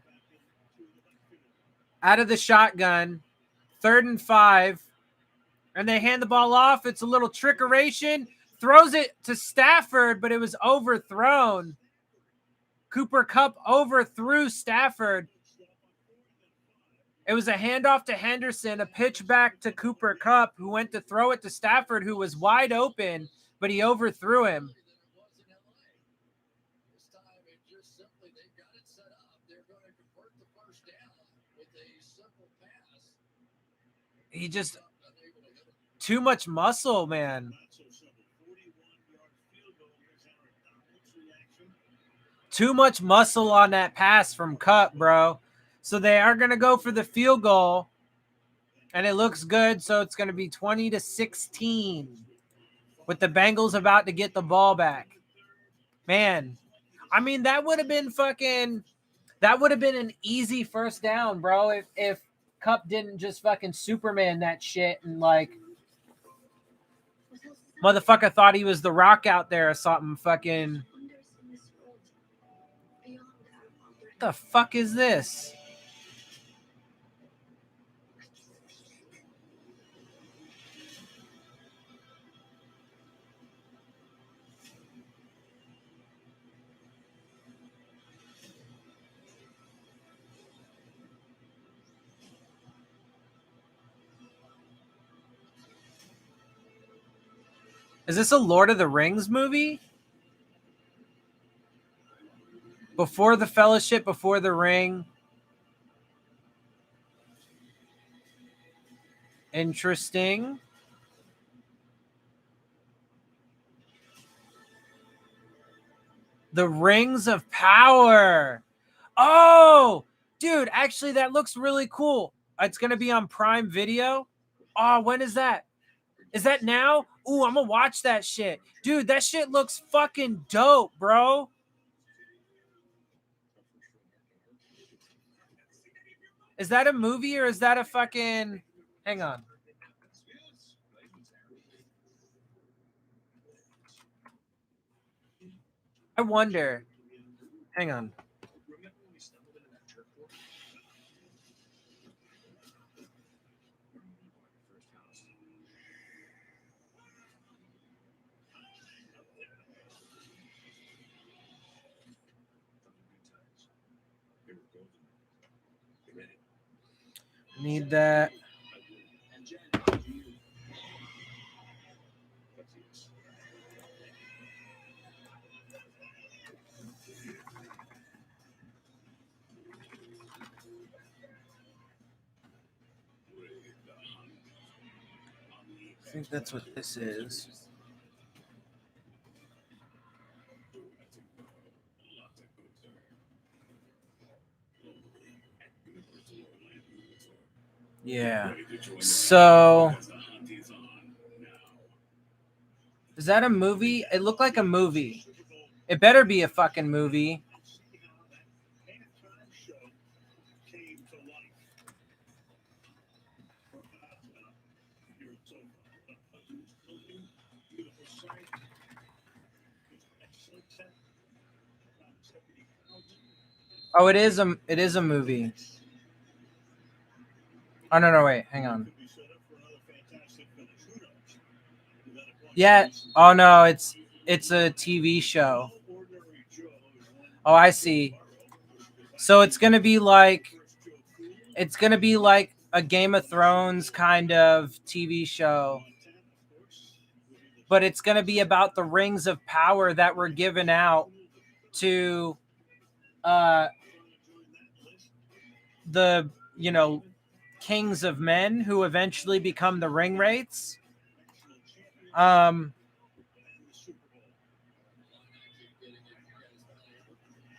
Out of the shotgun, 3rd and 5. And they hand the ball off. It's a little trickeration. Throws it to Stafford, but it was overthrown. Cooper Kupp overthrew Stafford. It was a handoff to Henderson, a pitch back to Cooper Kupp, who went to throw it to Stafford, who was wide open, but he overthrew him. He just too much muscle, man. Too much muscle on that pass from Kupp, bro. So they are going to go for the field goal, and it looks good. So it's going to be 20-16 with the Bengals about to get the ball back. Man, I mean, that would have been an easy 1st down, bro, if Kupp didn't just fucking Superman that shit and, like, motherfucker thought he was the Rock out there or something. Fucking, what the fuck is this? Is this a Lord of the Rings movie? Before the Fellowship, Before the Ring. Interesting. The Rings of Power. Oh, dude, actually, that looks really cool. It's going to be on Prime Video. Oh, when is that? Is that now? Ooh, I'm going to watch that shit. Dude, that shit looks fucking dope, bro. Is that a movie or is that a fucking... Hang on. I wonder. Hang on. Need that. I think that's what this is. Yeah. So, is that a movie? It looked like a movie. It better be a fucking movie. Oh, it is a movie. Oh no, wait, hang on. Yeah. Oh no, it's a TV show. Oh, I see. So it's gonna be like a Game of Thrones kind of TV show. But it's gonna be about the rings of power that were given out to the, kings of men who eventually become the ring wraiths.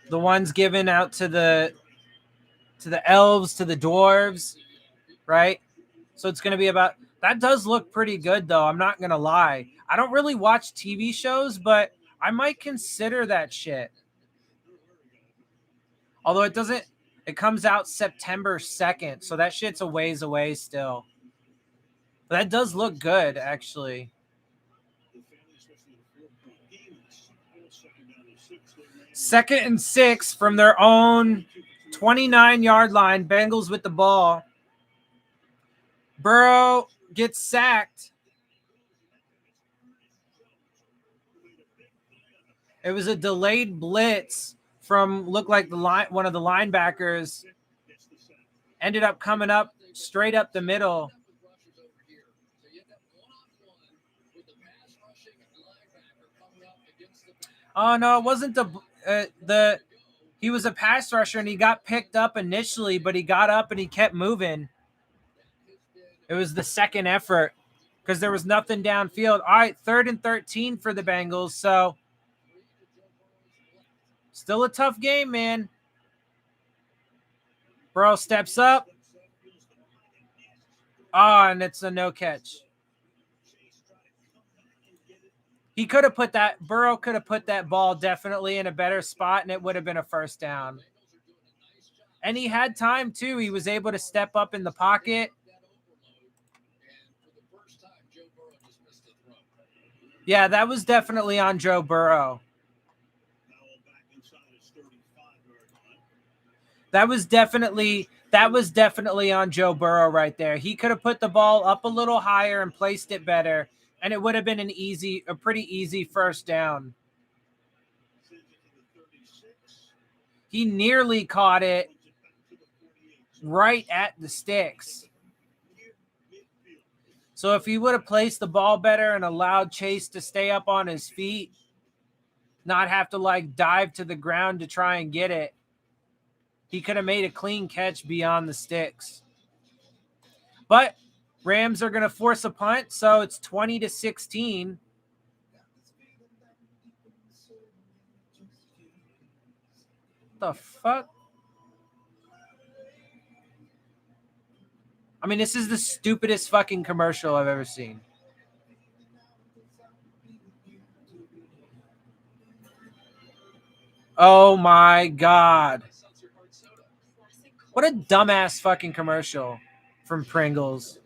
The ones given out to the elves, to the dwarves, right? So it's going to be about that. Does look pretty good though. I'm not going to lie. I don't really watch TV shows, but I might consider that shit. Although it doesn't, it comes out September 2nd. So that shit's a ways away still. But that does look good, actually. Second and 6 from their own 29-yard line. Bengals with the ball. Burrow gets sacked. It was a delayed blitz from looked like one of the linebackers. Ended up coming up straight up the middle. Oh no, it wasn't he was a pass rusher and he got picked up initially, but he got up and he kept moving. It was the second effort because there was nothing downfield. All right, 3rd and 13 for the Bengals. So still a tough game, man. Burrow steps up. Oh, and it's a no catch. He could have Burrow could have put that ball definitely in a better spot and it would have been a first down. And he had time too. He was able to step up in the pocket. Yeah, that was definitely on Joe Burrow. That was definitely on Joe Burrow right there. He could have put the ball up a little higher and placed it better, and it would have been a pretty easy first down. He nearly caught it right at the sticks. So if he would have placed the ball better and allowed Chase to stay up on his feet, not have to like dive to the ground to try and get it, he could have made a clean catch beyond the sticks. But Rams are going to force a punt, so it's 20-16. The fuck? I mean, this is the stupidest fucking commercial I've ever seen. Oh my God. What a dumbass fucking commercial from Pringles.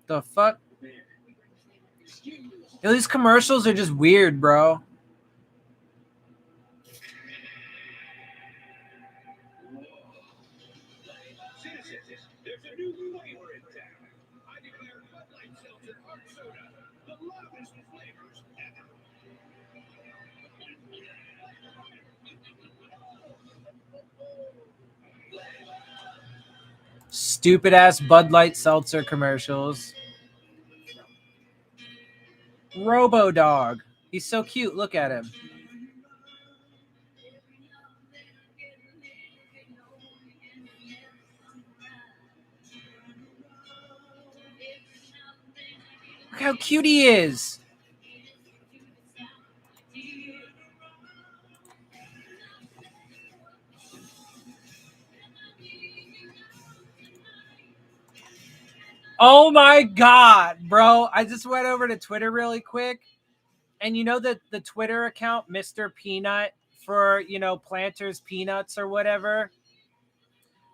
The fuck? Yo, these commercials are just weird, bro. Stupid ass Bud Light seltzer commercials. Robo Dog. He's so cute. Look at him. Look how cute he is. Oh my God, bro. I just went over to Twitter really quick. And you know that the Twitter account, Mr. Peanut, for, you know, Planters Peanuts or whatever.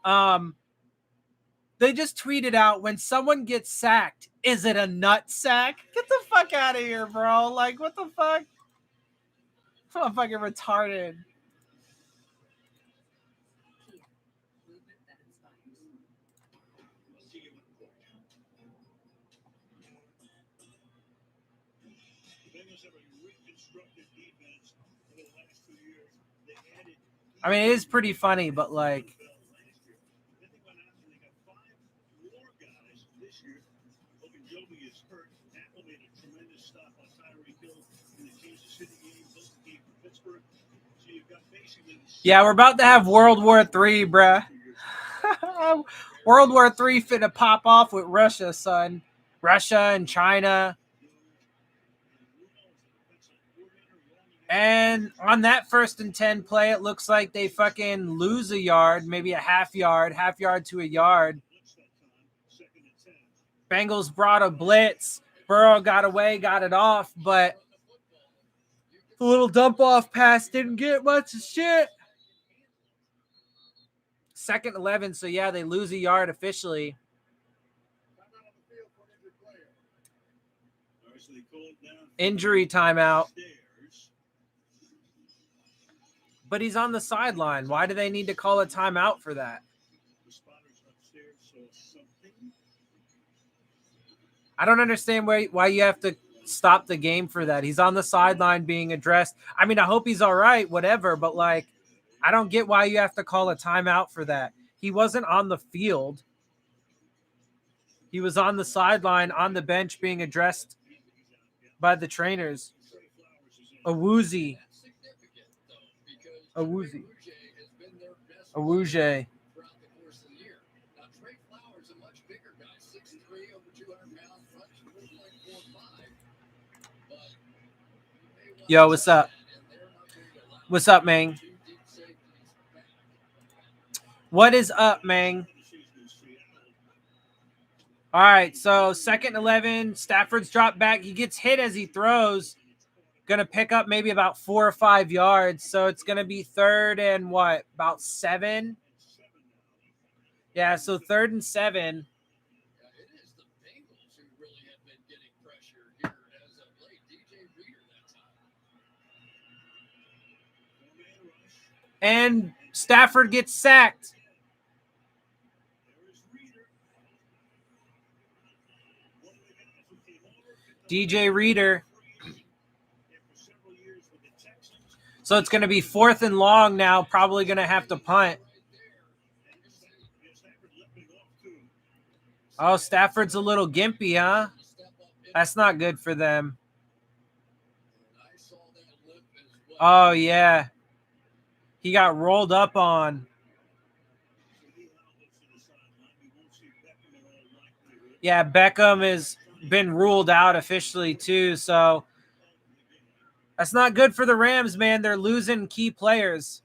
They just tweeted out, when someone gets sacked, is it a nut sack? Get the fuck out of here, bro. Like, what the fuck? I'm fucking retarded. I mean, it is pretty funny, but like, yeah, we're about to have World War III, bruh. World War III finna pop off with Russia, son. Russia and China. And on that 1st and 10 play, it looks like they fucking lose a yard, maybe a half yard to a yard. Bengals brought a blitz. Burrow got away, got it off, but the little dump off pass didn't get much of shit. 2nd 11, so yeah, they lose a yard officially. Injury timeout. But he's on the sideline. Why do they need to call a timeout for that? I don't understand why you have to stop the game for that. He's on the sideline being addressed. I mean, I hope he's all right, whatever, but like, I don't get why you have to call a timeout for that. He wasn't on the field. He was on the sideline, on the bench, being addressed by the trainers. A woozy. Awuzie. Yo, what's up? What's up, man? What is up, man? All right, so 2nd 11, Stafford's dropped back. He gets hit as he throws. Going to pick up maybe about 4 or 5 yards. So it's going to be 3rd and what? About 7? Yeah, so 3rd and 7. It is the Bengals who really have been getting pressure here as of late. DJ Reader that time. And Stafford gets sacked. DJ Reader. So it's going to be 4th and long now. Probably going to have to punt. Oh, Stafford's a little gimpy, huh? That's not good for them. Oh, yeah. He got rolled up on. Yeah, Beckham has been ruled out officially too, so that's not good for the Rams, man. They're losing key players.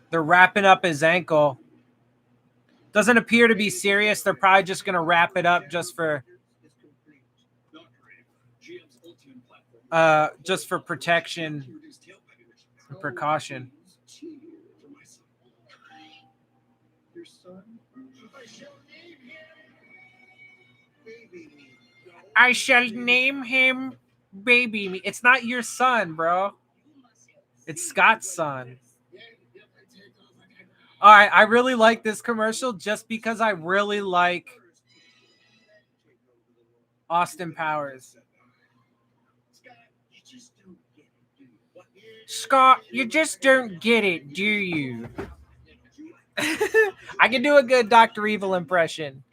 They're wrapping up his ankle. Doesn't appear to be serious. They're probably just going to wrap it up just for protection and precaution. I shall name him Baby Me. It's not your son, bro. It's Scott's son. All right, I really like this commercial just because I really like Austin Powers. Scott, you just don't get it, do you? I can do a good Dr. Evil impression.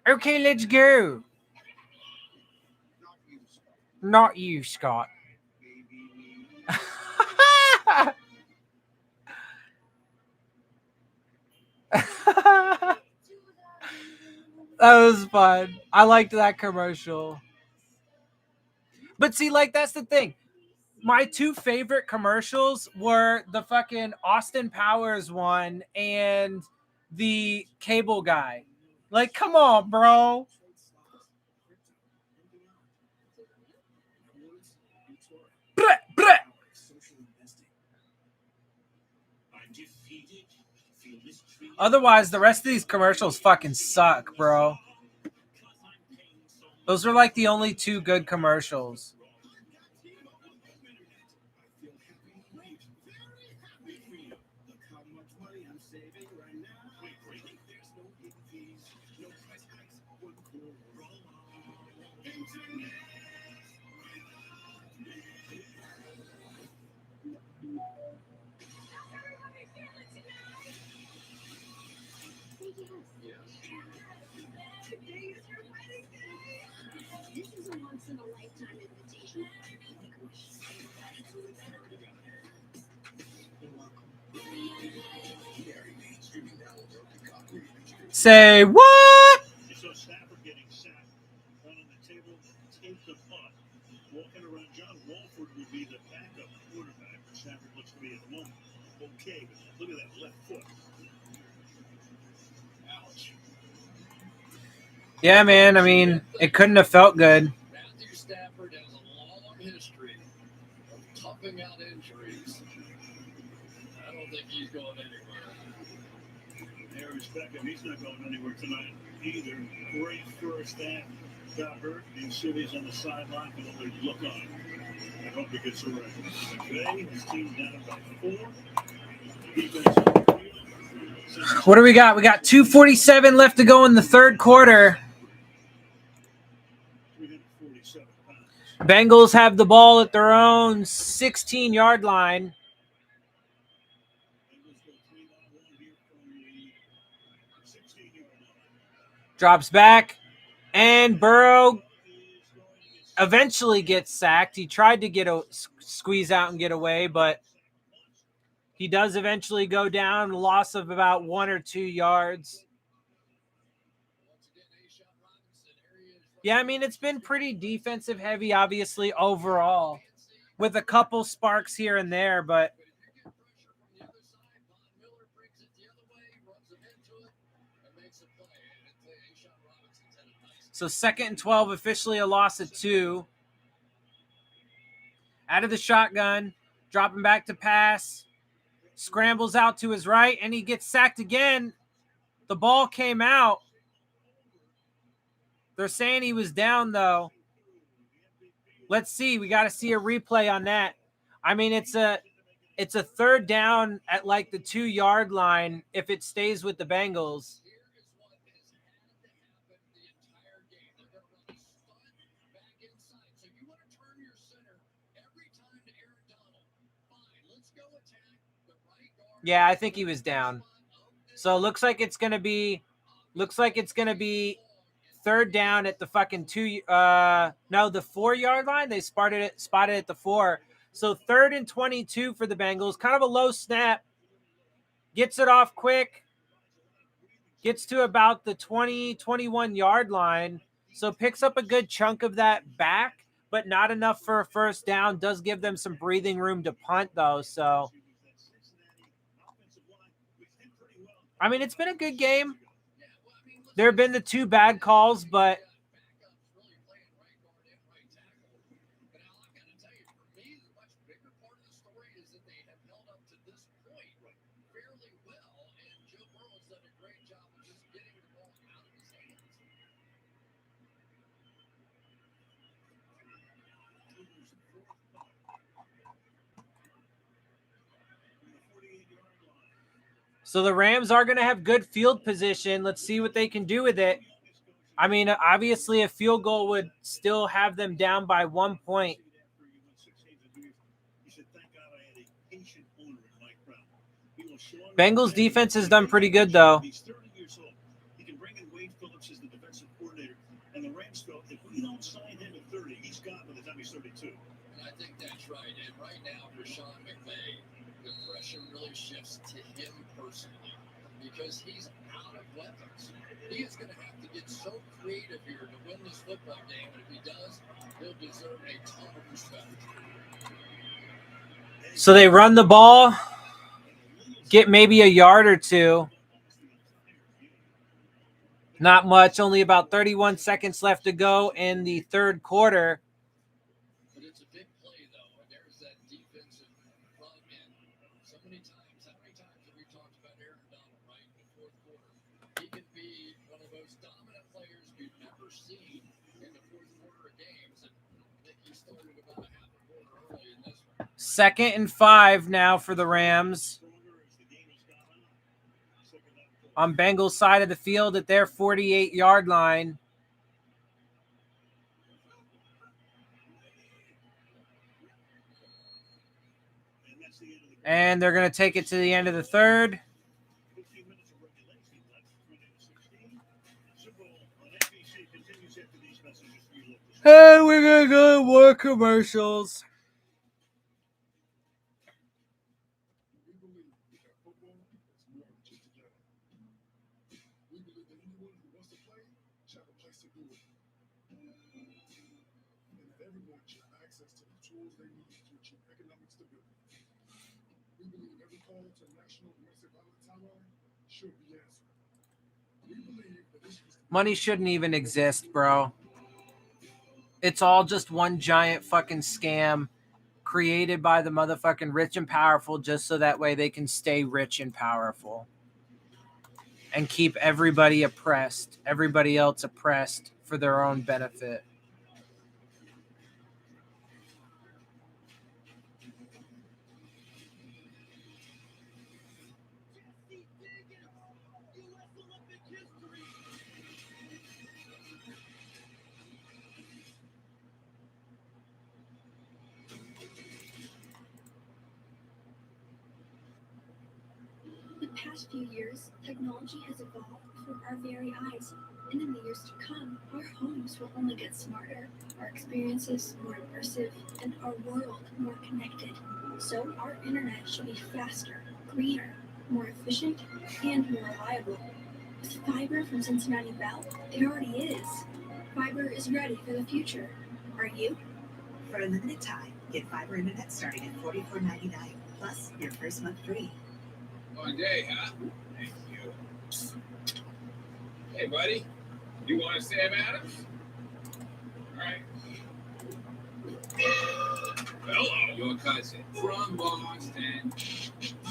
Okay, let's go. Not you, Scott. That was fun. I liked that commercial. But see, like, that's the thing. My 2 favorite commercials were the fucking Austin Powers one and the cable guy. Like, come on, bro. Bleh, bleh. Otherwise, the rest of these commercials fucking suck, bro. Those are like the only 2 good commercials. Say what? You saw Stafford getting sacked, one on the table, taped the punt, walking around. John Walford would be the backup quarterback, but Stafford looks to be at the moment okay with that. Look at that left foot. Ouch. Yeah, man. I mean, it couldn't have felt good. Matthew Stafford has a long history of toughing out injuries. I don't think he's going anywhere. I respect him. He's not going anywhere tonight either. Great first half. Got hurt. And City's on the sideline can only look on. I hope he gets a rest. McVay, his team down by 4. Defense on the field. What do we got? We got 2:47 left to go in the third quarter. 347 pounds. Bengals have the ball at their own 16-yard line. Bengals go 3-1 here from the 16-yard line. Drops back. And Burrow eventually gets sacked. He tried to squeeze out and get away, but he does eventually go down, loss of about 1 or 2 yards. Yeah, I mean, it's been pretty defensive heavy, obviously, overall, with a couple sparks here and there, but so 2nd and 12, officially a loss of 2. Out of the shotgun, dropping back to pass, scrambles out to his right, and he gets sacked again. The ball came out. They're saying he was down, though. Let's see. We got to see a replay on that. I mean, it's a 3rd down at like the 2-yard line if it stays with the Bengals. Yeah, I think he was down. So it looks like it's gonna be 3rd down at the fucking the 4-yard line. They spotted at the 4. So 3rd and 22 for the Bengals. Kind of a low snap. Gets it off quick. Gets to about the 21 yard line. So picks up a good chunk of that back, but not enough for a 1st down. Does give them some breathing room to punt, though. So, I mean, it's been a good game. There have been the 2 bad calls, but so the Rams are going to have good field position. Let's see what they can do with it. I mean, obviously a field goal would still have them down by 1 point. Bengals defense has done pretty good, though. He's 30 years old. He can bring in Wade Phillips as the defensive coordinator, and the Rams felt if we don't sign him at 30, he's gone by the time he's 32. And I think that's right. And right now for Sean McVay, the pressure really shifts to him personally because he's out of weapons. He is going to have to get so creative here to win this football game, and if he does, he'll deserve a ton of respect. So they run the ball, get maybe a yard or 2. Not much, only about 31 seconds left to go in the 3rd quarter. But it's a big play, though, and there's that defensive front end. So many times, how many times have we talked about Aaron Donald, right, in the 4th quarter? He can be one of the most dominant players we've ever seen in the 4th quarter of games, and I think he started about a half a quarter early in this one. 2nd and 5 now for the Rams. On Bengals side of the field at their 48-yard line. And they're going to take it to the end of the 3rd. And we're going to go to more commercials. We believe that football is more than just a game. We believe in access to the tools they need to achieve economic stability. We believe every call to national domestic violence hotline should be answered. We believe that this is Money shouldn't even exist, bro. It's all just one giant fucking scam created by the motherfucking rich and powerful just so that way they can stay rich and powerful and keep everybody oppressed, everybody else oppressed for their own benefit. The past few years, technology has evolved before our very eyes, and in the years to come, our homes will only get smarter, our experiences more immersive, and our world more connected. So our internet should be faster, greener, more efficient, and more reliable. With fiber from Cincinnati Bell, it already is. Fiber is ready for the future. Are you? For a limited time, get fiber internet starting at $44.99, plus your first month free. One day, huh? Thank you. Hey, buddy. You want to Sam Adams? All right. Hello. Your cousin from Boston.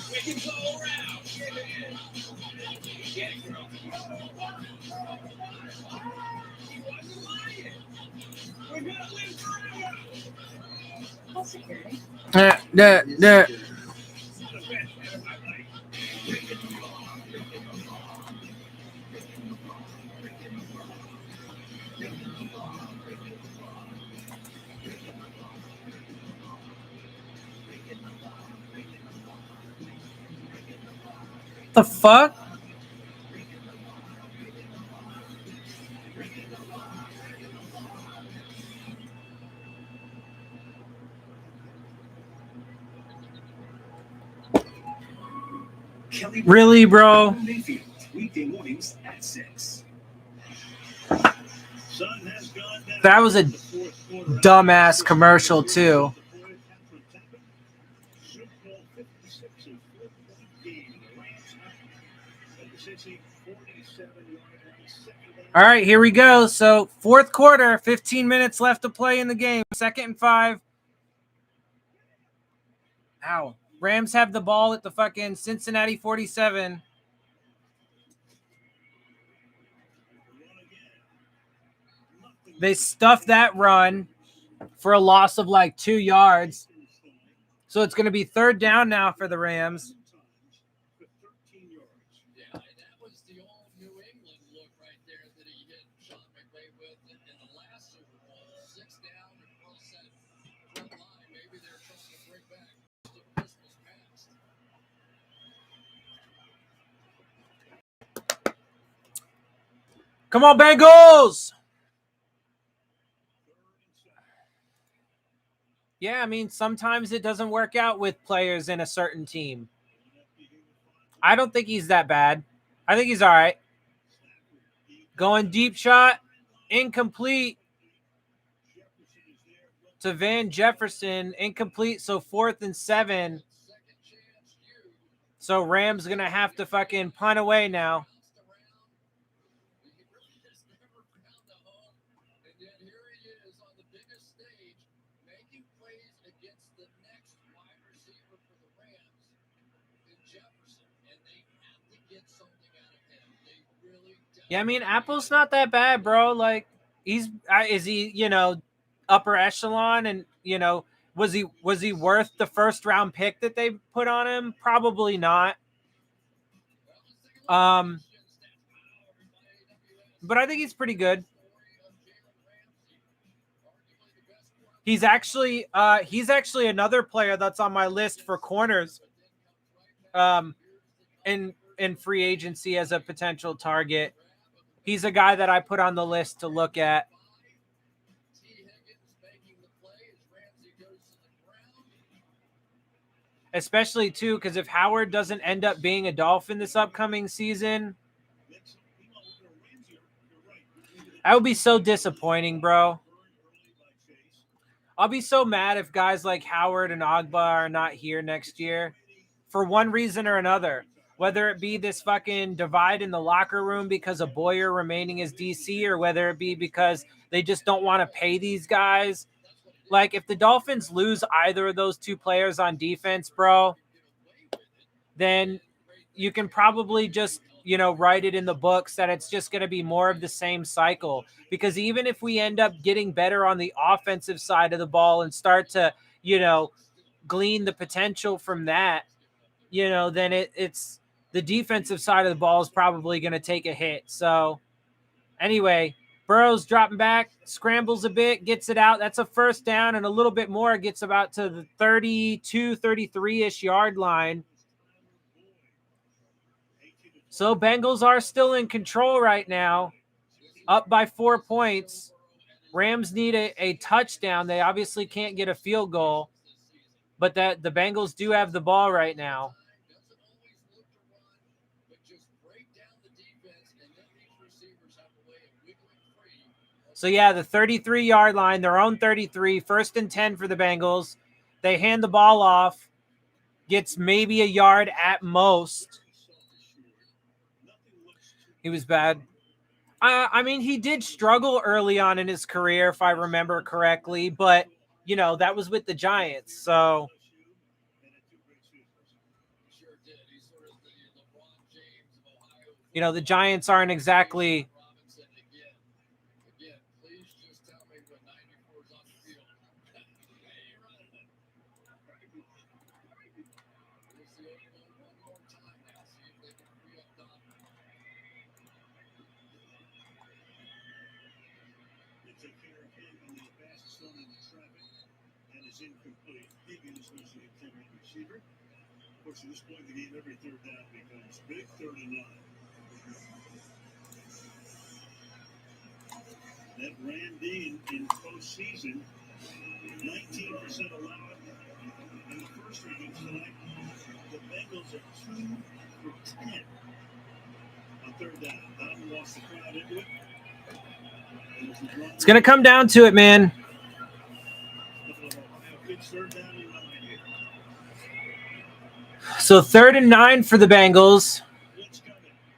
We can go around. Get it. Get it, girl. He wasn't lying. We're going to live forever. Call security. The fuck? Really, bro? Weekday mornings at 6. That was a dumbass commercial, too. All right, here we go. So, fourth quarter, 15 minutes left to play in the game. 2nd and 5. Ow. Rams have the ball at the fucking Cincinnati 47. They stuffed that run for a loss of like 2 yards. So it's going to be 3rd down now for the Rams. Yeah, and that was the old New England look right there that he hit Sean McVay with in the last Super Bowl. 6 down across that front line. Maybe they're trying to bring back the Christmas past. Come on, Bengals! Yeah, I mean, sometimes it doesn't work out with players in a certain team. I don't think he's that bad. I think he's all right. Going deep shot, incomplete to Van Jefferson, incomplete, so 4th and 7. So Rams going to have to fucking punt away now. He really has never found a home, and yet here he is on the biggest stage, making plays against the next wide receiver for the Rams, in Jefferson, and they have to get something out of him. They really Yeah, I mean, Apple's not that bad, bro. Like, is he, upper echelon, and, was he worth the 1st round pick that they put on him? Probably not. But I think he's pretty good. He's actually another player that's on my list for corners in free agency as a potential target. He's a guy that I put on the list to look at. Especially, too, because if Howard doesn't end up being a Dolphin this upcoming season, that would be so disappointing, bro. I'll be so mad if guys like Howard and Agba are not here next year for one reason or another. Whether it be this fucking divide in the locker room because of Boyer remaining as DC, or whether it be because they just don't want to pay these guys. Like, if the Dolphins lose either of those two players on defense, bro, then you can probably just, write it in the books that it's just going to be more of the same cycle. Because even if we end up getting better on the offensive side of the ball and start to, glean the potential from that, then it's the defensive side of the ball is probably going to take a hit. So anyway, Burrow's dropping back, scrambles a bit, gets it out. That's a first down, and a little bit more, gets about to the 32, 33-ish yard line. So Bengals are still in control right now, up by 4 points. Rams need a touchdown. They obviously can't get a field goal, but that the Bengals do have the ball right now. So, yeah, the 33-yard line, their own 33, 1st and 10 for the Bengals. They hand the ball off, gets maybe a yard at most. He was bad. I mean, he did struggle early on in his career, if I remember correctly, but, that was with the Giants. So, the Giants aren't exactly incomplete. Higgins was the intended receiver. Of course, at this point in the game, every third down becomes big. 3rd and 9. That ran D in postseason, 19% allowed in the first 3 games tonight. The Bengals are 2 for 10 on 3rd down. Don lost the crowd into it. It's going to come down to it, man. So 3rd and 9 for the Bengals.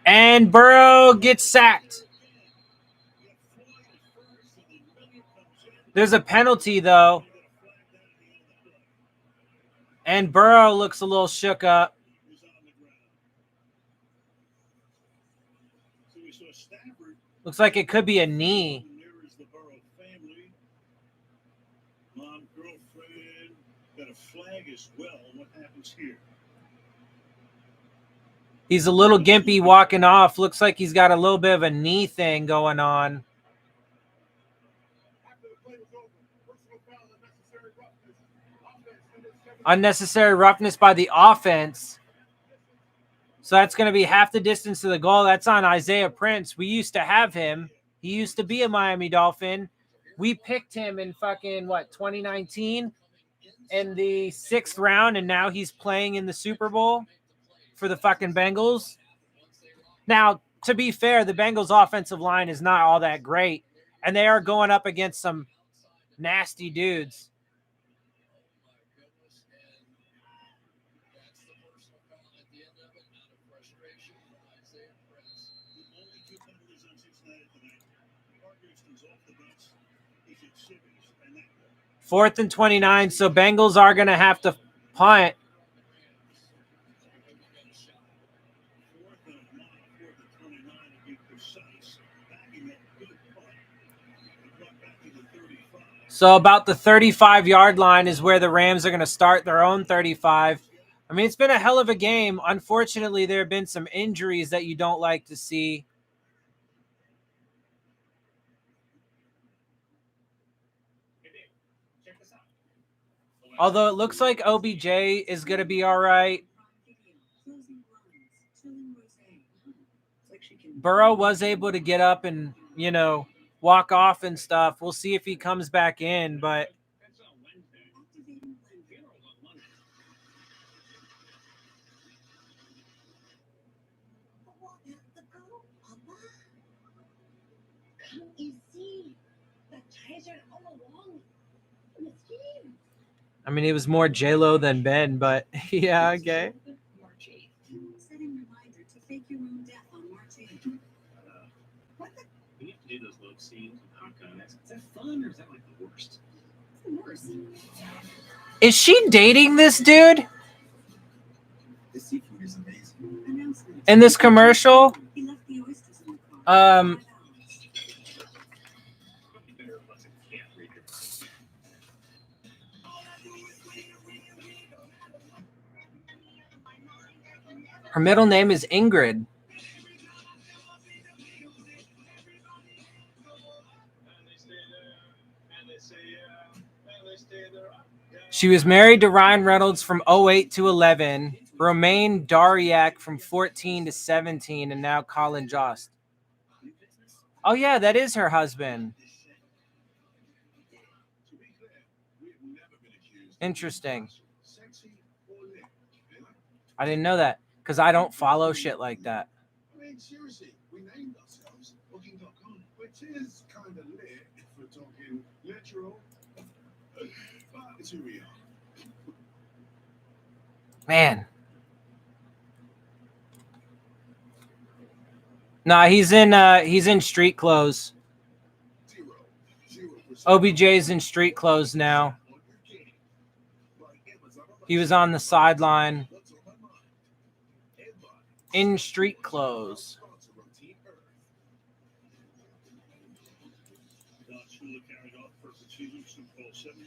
And Burrow gets sacked. There's a penalty, though. And Burrow looks a little shook up. Looks like it could be a knee. Mom, girlfriend, got a flag as well. What happens here? He's a little gimpy walking off. Looks like he's got a little bit of a knee thing going on. Unnecessary roughness by the offense. So that's going to be half the distance to the goal. That's on Isaiah Prince. We used to have him. He used to be a Miami Dolphin. We picked him in fucking, 2019 in the 6th round, and now he's playing in the Super Bowl for the fucking Bengals. Now, to be fair, the Bengals offensive line is not all that great, and they are going up against some nasty dudes. Fourth and 29, so Bengals are going to have to punt. So about the 35-yard line is where the Rams are going to start their own 35. I mean, it's been a hell of a game. Unfortunately, there have been some injuries that you don't like to see. Although it looks like OBJ is going to be all right. Burrow was able to get up and, walk off and stuff. We'll see if he comes back in, but Can't you see? The treasure all along. Mosquitoes. I mean, it was more J-Lo than Ben, but yeah, okay. March 8th. Setting reminder to fake your own death on March 8th. What the? We have to do those love scenes with hot guys. Is that fun or is that like the worst? It's the worst. Is she dating this dude The seafood is amazing. Announcement. in this commercial? He left the oysters in the car. Um, You better unless it can't read your her middle name is Ingrid. She was married to Ryan Reynolds from 08 to 11, Romaine Dariak from 14 to 17, and now Colin Jost. Oh, yeah, that is her husband. Interesting. I didn't know that because I don't follow shit like that. I mean, seriously, we named ourselves Booking.com, which is kind of lit if we're talking literal. But it's who we are. Man. Nah, he's in street clothes. 0% OBJ's in street clothes now. He was on the sideline What's on my mind? Everybody. in street clothes. Dots will have carried off for the season Super Bowl 70.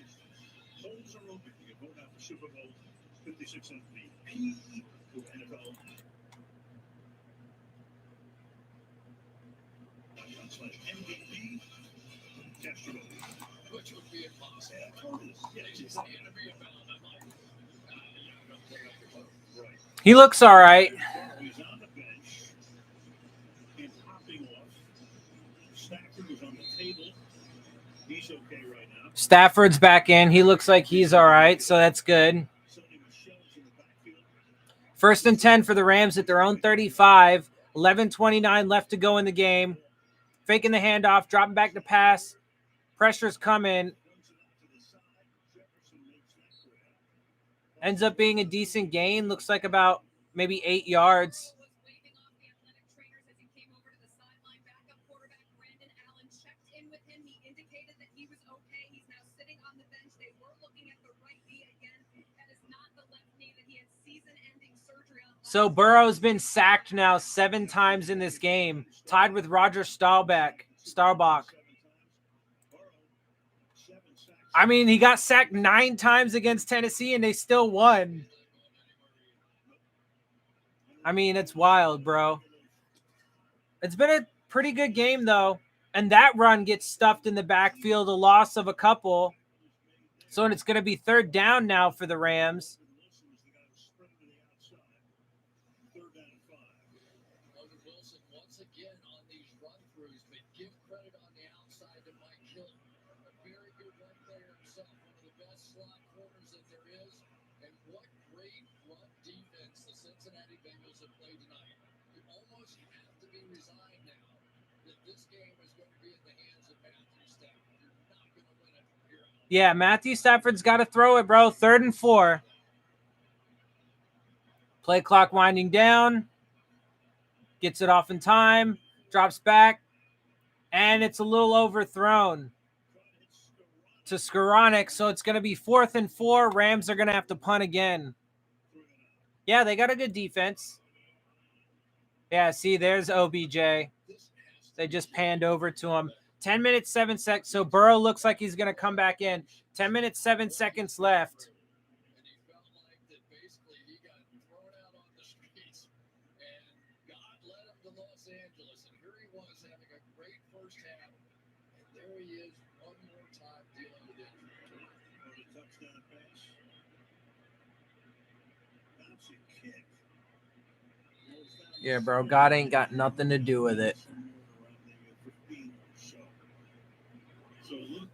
Polls are open. You can vote out for Super Bowl 56 MVP for NFL. .com/MVP. Cast your vote. Which would be impossible. Yeah, They just hand me a ballot. I'm like, yeah, I'm going to take out your vote. right. He looks all right. He's on the bench and popping off. Stafford was on the table. He's okay right now. Stafford's back in. He looks like he's all right, so that's good. Sony Michelle's in the backfield. First and 10 for the Rams at their own 35. 11:29 left to go in the game. Faking the handoff, dropping back to pass. Pressure's coming. Ends up being a decent gain. Looks like about maybe 8 yards. Was waving off the athletic trainers as he came over to the sideline. Backup quarterback Brandon Allen checked in with him. He indicated that he was okay. He's now sitting on the bench. They were looking at the right knee again. That is not the left knee that he had season-ending surgery on. So Burrow's been sacked now 7 times in this game, tied with Roger Staubach. I mean, he got sacked 9 times against Tennessee, and they still won. I mean, it's wild, bro. It's been a pretty good game, though. And that run gets stuffed in the backfield, a loss of a couple. So it's going to be 3rd down now for the Rams. Logan Wilson once again on these run-throughs, but give credit on the outside to Mike Hill. A very good run player himself, one of the best slot corners that there is. And what great run defense the Cincinnati Bengals have played tonight. You almost have to be resigned now that this game is going to be in the hands of Matthew Stafford. You're not going to win it from here on. Yeah, Matthew Stafford's got to throw it, bro. 3rd and 4. Play clock winding down. Gets it off in time. Drops back. And it's a little overthrown to Skoranek. So it's going to be 4th and 4. Rams are going to have to punt again. Yeah, they got a good defense. Yeah, see, there's OBJ. They just panned over to him. 10 minutes, 7 seconds. So Burrow looks like he's going to come back in. 10 minutes, 7 seconds left. And he felt like that basically he got thrown out on the streets. And God led him to Los Angeles. And here he was having a great first half. And there he is one more time dealing with injury. For the touchdown pass. Bouncing kick. Yeah, bro. God ain't got nothing to do with it. So look.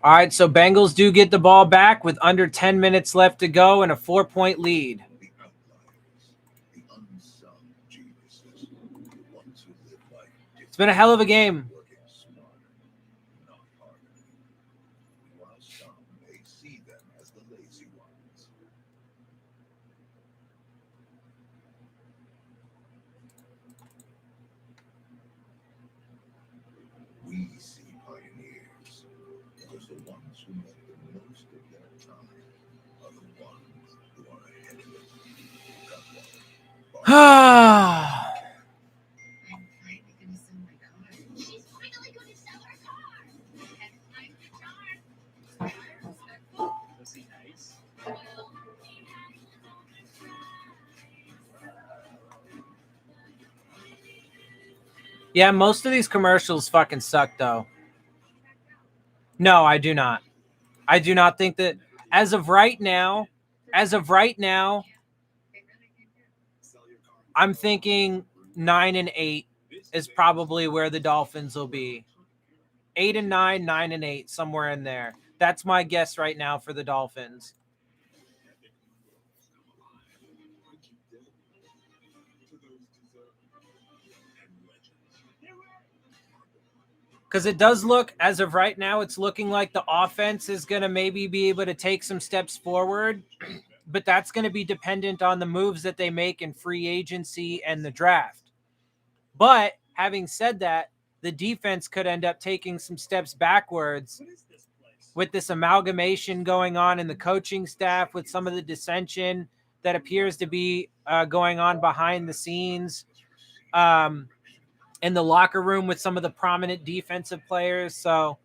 All right, so Bengals do get the ball back with under 10 minutes left to go and a 4-point lead. The outliers, the unsung geniuses, the ones who live life It's been a hell of a game. working who make the most of their time are the ones who are ahead of it. Ah. I'm finally gonna sell my car. She's finally going to sell her car. And I'm the car. Was he nice? Yeah, most of these commercials fucking suck, though. No, I do not. I do not think that as of right now, I'm thinking 9 and 8 is probably where the Dolphins will be. 8 and 9, 9 and 8, somewhere in there. That's my guess right now for the Dolphins. Because it does look, as of right now, it's looking like the offense is going to maybe be able to take some steps forward, but that's going to be dependent on the moves that they make in free agency and the draft. But having said that, the defense could end up taking some steps backwards with this amalgamation going on in the coaching staff, with some of the dissension that appears to be going on behind the scenes. In the locker room with some of the prominent defensive players. So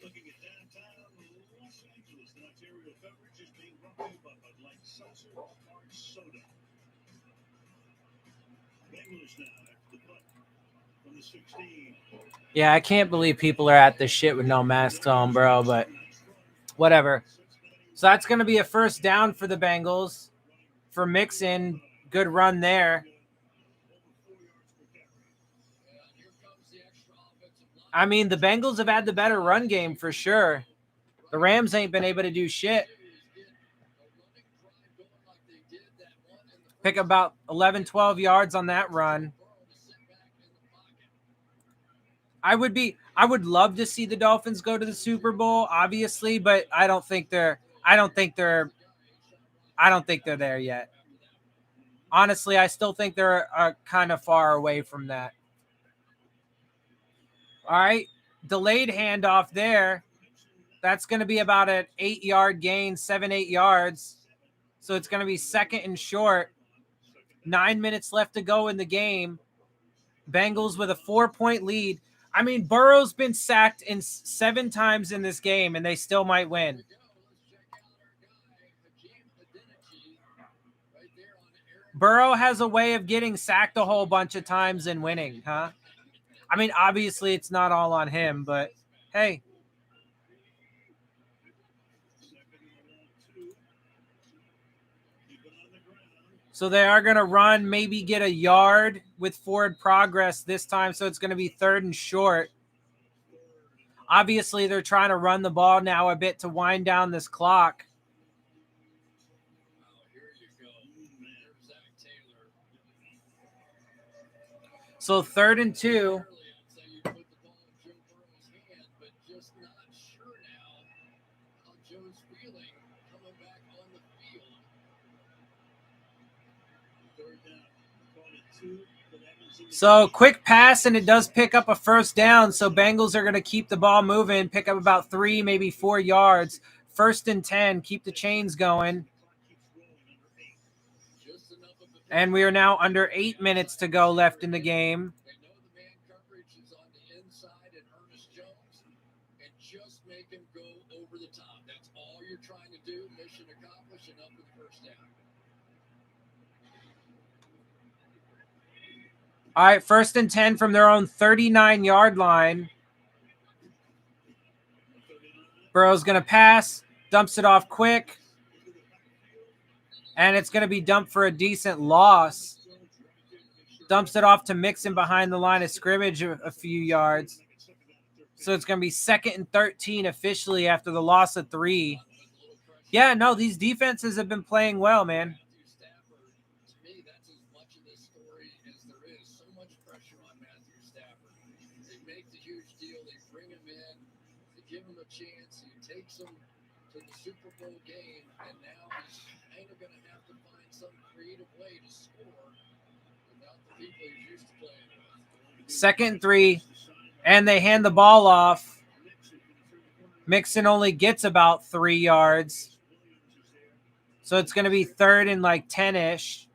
Looking at downtown Los Angeles, the Ontario beverage is being brought to you by Bud Light Seltzer Hard Soda. Bengals now after the punt from the 16. yeah, I can't believe people are at this shit with no masks on, bro, but whatever. So that's going to be a first down for the Bengals for Mixon. Good run there. I mean, the Bengals have had the better run game for sure. The Rams ain't been able to do shit. Pick about 11, 12 yards on that run. I would love to see the Dolphins go to the Super Bowl, obviously, but I don't think they're there yet. Honestly, I still think they're kind of far away from that. All right. Delayed handoff there. That's going to be about an 8-yard gain, 7-8 yards. So it's going to be second and short. 9 minutes left to go in the game. Bengals with a 4-point lead. I mean, Burrow's been sacked 7 times in this game, and they still might win. Burrow has a way of getting sacked a whole bunch of times and winning, huh? I mean, obviously it's not all on him, but hey. So they are going to run, maybe get a yard with forward progress this time. So it's going to be third and short. Obviously, they're trying to run the ball now a bit to wind down this clock. So 3rd and 2. So quick pass, and it does pick up a first down. So Bengals are going to keep the ball moving, pick up about 3, maybe 4 yards. 1st and 10, keep the chains going. And we are now under 8 minutes to go left in the game. All right, 1st and 10 from their own 39-yard line. Burrow's going to pass, dumps it off quick, and it's going to be dumped for a decent loss. dumps it off to Mixon behind the line of scrimmage a few yards. So it's going to be 2nd and 13 officially after the loss of 3. Yeah, no, these defenses have been playing well, man. Stafford, to me, that's as much of this story as there is. So much pressure on Matthew Stafford. They make the huge deal. They bring him in. They give him a chance. He takes them to the Super Bowl game, and now he's kind of going to have to find some creative way to score without the people he's used to playing with. 2nd and 3, and they hand the ball off. Mixon only gets about 3 yards. So it's going to be 3rd and like 10-ish.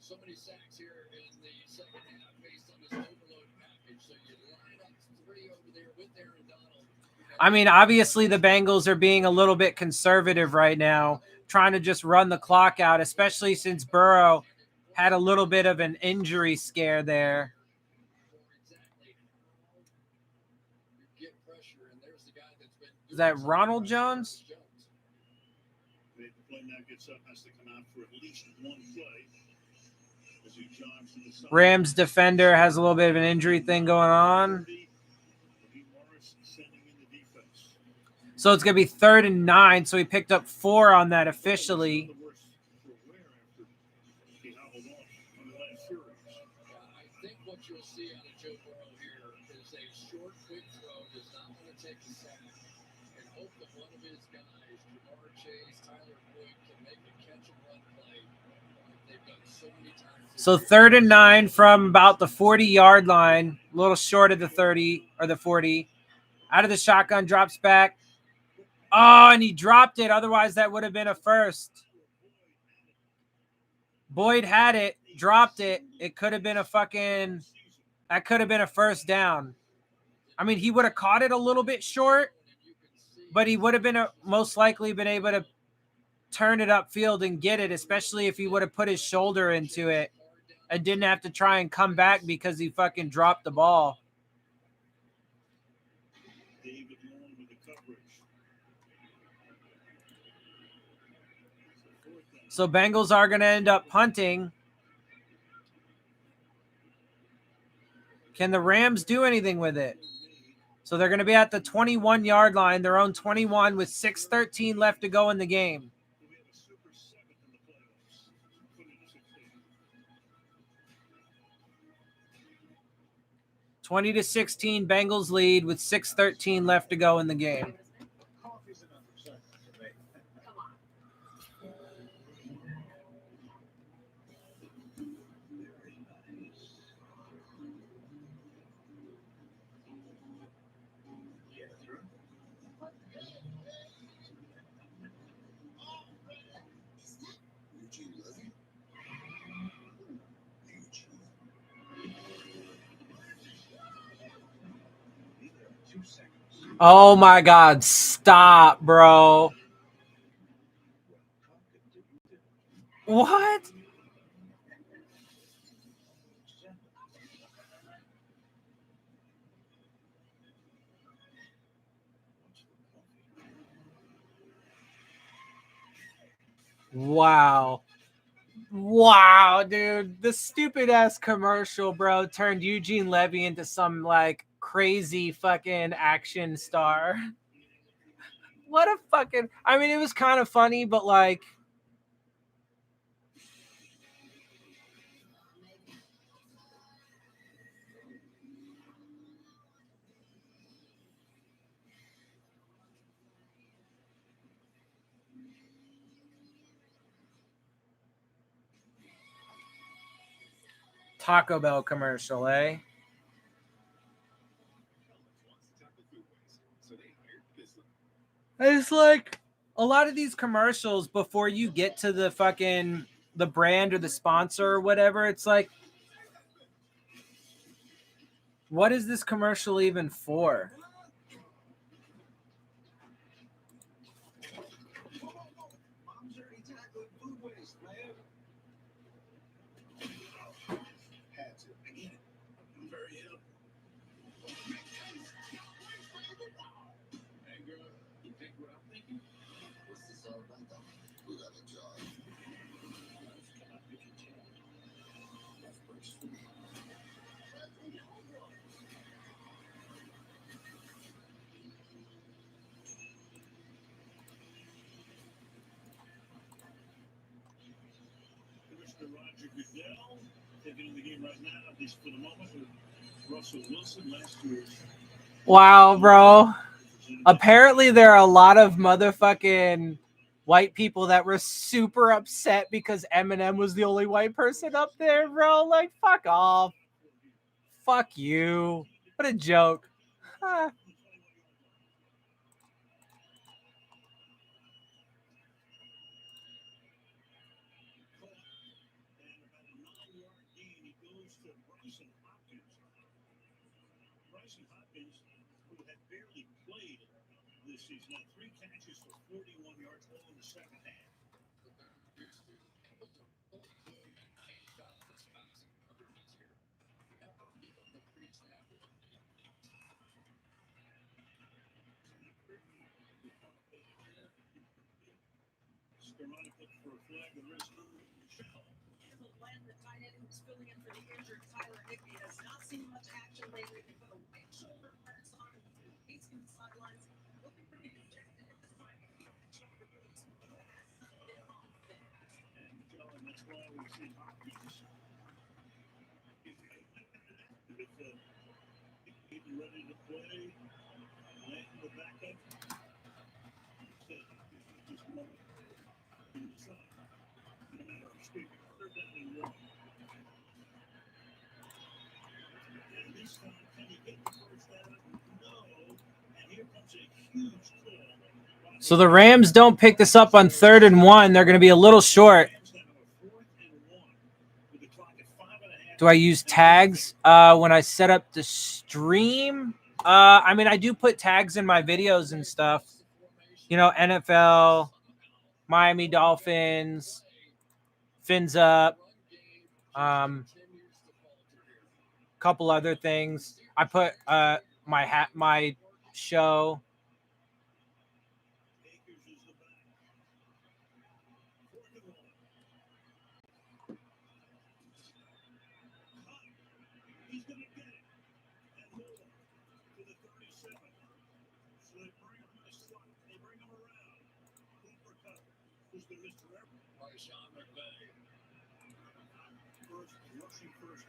So many sacks here in the second half based on this overload package. So you line up 3 over there with Aaron Donald. I mean, obviously the Bengals are being a little bit conservative right now, trying to just run the clock out, especially since Burrow had a little bit of an injury scare there. Is that Ronald Jones? The play now gets up, has to come out for at least one play as he jogs to the side. Rams defender has a little bit of an injury thing going on. So it's going to be 3rd and 9. So he picked up 4 on that officially. I think what you'll see out of Joe Burrow here is a short, quick throw. Does not want to take a sack and hope that one of his guys, Jamar Chase, Tyler Boyd, can make a catch and run play like they've done so many times. So 3rd and 9 from about the 40-yard line, a little short of the 30 or the 40. Out of the shotgun, drops back. Oh, and he dropped it. Otherwise, that would have been a first. Boyd had it, dropped it. It could have been that could have been a first down. I mean, he would have caught it a little bit short, but he would have been most likely been able to turn it upfield and get it, especially if he would have put his shoulder into it and didn't have to try and come back because he fucking dropped the ball. So Bengals are going to end up punting. Can the Rams do anything with it? So they're going to be at the 21-yard line, their own 21 with 6:13 left to go in the game. (20-16) Bengals lead with 6:13 left to go in the game. Oh my God, stop, bro. What? Wow. Wow, dude. The stupid ass commercial, bro, turned Eugene Levy into some like crazy fucking action star. What a fucking, I mean, it was kind of funny, but like, Taco Bell commercial, eh? It's like a lot of these commercials before you get to the fucking the brand or the sponsor or whatever, it's like, what is this commercial even for? Mr. Roger Goodell taking in the game right now, at least for the moment, with Russell Wilson last year's. Wow, bro. Apparently, there are a lot of motherfucking white people that were super upset because Eminem was the only white person up there, bro. Like, fuck off. Fuck you. What a joke. Huh. And about a 9-yard gain, he goes to Bryson Hopkins. Bryson Hopkins, who had barely played this season, had 3 catches for 41 yards all in the second half. Scarani looking for a flag, the wrist. The tight end who's filling in for the injured Tyler Higbee has not seen much action lately. They put a white shoulder pads on him, pacing the sidelines, looking pretty dejected at this point. And that's why we see Hopkins getting ready to play, landing the backup. Just one inside. No matter of speaking, third down and 1. And this time, can he get the first down? No. And here comes a huge call. So the Rams don't pick this up on 3rd and 1. They're going to be a little short. Do I use tags when I set up the stream? I mean, I do put tags in my videos and stuff. You know, NFL, Miami Dolphins, Fins Up, couple other things. I put my show. He's going to get it. And more to the 37. So they bring him in the slot. They bring him around. Cooper Cup, who's the Mr. By Sean McVay. First rushing first